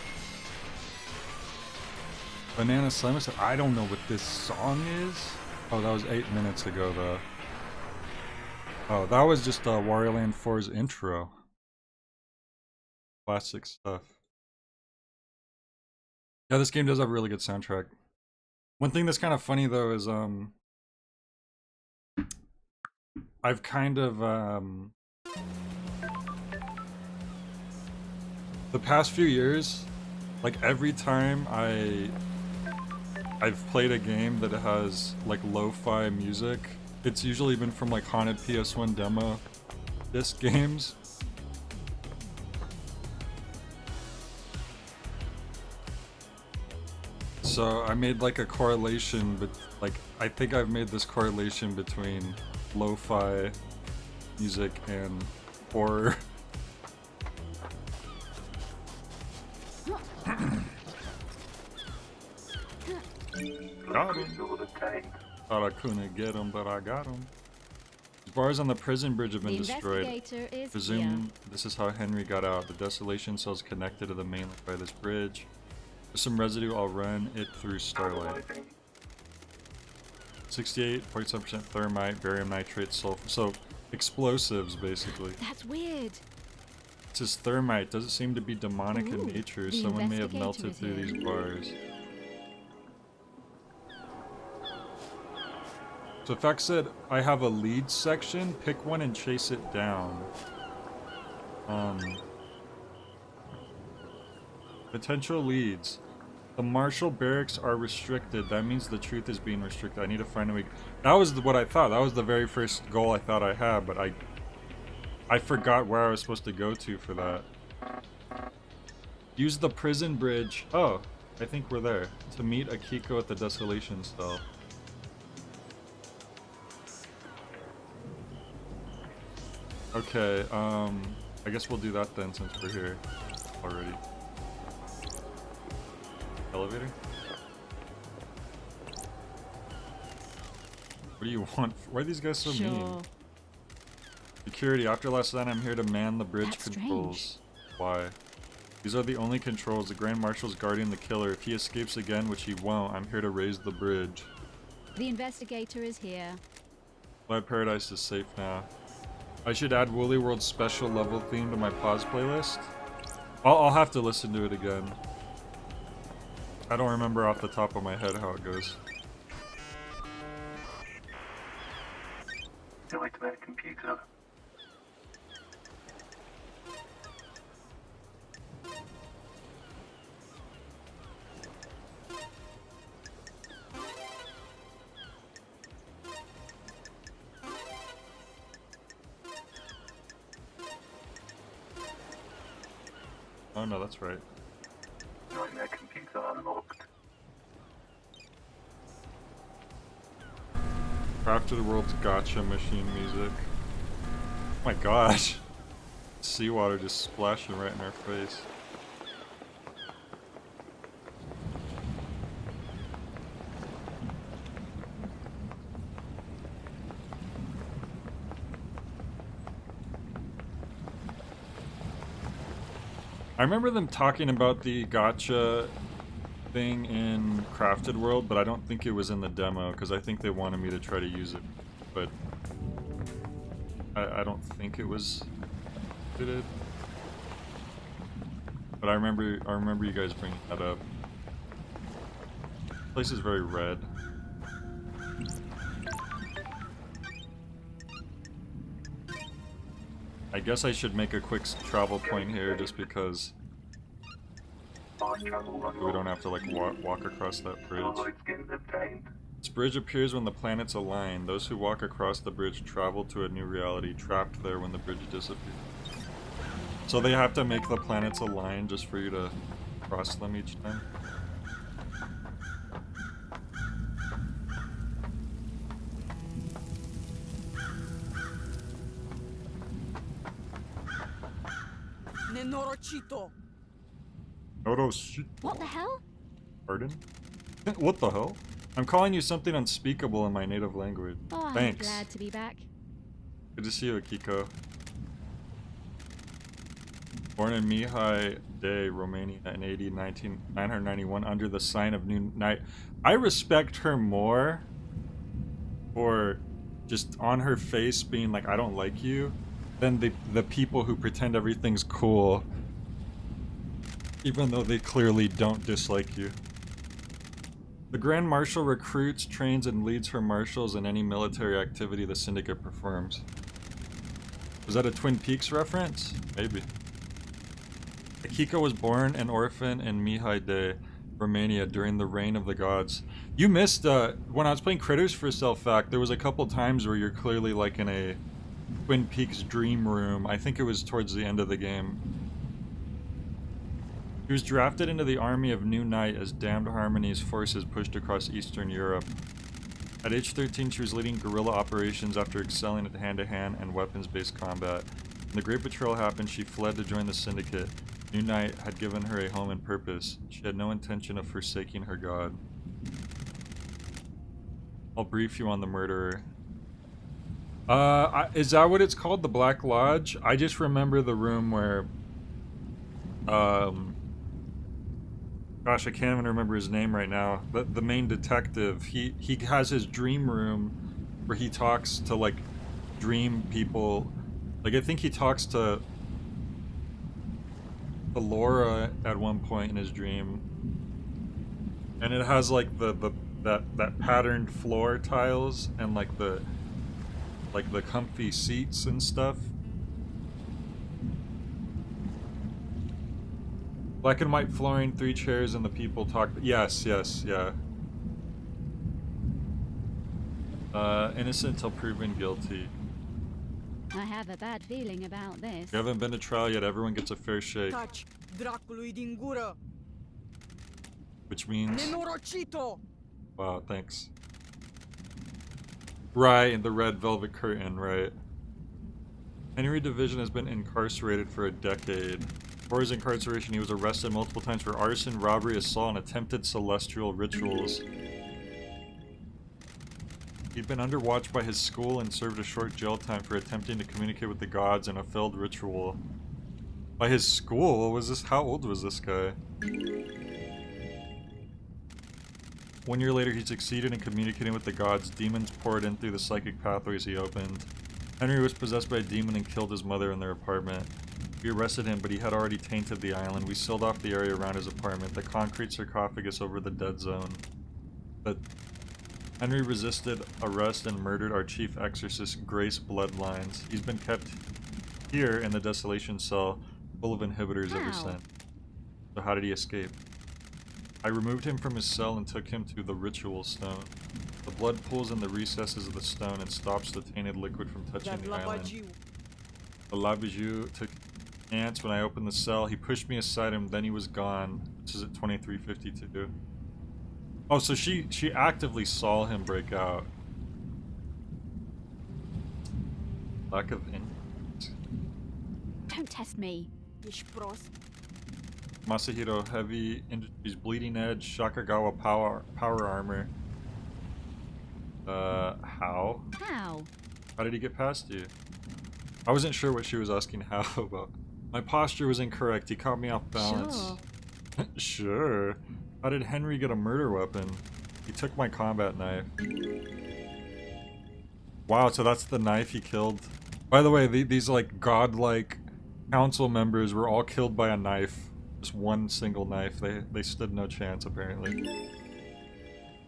Banana Slim said, I don't know what this song is. Oh, that was 8 minutes ago, though. Oh, that was just Wario Land 4's intro. Classic stuff. Yeah, this game does have a really good soundtrack. One thing that's kind of funny, though, is I've kind of the past few years, like every time I've played a game that has like lo-fi music, it's usually been from like haunted PS1 demo disc games. So I made like a correlation, but like I think I've made this correlation between lo-fi music and horror. Got him. Thought I couldn't get him, but I got him. The bars on the prison bridge have been destroyed. Presume this is how Henry got out. The desolation cells connected to the mainland by this bridge. There's some residue. I'll run it through Starlight. 68.7% thermite, barium nitrate, sulfur. So explosives, basically. That's weird. It says thermite. Doesn't seem to be demonic in nature. The Someone may have investigator melted is through here. these bars. So Effect said, I have a lead section. Pick one and chase it down. Potential leads. The Marshall barracks are restricted. That means the truth is being restricted. I need to find a way. That was what I thought. That was the very first goal I thought I had, but I forgot where I was supposed to go to for that. Use the prison bridge. Oh, I think we're there. To meet Akiko at the desolation cell. Okay, I guess we'll do that then since we're here already. Elevator? What do you want? Why are these guys so mean? Security, after last night I'm here to man the bridge That's controls. strange. Why? These are the only controls. The Grand Marshal's guarding the killer. If he escapes again, which he won't, I'm here to raise the bridge. The investigator is here. Glad Paradise is safe now. I should add Woolly World's special level theme to my pause playlist. I'll have to listen to it again. I don't remember off the top of my head how it goes. Nightmare computer. Oh no, that's right. Nightmare computer unlocked. Crafted World's gotcha machine music. Oh my gosh. Seawater just splashing right in our face. I remember them talking about the gotcha thing in Crafted World, but I don't think it was in the demo because I think they wanted me to try to use it, but I don't think it was fitted. But I remember you guys bringing that up. This place is very red. I guess I should make a quick travel point here just because Fast travel we don't have to like walk across that bridge. Starlight skins obtained. This bridge appears when the planets align. Those who walk across the bridge travel to a new reality, trapped there when the bridge disappears. So they have to make the planets align just for you to cross them each time? Nenorocito. Oh shit. What the hell? Pardon? What the hell? I'm calling you something unspeakable in my native language. Oh, I'm Thanks. glad to be back. Good to see you, Akiko. Born in Mihai Day, Romania in AD 991 under the sign of New Night. I respect her more for just on her face being like, I don't like you, than the people who pretend everything's cool, even though they clearly don't dislike you. The Grand Marshal recruits, trains, and leads her marshals in any military activity the Syndicate performs. Was that a Twin Peaks reference? Maybe. Akiko was born an orphan in Mihai Day, Romania during the reign of the gods. You missed, when I was playing Critters for Self-Fact, there was a couple times where you're clearly like in a Twin Peaks dream room. I think it was towards the end of the game. She was drafted into the army of New Night as Damned Harmony's forces pushed across Eastern Europe. At age 13, she was leading guerrilla operations after excelling at hand-to-hand and weapons-based combat. When the Great Betrayal happened, she fled to join the Syndicate. New Night had given her a home and purpose. She had no intention of forsaking her god. I'll brief you on the murderer. Is that what it's called? The Black Lodge? I just remember the room where... Gosh, I can't even remember his name right now. But the main detective, he has his dream room where he talks to, like, dream people. Like, I think he talks to Laura at one point in his dream. And it has, like, that patterned floor tiles and, like, the comfy seats and stuff. Black and white flooring, 3 chairs, and the people talk. Yes, yeah. Innocent till proven guilty. I have a bad feeling about this. You haven't been to trial yet. Everyone gets a fair shake. Taci, dracului din gură! Which means... Nenorocito! Wow, thanks. Right, the red velvet curtain, right. Henry Division has been incarcerated for a decade. Before his incarceration, he was arrested multiple times for arson, robbery, assault, and attempted celestial rituals. He'd been under watch by his school and served a short jail time for attempting to communicate with the gods in a failed ritual. By his school? Was this? How old was this guy? 1 year later, he succeeded in communicating with the gods. Demons poured in through the psychic pathways he opened. Henry was possessed by a demon and killed his mother in their apartment. We arrested him, but he had already tainted the island. We sealed off the area around his apartment, the concrete sarcophagus over the dead zone. But Henry resisted arrest and murdered our chief exorcist, Grace Bloodlines. He's been kept here in the desolation cell, full of inhibitors ever since. So how did he escape? I removed him from his cell and took him to the ritual stone. The blood pools in the recesses of the stone and stops the tainted liquid from touching the island. The Labiju took ants when I opened the cell. He pushed me aside and then he was gone. This is at 23:52. Oh, so she actively saw him break out. Lack of Don't test me. Masahiro Heavy Industries Bleeding Edge Shakagawa power armor. How? How did he get past you? I wasn't sure what she was asking how about. My posture was incorrect. He caught me off balance. Sure. Sure. How did Henry get a murder weapon? He took my combat knife. Wow, so that's the knife he killed. By the way, these like godlike council members were all killed by a knife. Just one single knife. They stood no chance apparently.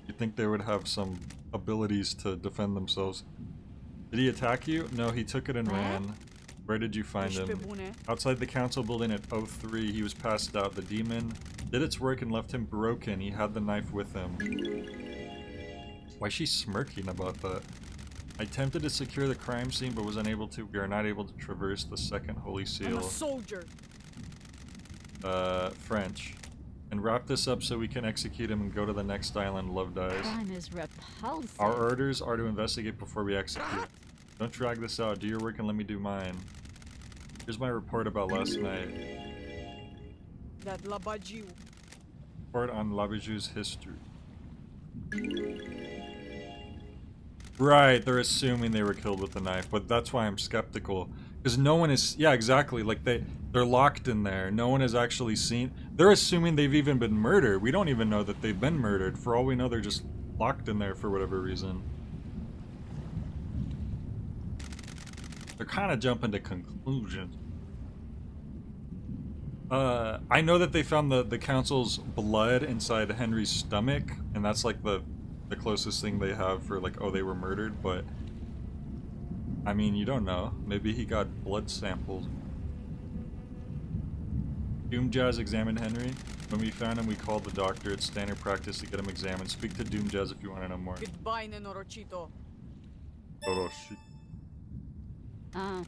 You'd think they would have some abilities to defend themselves. Did he attack you? No, he took it and ran. Where did you find him? Outside the council building at 03, he was passed out. The demon did its work and left him broken. He had the knife with him. Why is she smirking about that? I attempted to secure the crime scene but was unable to. We are not able to traverse the second holy seal. I'm a soldier. French. And wrap this up so we can execute him and go to the next island, Love Dies. Crime is repulsive. Our orders are to investigate before we execute. Don't drag this out. Do your work and let me do mine. Here's my report about last night. That Labaju. Report on Labaju's history. Right, they're assuming they were killed with a knife, but that's why I'm skeptical. Because no one is, yeah, exactly. Like they're locked in there. No one has actually seen. They're assuming they've even been murdered. We don't even know that they've been murdered. For all we know, they're just locked in there for whatever reason. They're kind of jumping to conclusions. I know that they found the council's blood inside Henry's stomach, and that's like the closest thing they have for like, oh, they were murdered, but I mean, you don't know. Maybe he got blood samples. Doom Jazz examined Henry. When we found him, we called the doctor. It's standard practice to get him examined. Speak to Doom Jazz if you want to know more. Goodbye, Nenorochito. Oh, shit. Ah,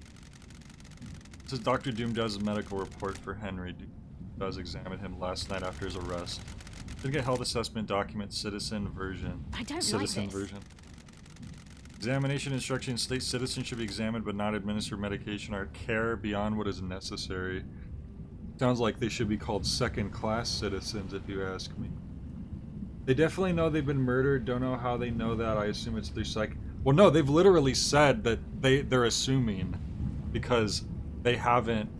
This is Dr. Doom Jazz's medical report for Henry. Doom Jazz examined him last night after his arrest. Did get health assessment document citizen version. I don't Citizen like this. version. Examination instructions state citizens should be examined but not administer medication or care beyond what is necessary. Sounds like they should be called second-class citizens, if you ask me. They definitely know they've been murdered. Don't know how they know that. I assume it's their psych. Well, no, they've literally said that they're assuming because they haven't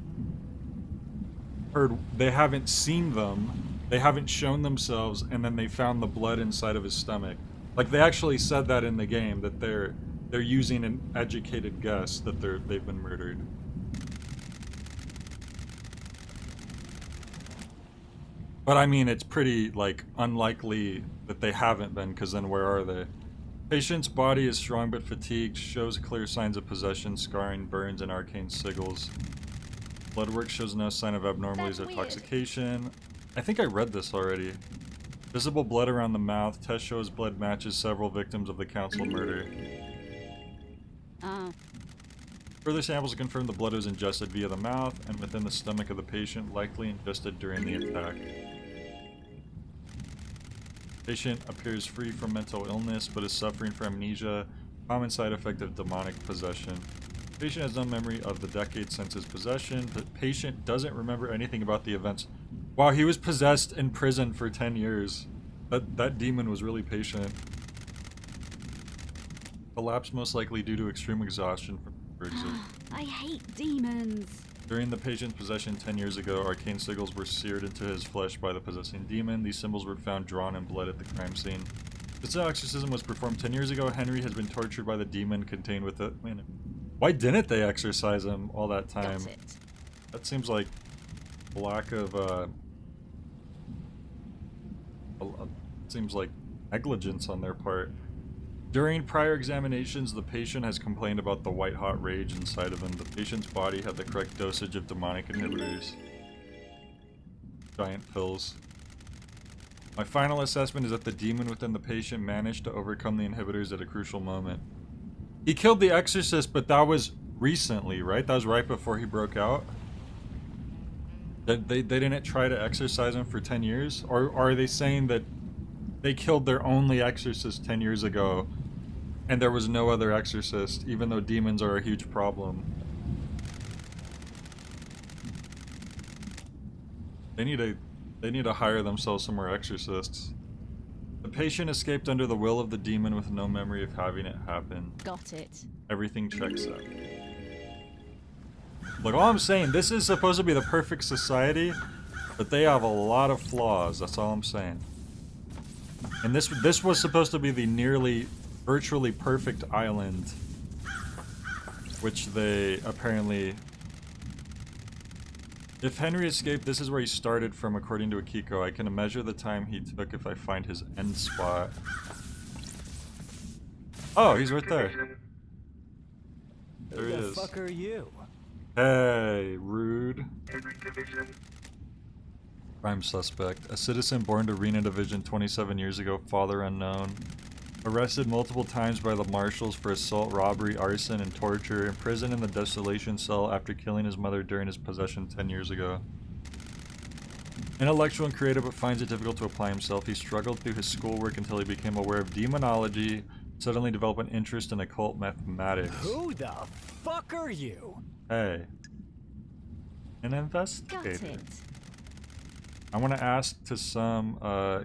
heard, they haven't seen them, they haven't shown themselves, and then they found the blood inside of his stomach. Like they actually said that in the game, that they're using an educated guess that they've been murdered. But I mean, it's pretty like unlikely that they haven't been, because then where are they? Patient's body is strong but fatigued, shows clear signs of possession, scarring, burns, and arcane sigils. Blood work shows no sign of abnormalities or That's weird. intoxication. I think I read this already. Visible blood around the mouth. Test shows blood matches several victims of the council murder. Ah, Further samples confirm the blood was ingested via the mouth and within the stomach of the patient, likely ingested during the attack. Patient appears free from mental illness, but is suffering from amnesia, common side effect of demonic possession. Patient has no memory of the decades since his possession. The patient doesn't remember anything about the events. Wow, he was possessed in prison for 10 years. That demon was really patient. Collapse most likely due to extreme exhaustion from exit. I hate demons. During the patient's possession 10 years ago, arcane sigils were seared into his flesh by the possessing demon. These symbols were found drawn in blood at the crime scene. This exorcism was performed 10 years ago. Henry has been tortured by the demon contained with it. Man, why didn't they exorcise him all that time? Got it. That seems like a lack of, seems like negligence on their part. During prior examinations, the patient has complained about the white-hot rage inside of him. The patient's body had the correct dosage of demonic inhibitors. Giant pills. My final assessment is that the demon within the patient managed to overcome the inhibitors at a crucial moment. He killed the exorcist, but that was recently, right? That was right before he broke out? They didn't try to exorcise him for 10 years? Or are they saying that they killed their only exorcist 10 years ago and there was no other exorcist, even though demons are a huge problem? They need to hire themselves some more exorcists. The patient escaped under the will of the demon with no memory of having it happen. Got it. Everything checks out. Look, all I'm saying, this is supposed to be the perfect society, but they have a lot of flaws. That's all I'm saying. And this was supposed to be the nearly virtually perfect island, which they apparently... If Henry escaped, this is where he started from, according to Akiko. I can measure the time he took if I find his end spot. Oh, he's right there. There he Who the is. fuck are you? Hey, rude. Henry Division. Crime suspect. A citizen born to Rena Division 27 years ago, father unknown. Arrested multiple times by the marshals for assault, robbery, arson, and torture. Imprisoned in the desolation cell after killing his mother during his possession 10 years ago. Intellectual and creative, but finds it difficult to apply himself. He struggled through his schoolwork until he became aware of demonology, suddenly developed an interest in occult mathematics. Who the fuck are you? Hey. An Got investigator. it. I want to ask to some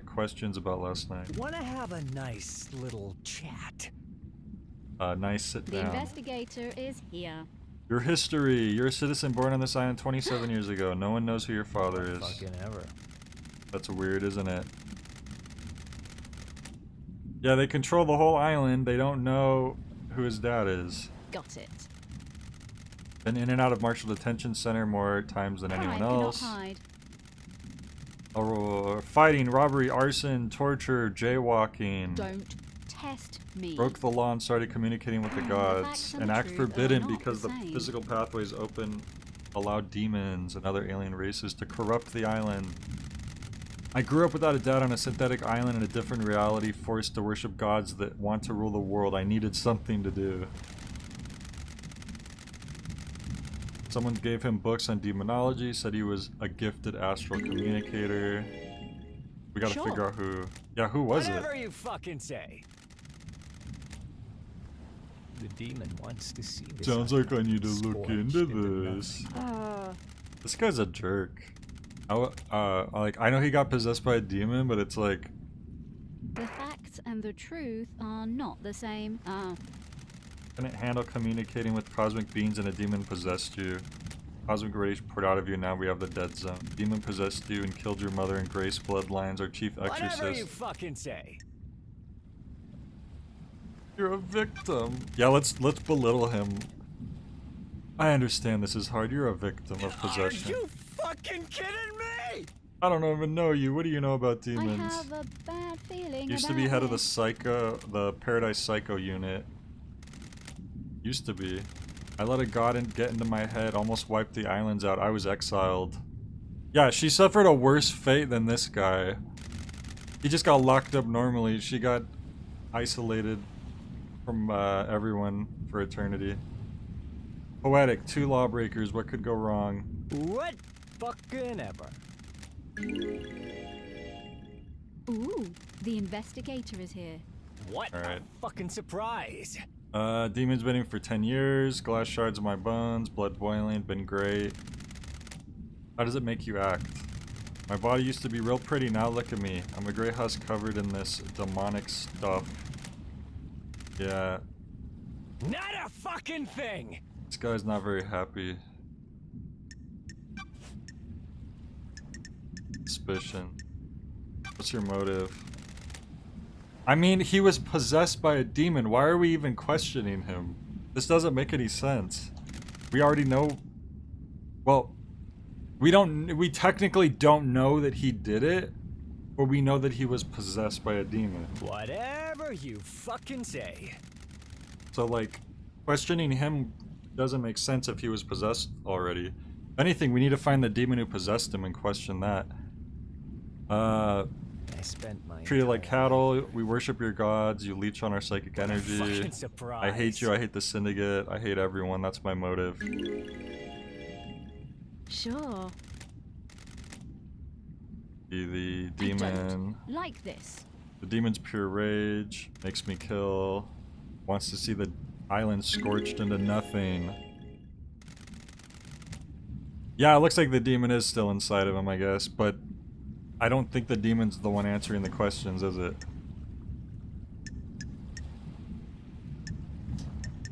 questions about last night. Wanna have a nice little chat? Nice sit The down. investigator is here. Your history. You're a citizen born on this island 27 years ago. No one knows who your father is. Fucking ever. That's weird, isn't it? Yeah, they control the whole island. They don't know who his dad is. Got it. Been in and out of Marshall Detention Center more times than anyone else. Hide. Oh, fighting, robbery, arson, torture, jaywalking. Don't test me. Broke the law and started communicating with the The gods. facts and An the act truth are forbidden not because the the same. physical pathways open allowed demons and other alien races to corrupt the island. I grew up without a dad on a synthetic island in a different reality, forced to worship gods that want to rule the world. I needed something to do. Someone gave him books on demonology, said he was a gifted astral communicator. We gotta Sure. figure out who... Yeah, who was it? Whatever you fucking say. The demon wants to see this. Sounds like I need to island look scorched into this. Uh, This guy's a jerk. Like, I know he got possessed by a demon, but it's like... the facts and the truth are not the same. Couldn't handle communicating with cosmic beings and a demon possessed you. Cosmic radiation poured out of you, now we have the dead zone. Demon possessed you and killed your mother and Grace bloodlines, our chief Whatever exorcist. you fucking say. You're a victim. Yeah, let's belittle him. I understand this is hard. You're a victim of possession. Are you fucking kidding me? I don't even know you. What do you know about I demons? have a bad feeling. Used to about be head of the this. the Paradise Psycho unit. Used to be. I let a god get into my head, almost wiped the islands out. I was exiled. Yeah, she suffered a worse fate than this guy. He just got locked up normally. She got isolated from everyone for eternity. Poetic, two lawbreakers, what could go wrong? What fucking ever? Ooh, the investigator is here. What Alright. a fucking surprise. Demon's been in for 10 years, glass shards in my bones, blood boiling, been great. How does it make you act? My body used to be real pretty, now look at me. I'm a gray husk covered in this demonic stuff. Yeah, Not a fucking thing. this guy's not very happy. Suspicion. What's your motive? I mean, he was possessed by a demon. Why are we even questioning him? This doesn't make any sense. We already know... Well, we technically don't know that he did it, but we know that he was possessed by a demon. Whatever you fucking say. So, like, questioning him doesn't make sense if he was possessed already. If anything, we need to find the demon who possessed him and question that. I spent my Treated like entire cattle, we worship your gods, you leech on our psychic energy. fucking surprise. I hate you, I hate the syndicate, I hate everyone, that's my motive. Sure. Be the I don't demon. like this. The demon's pure rage, makes me kill, wants to see the island scorched into nothing. Yeah, it looks like the demon is still inside of him, I guess, but I don't think the demon's the one answering the questions, is it?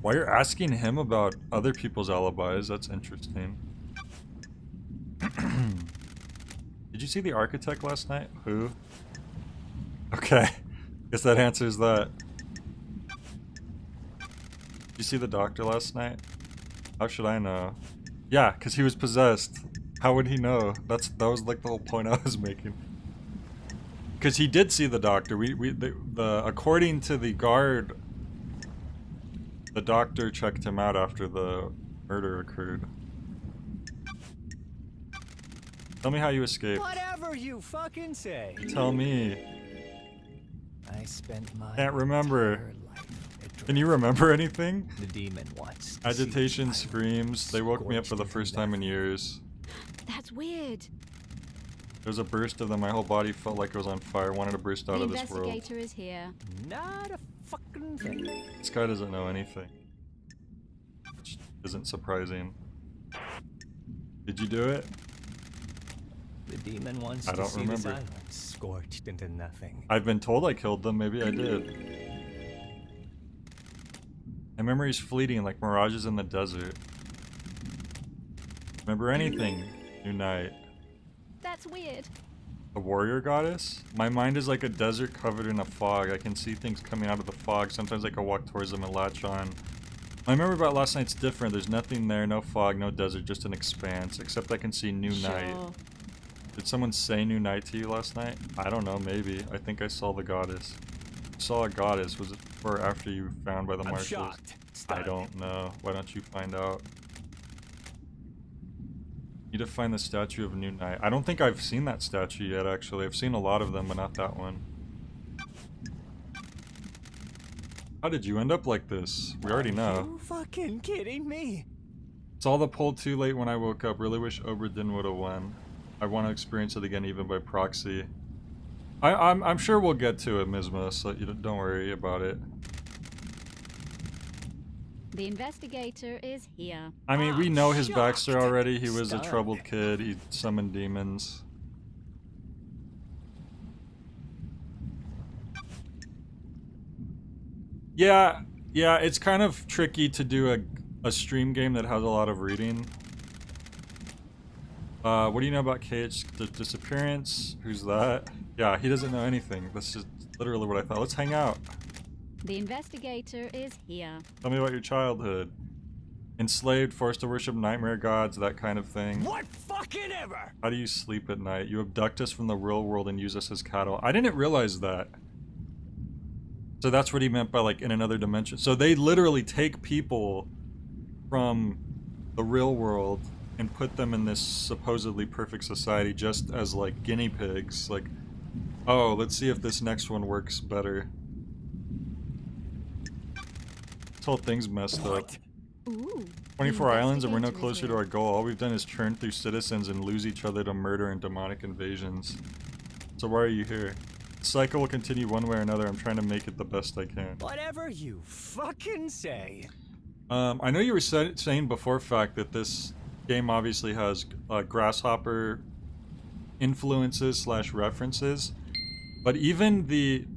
Why you're asking him about other people's alibis, that's interesting. Did you see the architect last night? Who? Okay, guess that answers that. Did you see the doctor last night? How should I know? Yeah, because he was possessed. How would he know? That was like the whole point I was making. Because he did see the doctor. According to the guard, the doctor checked him out after the murder occurred. Tell me how you escaped. Whatever you fucking say. Tell me. I spent my Can't remember. entire life adrift. Can you remember anything? The demon wants to see Agitation, the screams. They woke me up for the scorched first into time in nothing. years. That's weird. There was a burst of them. My whole body felt like it was on fire. Wanted to burst out The of this world. investigator is here. Not a fucking thing. This guy doesn't know anything. Which isn't surprising. Did you do it? The demon wants I to don't see this remember. island scorched into nothing. I've been told I killed them. Maybe I did. My memory's fleeting like mirages in the desert. remember anything, New Night. That's weird. The warrior goddess? My mind is like a desert covered in a fog. I can see things coming out of the fog. Sometimes I can walk towards them and latch on. My memory about last night's different. There's nothing there, no fog, no desert, just an expanse. Except I can see New Night. Did someone say New Night to you last night? I don't know, maybe. I think I saw the goddess. Saw a goddess. Was it before or after you found by the I'm marshals? shocked. I Stunned. don't know. Why don't you find out? Need to find the statue of New Night. I don't think I've seen that statue yet, actually. I've seen a lot of them, but not that one. How did you end up like this? We already know. Are you fucking kidding me? Saw the poll too late when I woke up. Really wish Oberdin would have won. I want to experience it again, even by proxy. I'm sure we'll get to it, Mizma, so you don't worry about it. The investigator is here. I mean, we know his backstory shocked. already. He was a Stunned. troubled kid. He summoned demons. Yeah, it's kind of tricky to do a stream game that has a lot of reading. What do you know about KH's disappearance? Who's that? Yeah, he doesn't know anything. That's just literally what I thought. Let's hang out. The investigator is here. Tell me about your childhood. Enslaved, forced to worship nightmare gods, that kind of thing. What fucking ever? How do you sleep at night? You abduct us from the real world and use us as cattle. I didn't realize that. So that's what he meant by, like, in another dimension. So they literally take people from the real world and put them in this supposedly perfect society just as, like, guinea pigs. Like, oh, let's see if this next one works better. This whole thing's messed up. Ooh. 24 the islands and we're no investigator is closer to here. our goal. All we've done is churn through citizens and lose each other to murder and demonic invasions. So why are you here? The cycle will continue one way or another. I'm trying to make it the best I can. Whatever you fucking say. I know you were saying before, fact, that this game obviously has grasshopper influences / references, but even the...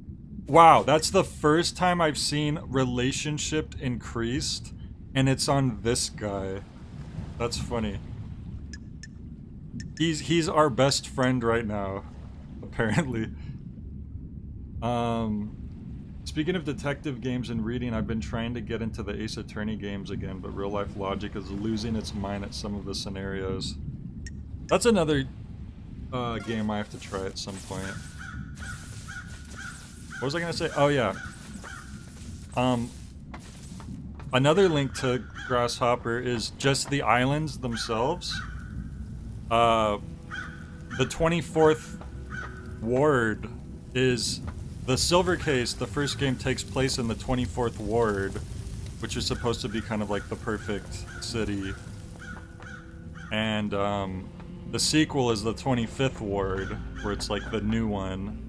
Wow, that's the first time I've seen relationship increased, and it's on this guy. That's funny. He's our best friend right now, apparently. Speaking of detective games and reading, I've been trying to get into the Ace Attorney games again, but real life logic is losing its mind at some of the scenarios. That's another game I have to try at some point. What was I gonna say? Oh yeah. Another link to Grasshopper is just the islands themselves. The 24th ward is the Silver Case. The first game takes place in the 24th ward, which is supposed to be kind of like the perfect city. And the sequel is the 25th ward, where it's like the new one.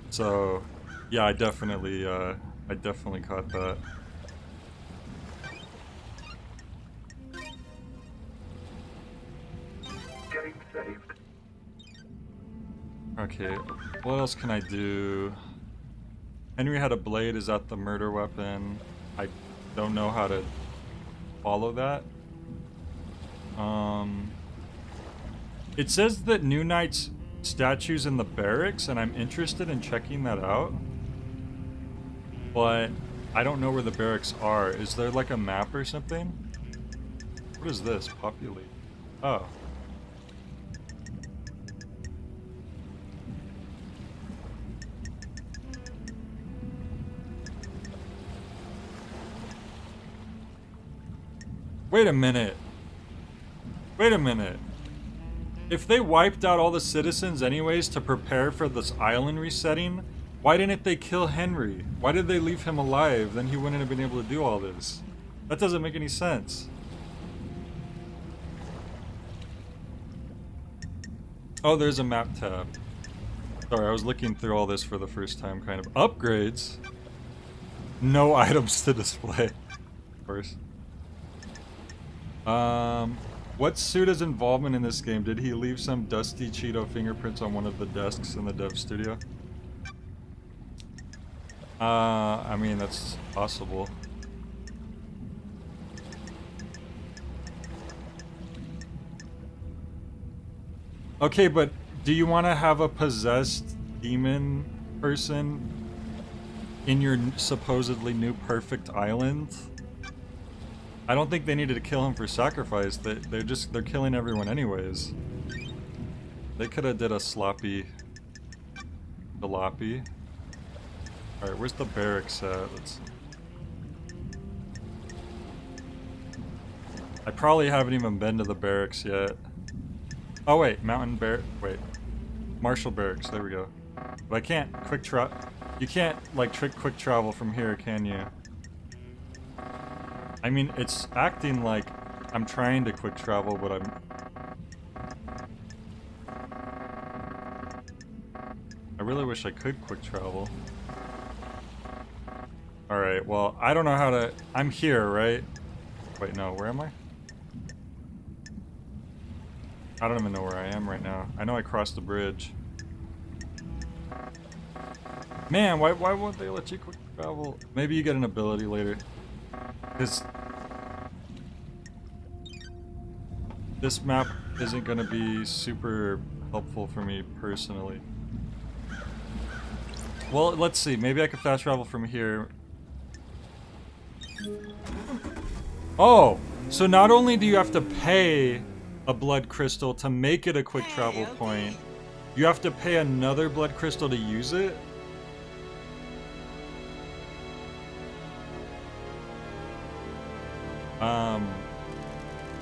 So, yeah, I definitely caught that. Getting saved. Okay, what else can I do? Henry had a blade. Is that the murder weapon? I don't know how to follow that. It says that New Knight's statues in the barracks, and I'm interested in checking that out. But I don't know where the barracks are. Is there like a map or something? What is this? Populate. Oh. Wait a minute. Wait a minute. If they wiped out all the citizens anyways to prepare for this island resetting, why didn't they kill Henry? Why did they leave him alive? Then he wouldn't have been able to do all this. That doesn't make any sense. Oh, there's a map tab. Sorry, I was looking through all this for the first time, kind of. Upgrades? No items to display. Of course. What's Suda's involvement in this game? Did he leave some dusty Cheeto fingerprints on one of the desks in the dev studio? I mean, that's possible. Okay, but do you want to have a possessed demon person in your supposedly new perfect island? I don't think they needed to kill him for sacrifice. They're killing everyone anyways. They could have did a sloppy jalopy. Alright, where's the barracks at? I probably haven't even been to the barracks yet. Oh wait, Marshall Barracks, there we go. But I can't you can't like trick quick travel from here, can you? I mean, it's acting like I'm trying to quick travel, but I really wish I could quick travel. Alright, well, I don't know how to... I'm here, right? Wait, no, where am I? I don't even know where I am right now. I know I crossed the bridge. Man, why won't they let you quick travel? Maybe you get an ability later. Because this map isn't going to be super helpful for me personally. Well, let's see. Maybe I can fast travel from here. Oh! So not only do you have to pay a blood crystal to make it a quick travel point, you have to pay another blood crystal to use it?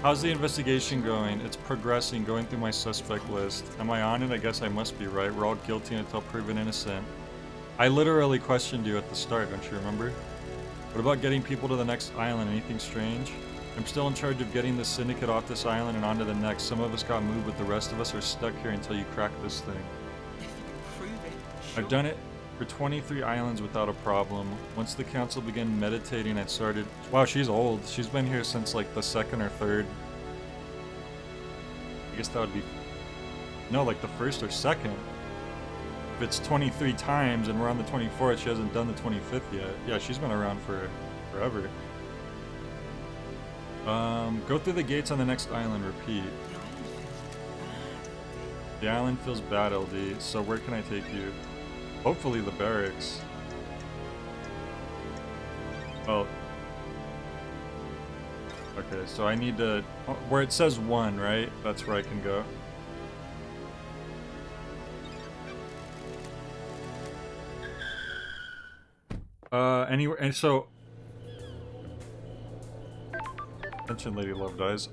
How's the investigation going? It's progressing, going through my suspect list. Am I on it? I guess I must be, right? We're all guilty until proven innocent. I literally questioned you at the start, don't you remember? What about getting people to the next island? Anything strange? I'm still in charge of getting the syndicate off this island and onto the next. Some of us got moved, but the rest of us are stuck here until you crack this thing. If you can prove it, sure. I've done it for 23 islands without a problem. Once the council began meditating, I started... Wow, she's old. She's been here since like the second or third. I guess that would be... No, like the first or second. If it's 23 times and we're on the 24th, she hasn't done the 25th yet. Yeah, she's been around for forever. Go through the gates on the next island, repeat. The island feels bad, LD. So where can I take you? Hopefully the barracks. Oh. Okay, so I need to... Where it says 1, right? That's where I can go. Anywhere, and so... Attention, Lady Love Dies.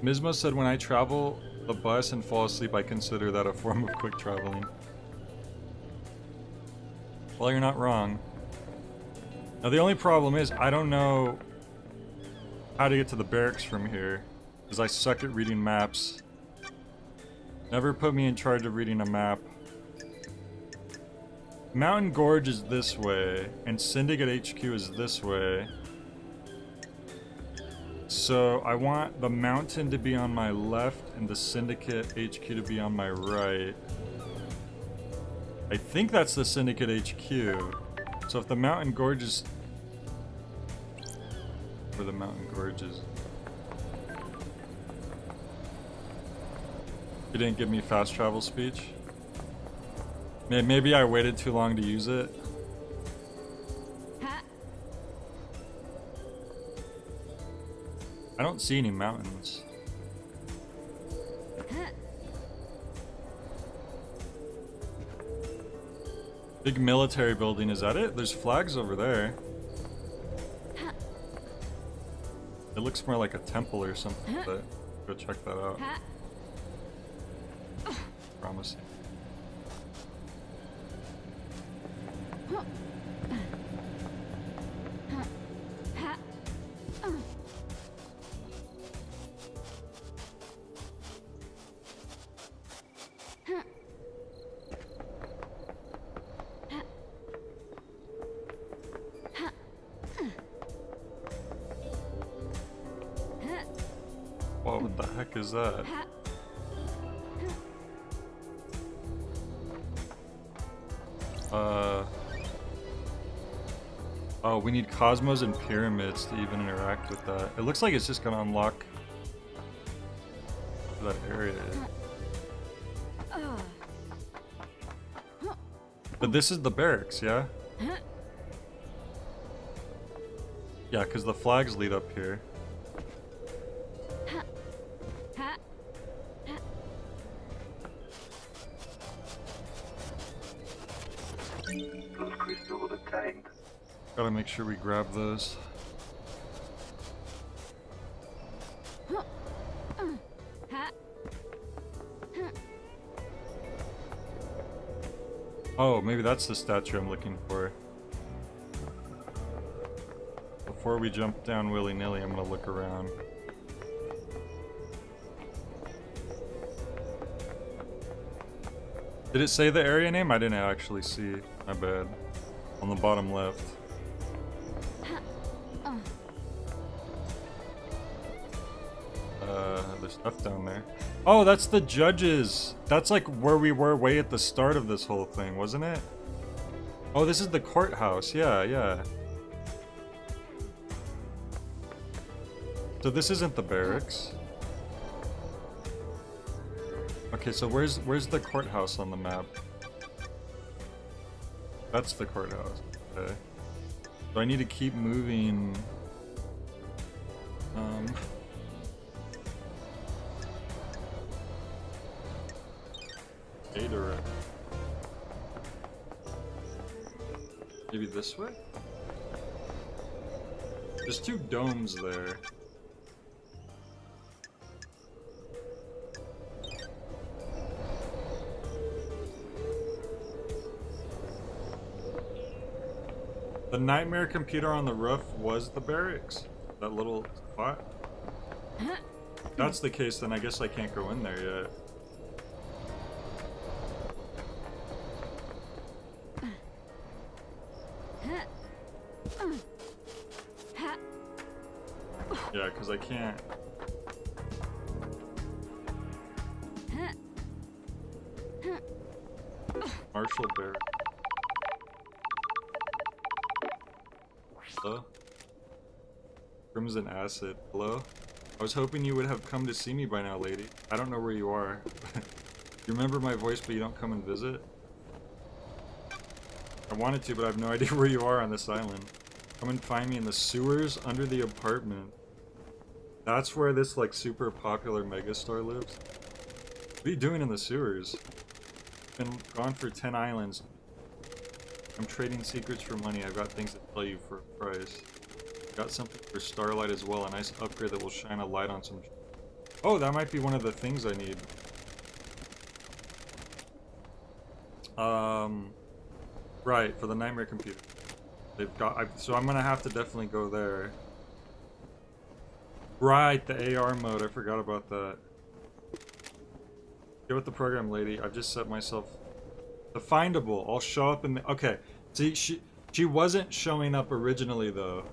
Misma said when I travel the bus and fall asleep, I consider that a form of quick traveling. Well, you're not wrong. Now, the only problem is, I don't know how to get to the barracks from here, because I suck at reading maps. Never put me in charge of reading a map. Mountain Gorge is this way, and Syndicate HQ is this way. So I want the mountain to be on my left and the Syndicate HQ to be on my right. I think that's the Syndicate HQ. So if the Mountain Gorge is... Where the Mountain Gorge is... You didn't give me fast travel speech? Maybe I waited too long to use it. I don't see any mountains. Big military building, is that it? There's flags over there. It looks more like a temple or something, but go check that out. Promising. What the heck is that? Oh, we need cosmos and pyramids to even interact with that. It looks like it's just gonna unlock that area. But this is the barracks, yeah? Yeah, because the flags lead up here. Those crystals obtained. Gotta make sure we grab those. Oh, maybe that's the statue I'm looking for. Before we jump down willy-nilly, I'm gonna look around. Did it say the area name? I didn't actually see. My bad. On the bottom left. There's stuff down there. Oh, that's the judges. That's like where we were way at the start of this whole thing, wasn't it? Oh, this is the courthouse. Yeah, yeah. So this isn't the barracks. Okay, so where's the courthouse on the map? That's the courthouse. Okay. So I need to keep moving. A direct. Maybe this way? There's two domes there. The nightmare computer on the roof was the barracks? That little spot? If that's the case, then I guess I can't go in there yet. Yeah, because I can't. Marshall Barracks. Hello? Crimson Acid. Hello? I was hoping you would have come to see me by now, lady. I don't know where you are. You remember my voice, but you don't come and visit? I wanted to, but I have no idea where you are on this island. Come and find me in the sewers under the apartment. That's where this, like, super popular megastar lives? What are you doing in the sewers? Been gone for 10 islands. I'm trading secrets for money. I've got things to tell you for a price. Got something for Starlight as well. A nice upgrade that will shine a light on some... Oh, that might be one of the things I need. Right, for the nightmare computer. They've got... so I'm gonna have to definitely go there. Right, the AR mode. I forgot about that. Get with the program, lady. I've just set myself... The findable. I'll show up in the... Okay. See, she wasn't showing up originally, though.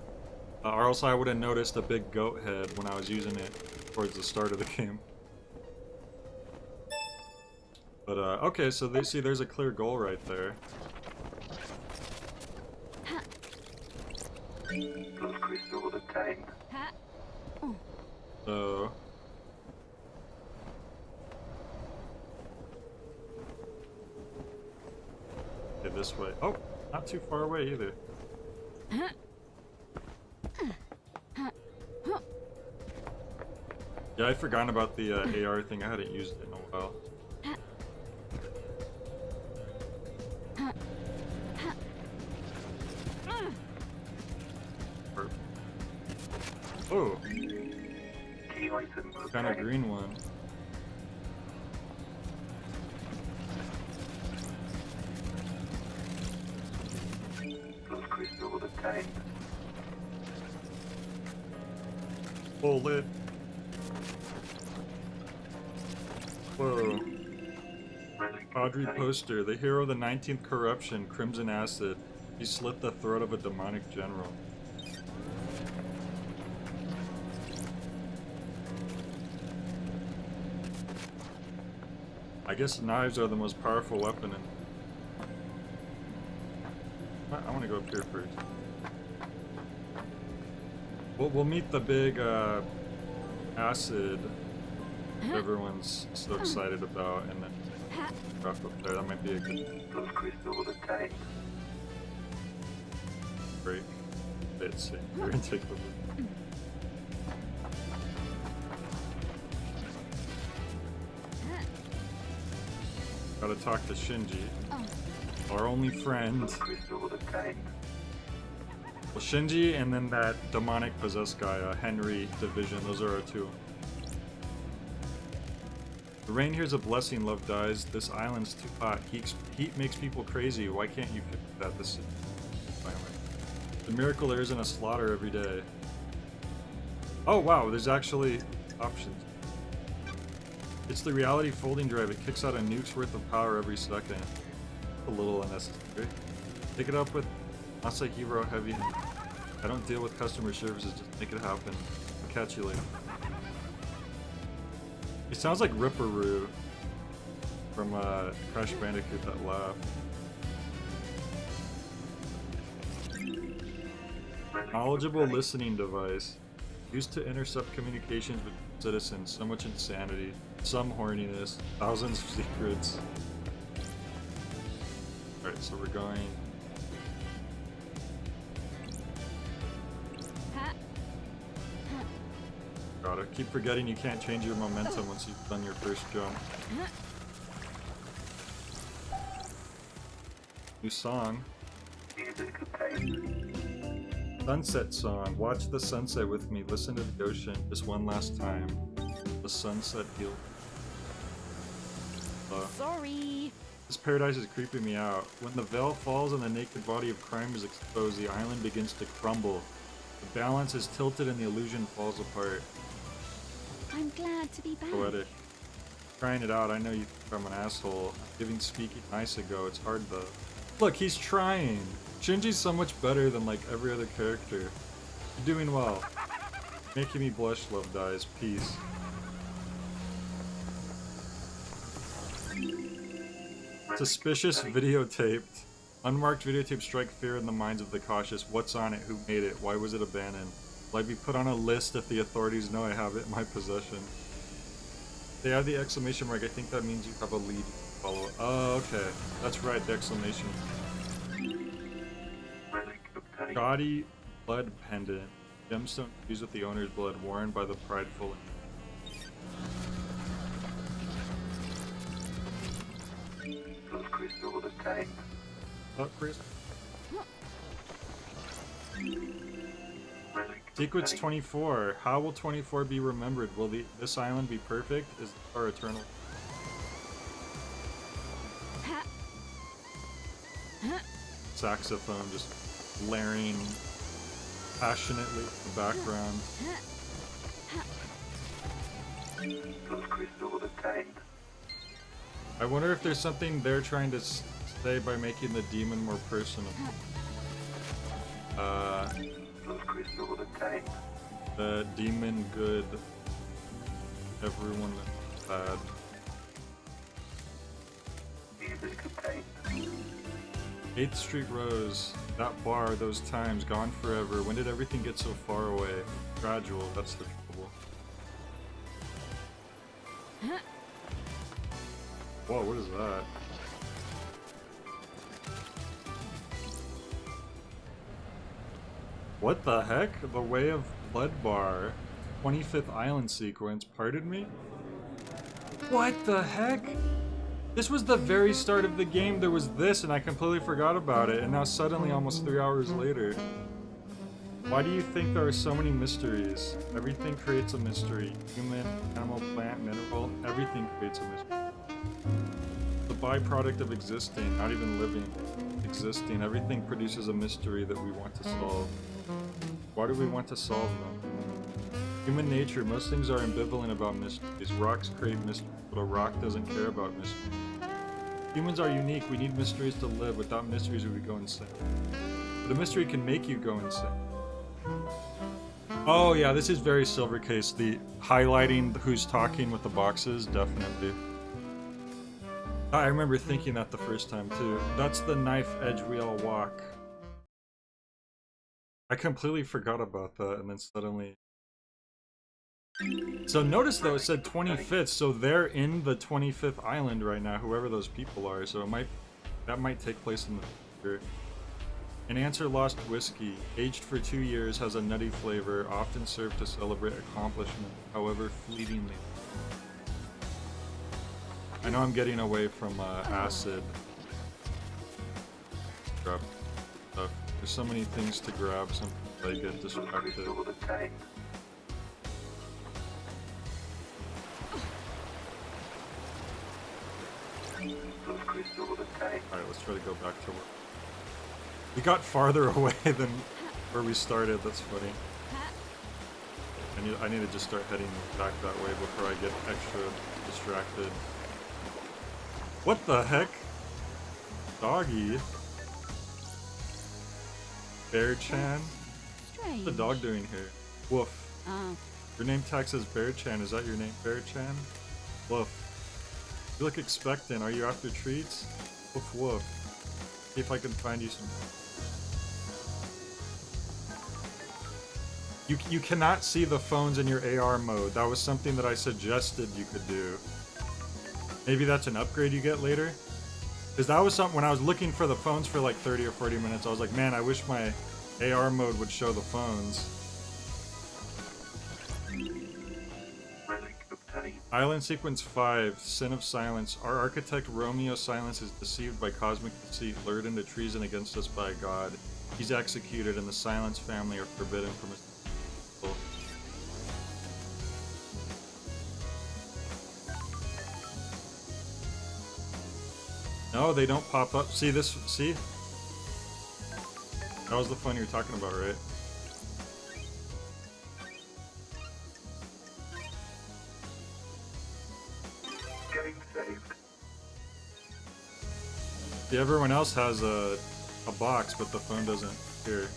Or else I would have noticed a big goat head when I was using it towards the start of the game. But, okay, so they see there's a clear goal right there. Those crystals obtained. So... Okay, this way. Oh, not too far away either. Yeah, I'd forgotten about the AR thing. I hadn't used it in a while. Perfect. Oh, Key item kind of obtained. green one. Those crystals obtained. Pull it. Whoa. Relic Audrey obtained. Poster, the hero of the 19th corruption, Crimson Acid. He slit the throat of a demonic general. I guess knives are the most powerful weapon in... I want to go up here first. We'll meet the big, acid everyone's so excited about, and then drop up there. That might be a good Plus crystal obtained. break. Bit safe. We're gonna take the loop. Gotta talk to Shinji, our only friend. Plus crystal obtained. Well, Shinji and then that demonic possessed guy, Henry Division. Those are our two. The rain here's a blessing, love dies. This island's too hot. Heat makes people crazy. Why can't you fix that? This is violent. The miracle there isn't a slaughter every day. Oh wow, there's actually options. It's the reality folding drive. It kicks out a nuke's worth of power every second. A little unnecessary. Pick it up with Masahiro Heavy. I don't deal with customer services, just make it happen. I'll catch you later. It sounds like Ripperoo from Crash Bandicoot, that laugh. Knowledgeable listening device. Used to intercept communications with citizens. So much insanity. Some horniness. Thousands of secrets. Alright, so we're going... God, I keep forgetting you can't change your momentum once you've done your first jump. New song. Music obtained. Sunset song. Watch the sunset with me. Listen to the ocean just one last time. The sunset healed. Sorry. This paradise is creeping me out. When the veil falls and the naked body of crime is exposed, the island begins to crumble. The balance is tilted and the illusion falls apart. I'm glad to be back. Poetic. Trying it out, I know you think I'm an asshole. Giving speaking nice ago, it's hard though. Look, he's trying! Shinji's so much better than like every other character. You're doing well. Making me blush, love dies. Peace. Suspicious videotaped. Unmarked videotape strike fear in the minds of the cautious. What's on it? Who made it? Why was it abandoned? Will I be put on a list if the authorities know I have it in my possession? They have the exclamation mark. I think that means you have a lead to follow. Oh, okay. That's right, the exclamation. Relic obtained. Gaudy blood pendant. Gemstone fused with the owner's blood, worn by the prideful. Plus crystal obtained. Oh, Chris. Relic Sequence obtained. 24. How will 24 be remembered? Will this island be perfect? Is our eternal? Saxophone just blaring passionately in the background. Plus crystal obtained. I wonder if there's something they're trying to say by making the demon more personal. Plus crystal obtained. The demon good. Everyone bad. Music obtained. 8th Street Rose. That bar, those times, gone forever. When did everything get so far away? Gradual, that's the trouble. Whoa, what is that? What the heck? The Way of Blood Bar. 25th Island sequence. Pardon me? What the heck? This was the very start of the game. There was this and I completely forgot about it. And now suddenly, almost 3 hours later. Why do you think there are so many mysteries? Everything creates a mystery. Human, animal, plant, mineral. Everything creates a mystery. The byproduct of existing, not even living. Existing. Everything produces a mystery that we want to solve. Why do we want to solve them? Human nature, most things are ambivalent about mysteries. Rocks create mysteries, but a rock doesn't care about mysteries. Humans are unique, we need mysteries to live. Without mysteries we would go insane. But a mystery can make you go insane. Oh yeah, this is very Silvercase. The highlighting who's talking with the boxes, definitely. I remember thinking that the first time too. That's the knife edge we all walk. I completely forgot about that and then suddenly... So notice though it said 25th, so they're in the 25th island right now, whoever those people are. So that might take place in the future. An Answer Lost whiskey, aged for 2 years, has a nutty flavor, often served to celebrate accomplishment, however fleetingly. I know I'm getting away from acid. Grab stuff. There's so many things to grab, sometimes I get distracted. Crystal obtained. Plus crystal obtained. Alright, let's try to go back to work. We got farther away than where we started, that's funny. I need to just start heading back that way before I get extra distracted. What the heck? Doggy? Bear-chan? Strange. What's the dog doing here? Woof. Oh, Your name tag says Bear-chan. Is that your name, Bear-chan? Woof. You look expectant. Are you after treats? Woof woof. See if I can find you some. You cannot see the phones in your AR mode. That was something that I suggested you could do. Maybe that's an upgrade you get later? Because that was something when I was looking for the phones for like 30 or 40 minutes, I was like, man, I wish my AR mode would show the phones. Relic obtained. Island Sequence 5, Sin of Silence. Our architect Romeo Silence is deceived by cosmic deceit, lured into treason against us by God. He's executed, and the Silence family are forbidden from his people. No, they don't pop up. See this? See? That was the phone you were talking about, right? Getting saved. See, everyone else has a box, but the phone doesn't here.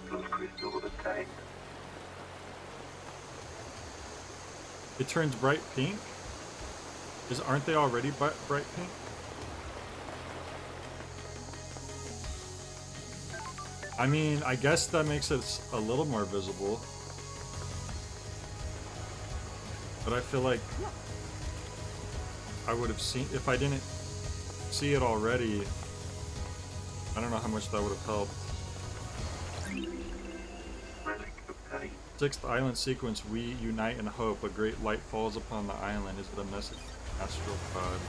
Plus crystal obtained. It turns bright pink? Aren't they already bright pink? I mean, I guess that makes it a little more visible. But I feel like I would have seen, if I didn't see it already, I don't know how much that would have helped. Relic obtained. Sixth island sequence, we unite in hope. A great light falls upon the island. Is it a message? Astral pod.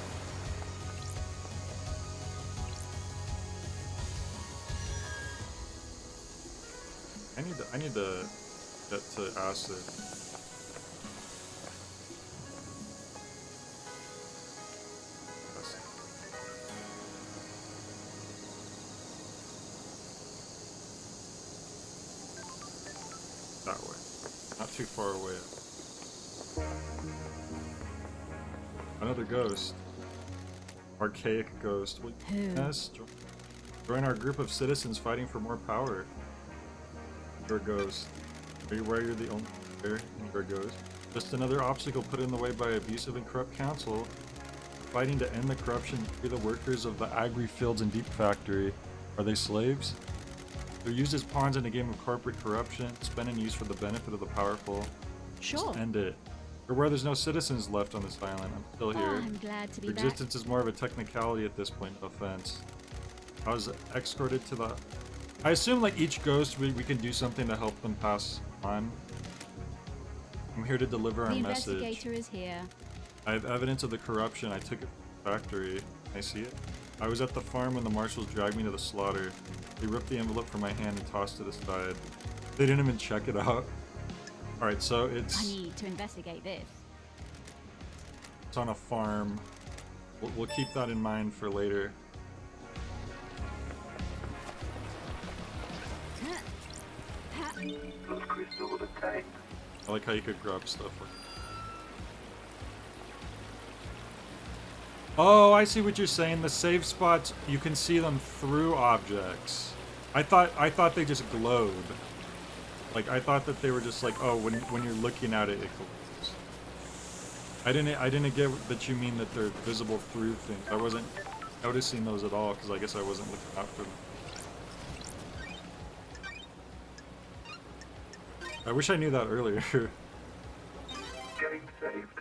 I need to get to acid. That way. Not too far away. Another ghost. Archaic ghost. Yes. Join our group of citizens fighting for more power. You're a ghost. Are you aware you're the only player and you're a ghost? Just another obstacle put in the way by abusive and corrupt council. Fighting to end the corruption, free the workers of the agri fields and deep factory. Are they slaves? They're used as pawns in a game of corporate corruption, spent and used for the benefit of the powerful. sure. Just end it. Or where there's no citizens left on this island. I'm still Oh, here. I'm glad to be Your back. existence is more of a technicality at this point, no offense. I was escorted to the... I assume like each ghost we can do something to help them pass on. I'm here to deliver our The message. investigator is here. I have evidence of the corruption. I took it to the factory. Can I see it? I was at the farm when the marshals dragged me to the slaughter. They ripped the envelope from my hand and tossed it aside. They didn't even check it out. Alright, so I it's need to investigate this. on a farm. We'll keep that in mind for later. Plus crystal obtained. I like how you could grab stuff. Oh, I see what you're saying. The save spots, you can see them through objects. I thought they just glowed. Like I thought that they were just like, oh, when you're looking at it, it glows. I didn't get that you mean that they're visible through things. I wasn't noticing those at all because I guess I wasn't looking out for them. I wish I knew that earlier. Getting saved.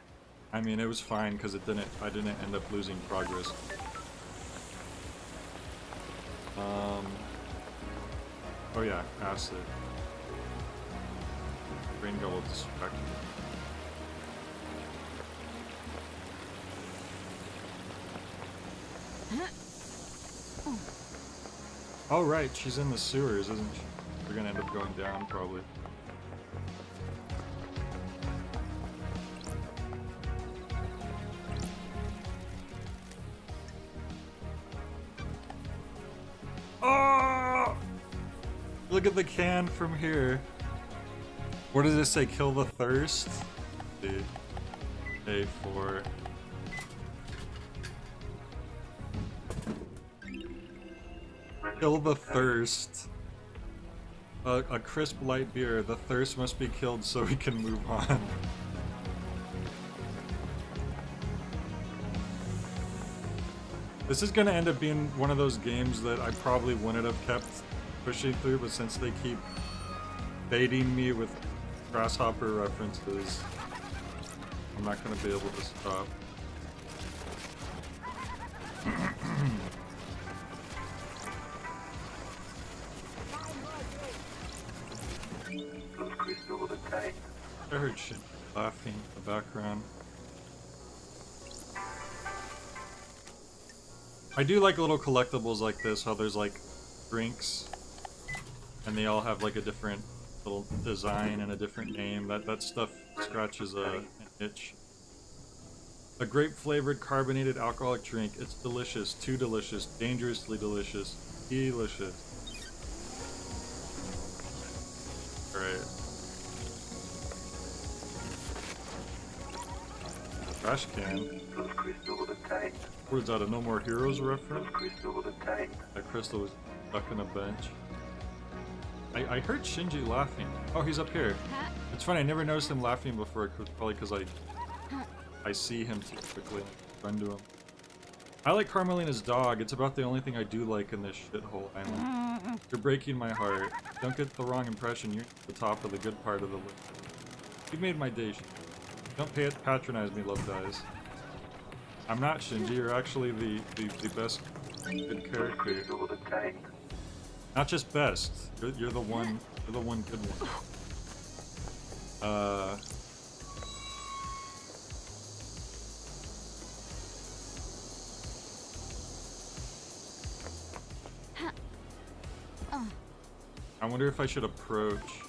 I mean, it was fine because it didn't. I didn't end up losing progress. Oh yeah, acid. Brain go will distract me. Oh right, she's in the sewers, isn't she? We're gonna end up going down probably. Oh! Look at the can from here. What does it say? Kill the thirst? Dude. A4. Kill the thirst. A crisp light beer. The thirst must be killed so we can move on. This is gonna end up being one of those games that I probably wouldn't have kept pushing through, but since they keep baiting me with grasshopper references, I'm not gonna be able to stop. Plus crystal of the tank. I heard shit laughing in the background. I do like little collectibles like this, how there's like drinks and they all have like a different little design and a different name. That stuff scratches an itch. A grape flavored carbonated alcoholic drink. It's delicious, too delicious, dangerously delicious, delicious. Alright. Trash can. Plus crystal of the tank. What is that, a No More Heroes reference? Plus crystal of the tank. That crystal was stuck in a bench. I heard Shinji laughing. Oh, he's up here. It's funny, I never noticed him laughing before, probably because I see him too quickly, run to him. I like Carmelina's dog. It's about the only thing I do like in this shithole island. You're breaking my heart. Don't get the wrong impression. You're at the top of the good part of the list. You made my day. Don't patronize me, Love Dies. I'm not Shinji. You're actually the best good character. Crystal of the tank. Not just best. You're the one. You're the one good one. I wonder if I should approach.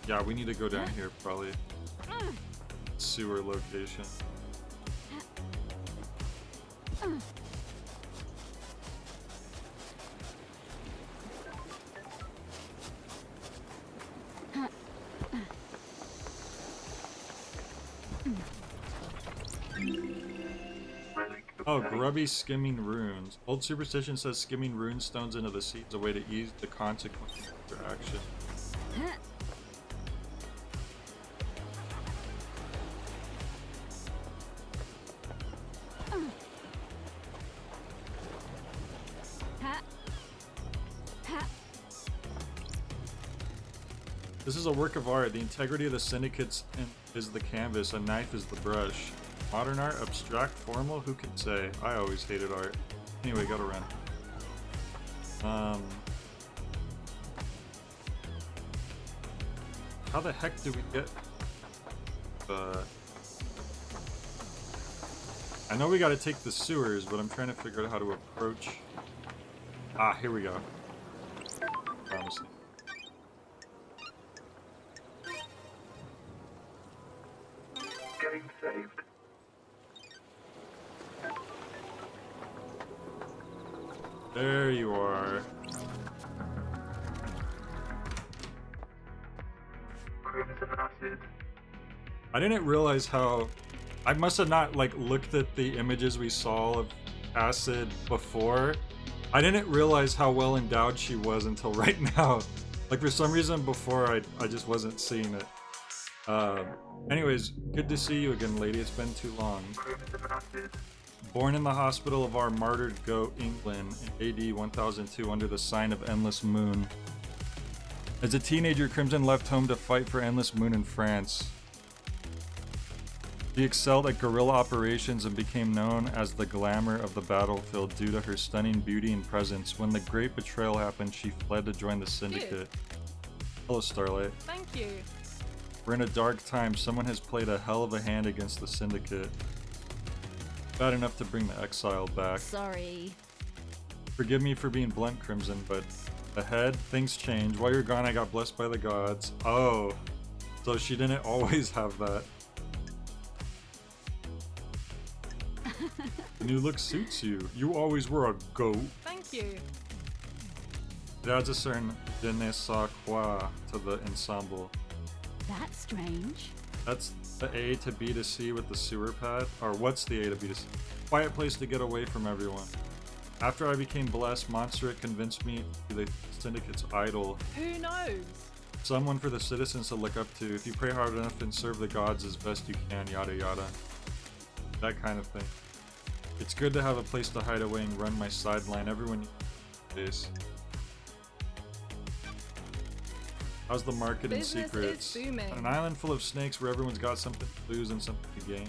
Yeah, we need to go down here, probably. Sewer location. Oh, grubby skimming runes. Old superstition says skimming rune stones into the sea is a way to ease the consequences of their action. This is a work of art. The integrity of the syndicates is the canvas, a knife is the brush. Modern art, abstract, formal, who can say? I always hated art. Anyway, gotta run. How the heck do we get I know we gotta take the sewers, but I'm trying to figure out how to approach. Ah, here we go. Promising. Getting saved. There you are. Crimson acid. I didn't realize how... I must have not, like, looked at the images we saw of Acid before. I didn't realize how well endowed she was until right now. Like, for some reason before, I just wasn't seeing it. Anyways, good to see you again, lady. It's been too long. Crimson acid. Born in the hospital of our martyred goat, England, in AD 1002 under the sign of Endless Moon. As a teenager, Crimson left home to fight for Endless Moon in France. She excelled at guerrilla operations and became known as the glamour of the battlefield due to her stunning beauty and presence. When the Great Betrayal happened, she fled to join the Syndicate. Hello, Starlight. Thank you. We're in a dark time. Someone has played a hell of a hand against the Syndicate. Bad enough to bring the exile back. Sorry. Forgive me for being blunt, Crimson, but ahead, things change. While you're gone, I got blessed by the gods. Oh, so she didn't always have that. The new look suits you. You always were a goat. Thank you. It adds a certain je ne sais quoi to the ensemble. That's strange. That's the A to B to C with the sewer pad. Or what's the A to B to C? Quiet place to get away from everyone. After I became blessed, Montserrat convinced me to be the Syndicate's idol. Who knows? Someone for the citizens to look up to. If you pray hard enough and serve the gods as best you can, yada yada. That kind of thing. It's good to have a place to hide away and run my sideline. Everyone needs this. How's the market and Business secrets? is booming. On an island full of snakes where everyone's got something to lose and something to gain.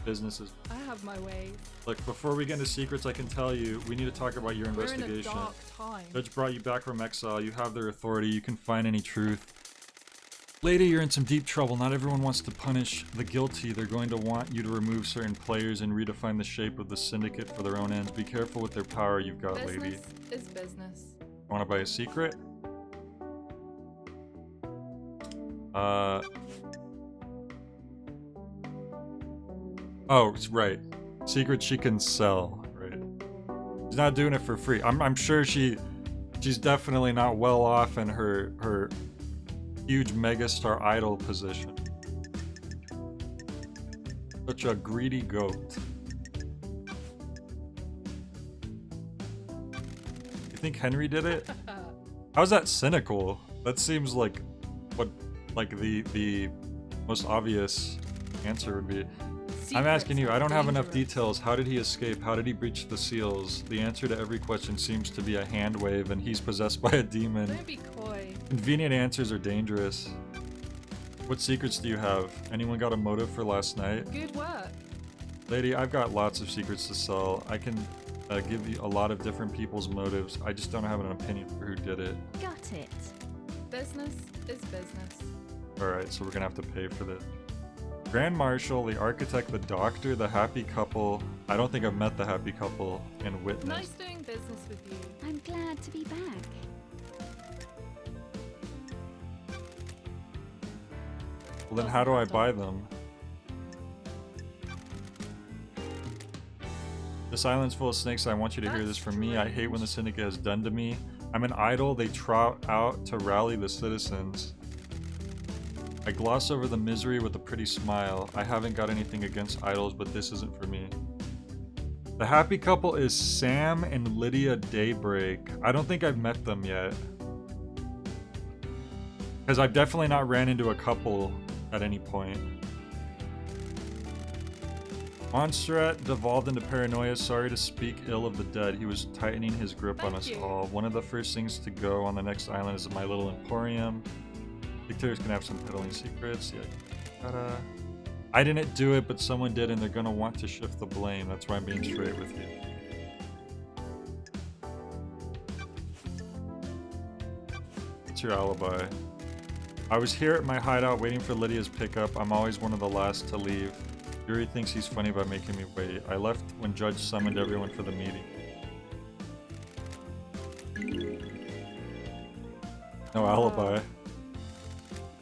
Businesses. I have my ways. Look, before we get into secrets, I can tell you, we need to talk about your We're in a investigation. dark time. Judge brought you back from exile. You have their authority. You can find any truth. Lady, you're in some deep trouble. Not everyone wants to punish the guilty. They're going to want you to remove certain players and redefine the shape of the Syndicate for their own ends. Be careful with their power you've got, lady. Business is business. Want to buy a secret? Oh, it's right. Secret she can sell. Right. She's not doing it for free. I'm sure she's definitely not well off in her huge megastar idol position. Such a greedy goat. You think Henry did it? How's that cynical? That seems like what the most obvious answer would be. I'm asking you, I don't have enough details. How did he escape? How did he breach the seals? The answer to every question seems to be a hand wave and he's possessed by a demon. Don't be coy. Convenient answers are dangerous. What secrets do you have? Anyone got a motive for last night? Good work. Lady, I've got lots of secrets to sell. I can give you a lot of different people's motives. I just don't have an opinion for who did it. Got it. Business is business. Alright, so we're gonna have to pay for this. Grand Marshal, the Architect, the Doctor, the Happy Couple. I don't think I've met the Happy Couple, and Witness. Nice doing business with you. I'm glad to be back. Well, then how do I buy them? This island's full of snakes. I want you to hear this from me. I hate when the Syndicate has done to me. I'm an idol they trot out to rally the citizens. I gloss over the misery with a pretty smile. I haven't got anything against idols, but this isn't for me. The Happy Couple is Sam and Lydia Daybreak. I don't think I've met them yet. Because I've definitely not ran into a couple at any point. Montserrat devolved into paranoia. Sorry to speak ill of the dead. He was tightening his grip on us all. One of the first things to go on the next island is my little emporium. Victoria's gonna have some peddling secrets. Yeah. I didn't do it, but someone did, and they're gonna want to shift the blame. That's why I'm being straight with you. What's your alibi? I was here at my hideout waiting for Lydia's pickup. I'm always one of the last to leave. Yuri thinks he's funny by making me wait. I left when Judge summoned everyone for the meeting. No alibi.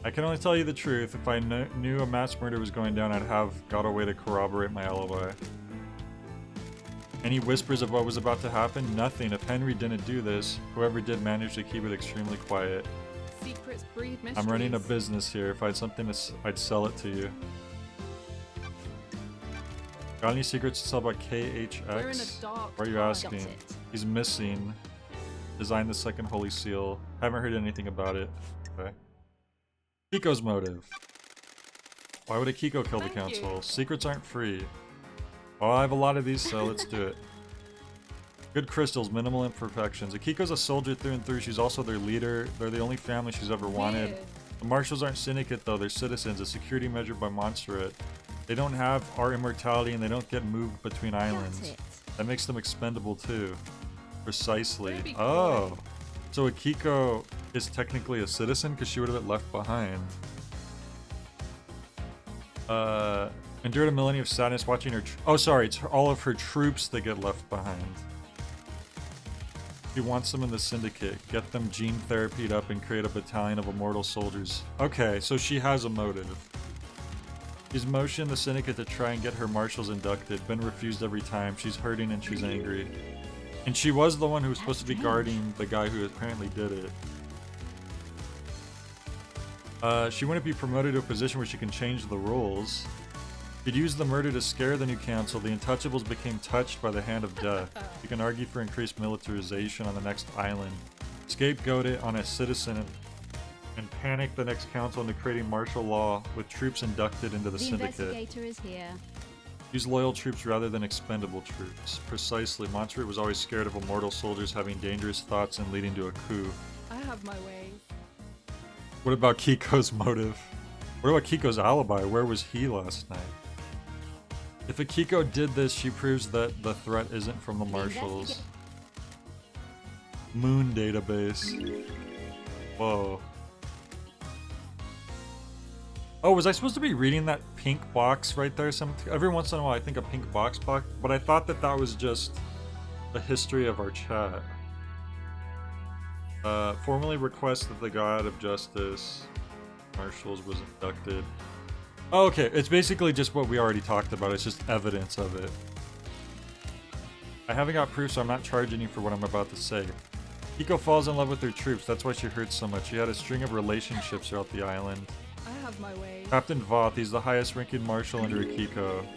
I can only tell you the truth. If I knew a mass murder was going down, I'd have got a way to corroborate my alibi. Any whispers of what was about to happen? Nothing. If Henry didn't do this, whoever did managed to keep it extremely quiet. Secrets breed mysteries. I'm running a business here. If I had something to I'd sell it to you. Got any secrets to sell about KHX? We're in a dark Why are you time. asking? Got it. He's missing. Designed the second Holy Seal. Haven't heard anything about it. Okay. Kiko's motive. Why would a Kiko kill the Thank council? you. Secrets aren't free. Oh, I have a lot of these, so let's do it. Good crystals, minimal imperfections. Akiko's a soldier through and through. She's also their leader. They're the only family she's ever wanted. Weird. The marshals aren't syndicate though, they're citizens, a security measure by Montserrat. They don't have our immortality and they don't get moved between islands. Got it. That makes them expendable too. Precisely. Maybe Oh. So Akiko is technically a citizen because she would have been left behind. Endured a millennia of sadness watching her. Oh, sorry, it's all of her troops that get left behind. She wants them in the syndicate. Get them gene therapied up and create a battalion of immortal soldiers. Okay, so she has a motive. She's motioned the syndicate to try and get her marshals inducted. Been refused every time. She's hurting and she's angry. And she was the one who was supposed to be guarding the guy who apparently did it. She wouldn't be promoted to a position where she can change the rules. She'd use the murder to scare the new council. The Untouchables became touched by the hand of death. You can argue for increased militarization on the next island. Scapegoat it on a citizen and panic the next council into creating martial law with troops inducted into the syndicate. Investigator is here. Use loyal troops rather than expendable troops. Precisely. Montserrat was always scared of immortal soldiers having dangerous thoughts and leading to a coup. I have my way. What about Kiko's motive? What about Kiko's alibi? Where was he last night? If Akiko did this, she proves that the threat isn't from the marshals. Moon database. Whoa. Oh, was I supposed to be reading that pink box right there? Every once in a while I think a pink box, but I thought that that was just the history of our chat. Formally request that the God of Justice Marshals was inducted. Oh, okay, it's basically just what we already talked about. It's just evidence of it. I haven't got proof, so I'm not charging you for what I'm about to say. Kiko falls in love with her troops. That's why she hurts so much. She had a string of relationships throughout the island. I have my way. Captain Voth, he's the highest ranking marshal under Akiko.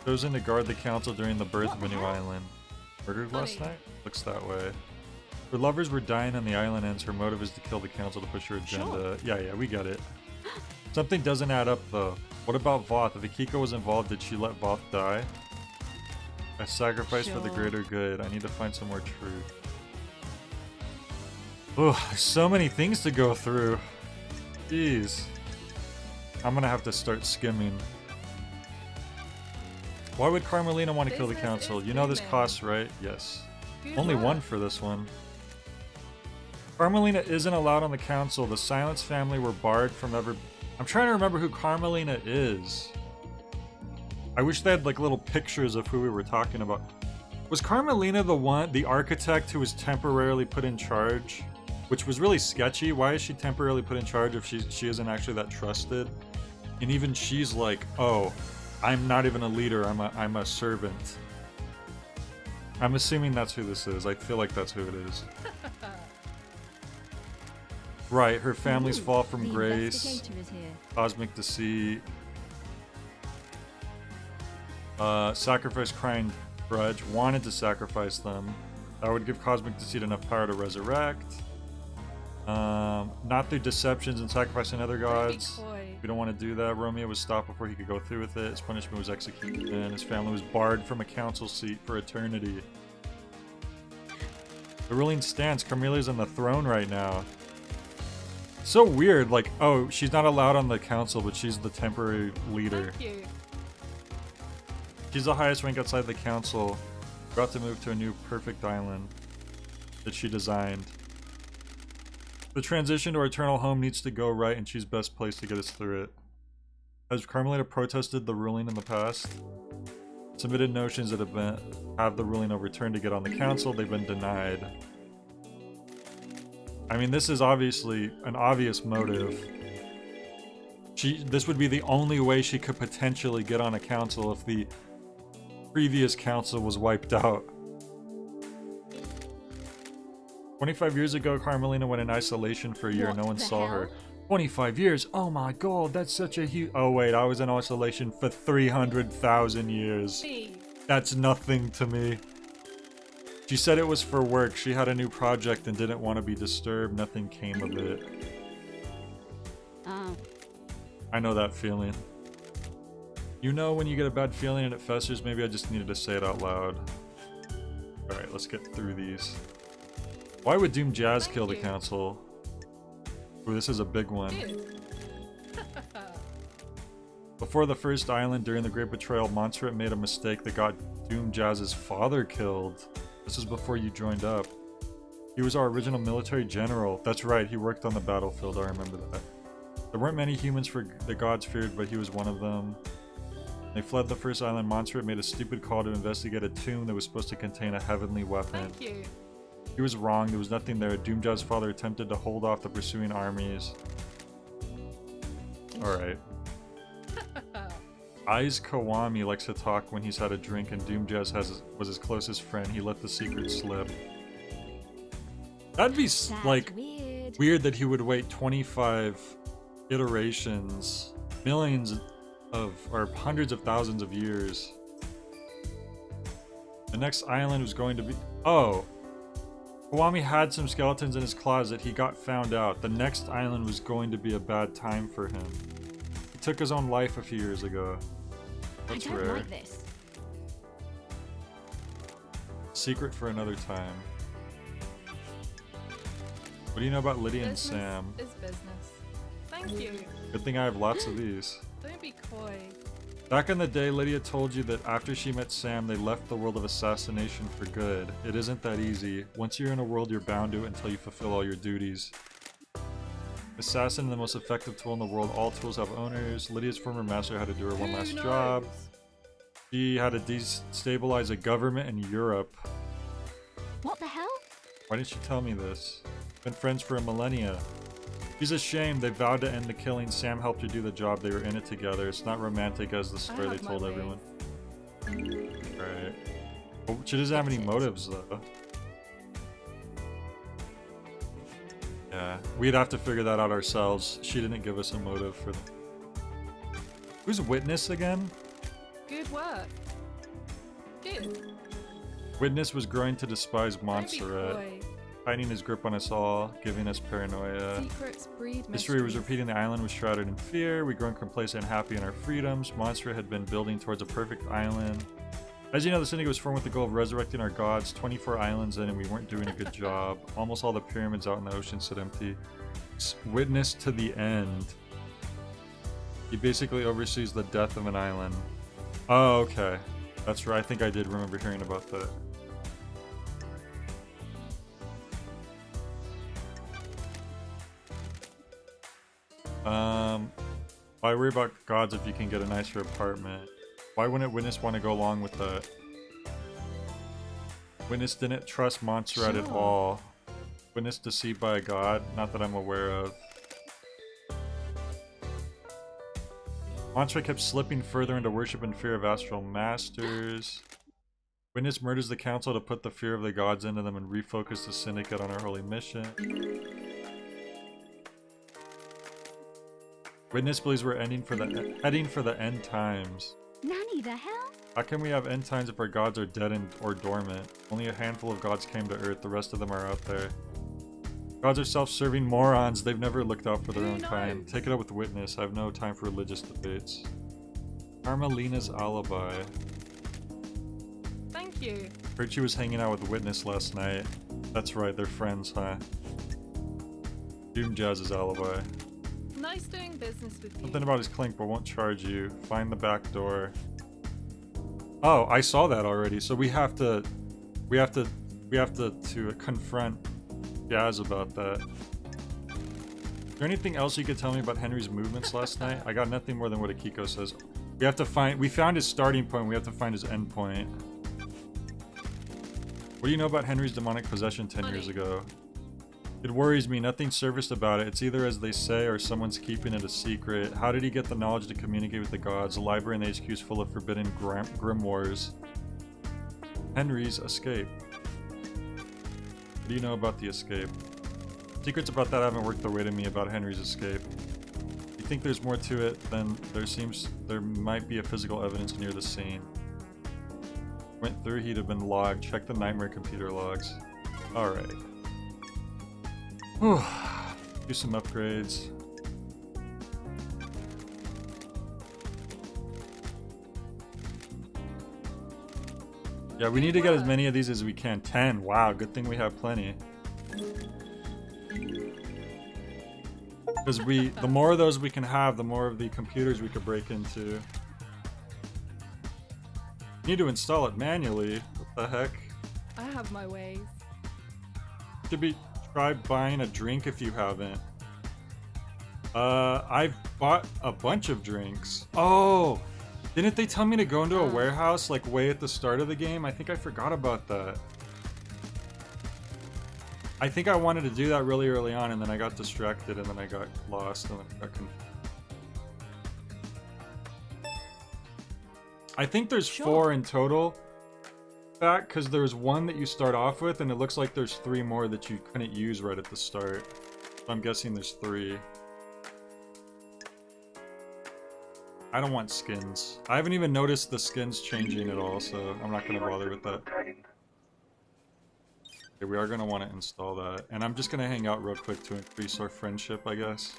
Chosen to guard the council during the birth of a new island. Murdered last night? Looks that way. Her lovers were dying on the island ends. Her motive is to kill the council to push her agenda. Sure. Yeah, we get it. Something doesn't add up though. What about Voth? If Akiko was involved, did she let Voth die? A sacrifice for the greater good. I need to find some more truth. Ugh, there's so many things to go through. Jeez. I'm gonna have to start skimming. Why would Carmelina want to kill the council? You know this costs, right? Yes. Only one for this one. Carmelina isn't allowed on the council. The Silence family were barred from ever... I'm trying to remember who Carmelina is. I wish they had like little pictures of who we were talking about. Was Carmelina the architect who was temporarily put in charge? Which was really sketchy. Why is she temporarily put in charge if she isn't actually that trusted? And even she's like, oh, I'm not even a leader. I'm a servant. I'm assuming that's who this is. I feel like that's who it is. Right, her family's fall from grace. Cosmic deceit. Sacrifice crying grudge. Wanted to sacrifice them. That would give Cosmic deceit enough power to resurrect. Not through deceptions and sacrificing other gods. We don't want to do that. Romeo was stopped before he could go through with it. His punishment was executed and his family was barred from a council seat for eternity. The ruling stands. Carmelia's on the throne right now. So weird, like, oh, she's not allowed on the council, but she's the temporary leader. Thank you. She's the highest rank outside the council. About to move to a new perfect island that she designed. The transition to our eternal home needs to go right, and she's best placed to get us through it. Has Carmelita protested the ruling in the past? Submitted notions that have the ruling overturned to get on the council. They've been denied. I mean, this is obviously an obvious motive. This would be the only way she could potentially get on a council if the previous council was wiped out. 25 years ago, Carmelina went in isolation for a year. No one saw her. 25 years? Oh my god, that's such a huge... Oh wait, I was in isolation for 300,000 years. That's nothing to me. She said it was for work. She had a new project and didn't want to be disturbed. Nothing came of it. I know that feeling. You know when you get a bad feeling and it festers? Maybe I just needed to say it out loud. Alright, let's get through these. Why would Doom Jazz kill the council? Ooh, this is a big one. Dude. Before the first island during the Great Betrayal, Montserrat made a mistake that got Doom Jazz's father killed. This is before you joined up. He was our original military general. That's right, he worked on the battlefield, I remember that. There weren't many humans the gods feared, but he was one of them. They fled the first island. Montserrat made a stupid call to investigate a tomb that was supposed to contain a heavenly weapon. Thank you. He was wrong, there was nothing there. Doom Jazz's father attempted to hold off the pursuing armies. Alright. Aiz Kawami likes to talk when he's had a drink, and Doom Jazz was his closest friend. He let the secret slip. That'd be like weird that he would wait 25 iterations, millions of, or hundreds of thousands of years. The next island was going to be... Oh! Kawami had some skeletons in his closet. He got found out. The next island was going to be a bad time for him. He took his own life a few years ago. That's I don't rare. like this. Secret for another time. What do you know about Lydia and Business Sam? is business. Thank you. Good thing I have lots of these. Don't be coy. Back in the day, Lydia told you that after she met Sam, they left the world of assassination for good. It isn't that easy. Once you're in a world, you're bound to it until you fulfill all your duties. Assassin, the most effective tool in the world. All tools have owners. Lydia's former master had to do her one last job. She had to destabilize a government in Europe. What the hell? Why didn't you tell me this? Been friends for a millennia. She's ashamed. They vowed to end the killing. Sam helped her do the job. They were in it together. It's not romantic as the story they told everyone. Right. Well, she doesn't have any motives though. Yeah, we'd have to figure that out ourselves. She didn't give us a motive for them. Who's Witness again? Good work. Good. Witness was growing to despise Don't be Montserrat, coy. tightening his grip on us all, giving us paranoia. Secrets breed History was mysteries. repeating. The island was shrouded in fear. We'd grown complacent and happy in our freedoms. Montserrat had been building towards a perfect island. As you know, the syndicate was formed with the goal of resurrecting our gods. 24 islands in, and we weren't doing a good job. Almost all the pyramids out in the ocean sit empty. Witness to the end. He basically oversees the death of an island. Oh, okay. That's right. I think I did remember hearing about that. Why worry about gods if you can get a nicer apartment? Why wouldn't Witness want to go along with that? Witness didn't trust Montserrat at all. Witness deceived by a god? Not that I'm aware of. Montserrat kept slipping further into worship and fear of astral masters. Witness murders the council to put the fear of the gods into them and refocus the syndicate on our holy mission. Witness believes we're heading for the end times. Nanny, the hell? How can we have end times if our gods are dead or dormant? Only a handful of gods came to Earth, the rest of them are out there. Gods are self-serving morons, they've never looked out for their own kind. Take it up with Witness, I have no time for religious debates. Carmelina's alibi. Thank you. Heard she was hanging out with Witness last night. That's right, they're friends, huh? Doom Jazz's alibi. Nice doing business with you. Something about his clink, but won't charge you. Find the back door. Oh, I saw that already. So we have to confront Jazz about that. Is there anything else you could tell me about Henry's movements last night? I got nothing more than what Akiko says. We found his starting point. We have to find his end point. What do you know about Henry's demonic possession 10 years ago? It worries me. Nothing surfaced about it. It's either as they say or someone's keeping it a secret. How did he get the knowledge to communicate with the gods? The library in the HQ is full of forbidden grimoires. Henry's escape. What do you know about the escape? Secrets about that haven't worked their way to me about Henry's escape. You think there's more to it than there might be a physical evidence near the scene. Went through, he'd have been logged. Check the nightmare computer logs. Alright. Whew. Do some upgrades. Yeah, we need to get as many of these as we can. 10. Wow, good thing we have plenty. Because the more of those we can have, the more of the computers we could break into. Need to install it manually. What the heck? I have my ways. Try buying a drink if you haven't. I've bought a bunch of drinks. Oh! Didn't they tell me to go into a warehouse like way at the start of the game? I think I forgot about that. I think I wanted to do that really early on, and then I got distracted, and then I got lost, and then I got I think there's 4 in total. Back, because there's one that you start off with, and it looks like there's 3 more that you couldn't use right at the start. So I'm guessing there's 3. I don't want skins. I haven't even noticed the skins changing at all, so I'm not going to bother with that. Okay, we are going to want to install that. And I'm just going to hang out real quick to increase our friendship, I guess.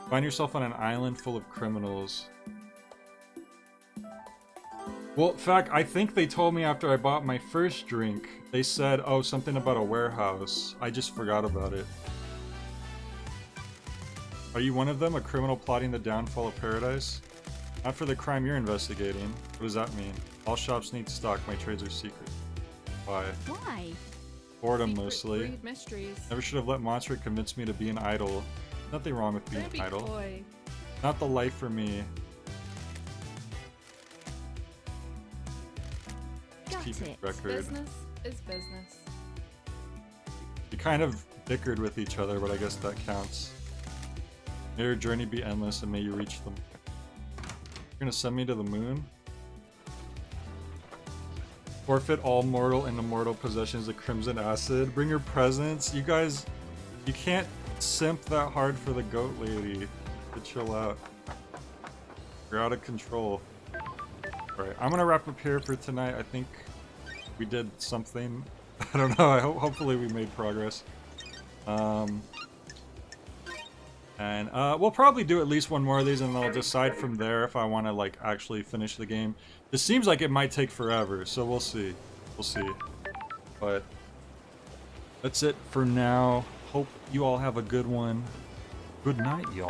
Find yourself on an island full of criminals. Well, in fact, I think they told me after I bought my first drink, they said, oh, something about a warehouse. I just forgot about it. Are you one of them, a criminal plotting the downfall of paradise? Not for the crime you're investigating. What does that mean? All shops need stock, my trades are secret. Why? Why? Boredom, Secret mostly. breed mysteries. Never should have let Monster convince me to be an idol. Nothing wrong with being Don't be idle. coy. Not the life for me. Got Keep it. record. Business is business. We kind of bickered with each other, but I guess that counts. May your journey be endless and may you reach them. You're gonna send me to the moon? Forfeit all mortal and immortal possessions of Crimson Acid. Bring your presents. You guys, you can't simp that hard for the goat lady. To chill out. You're out of control. Alright, I'm gonna wrap up here for tonight. I think we did something. I don't know. Hopefully we made progress. And we'll probably do at least one more of these, and then I'll decide from there if I want to like actually finish the game. This seems like it might take forever, so we'll see. We'll see. But that's it for now. Hope you all have a good one. Good night, y'all.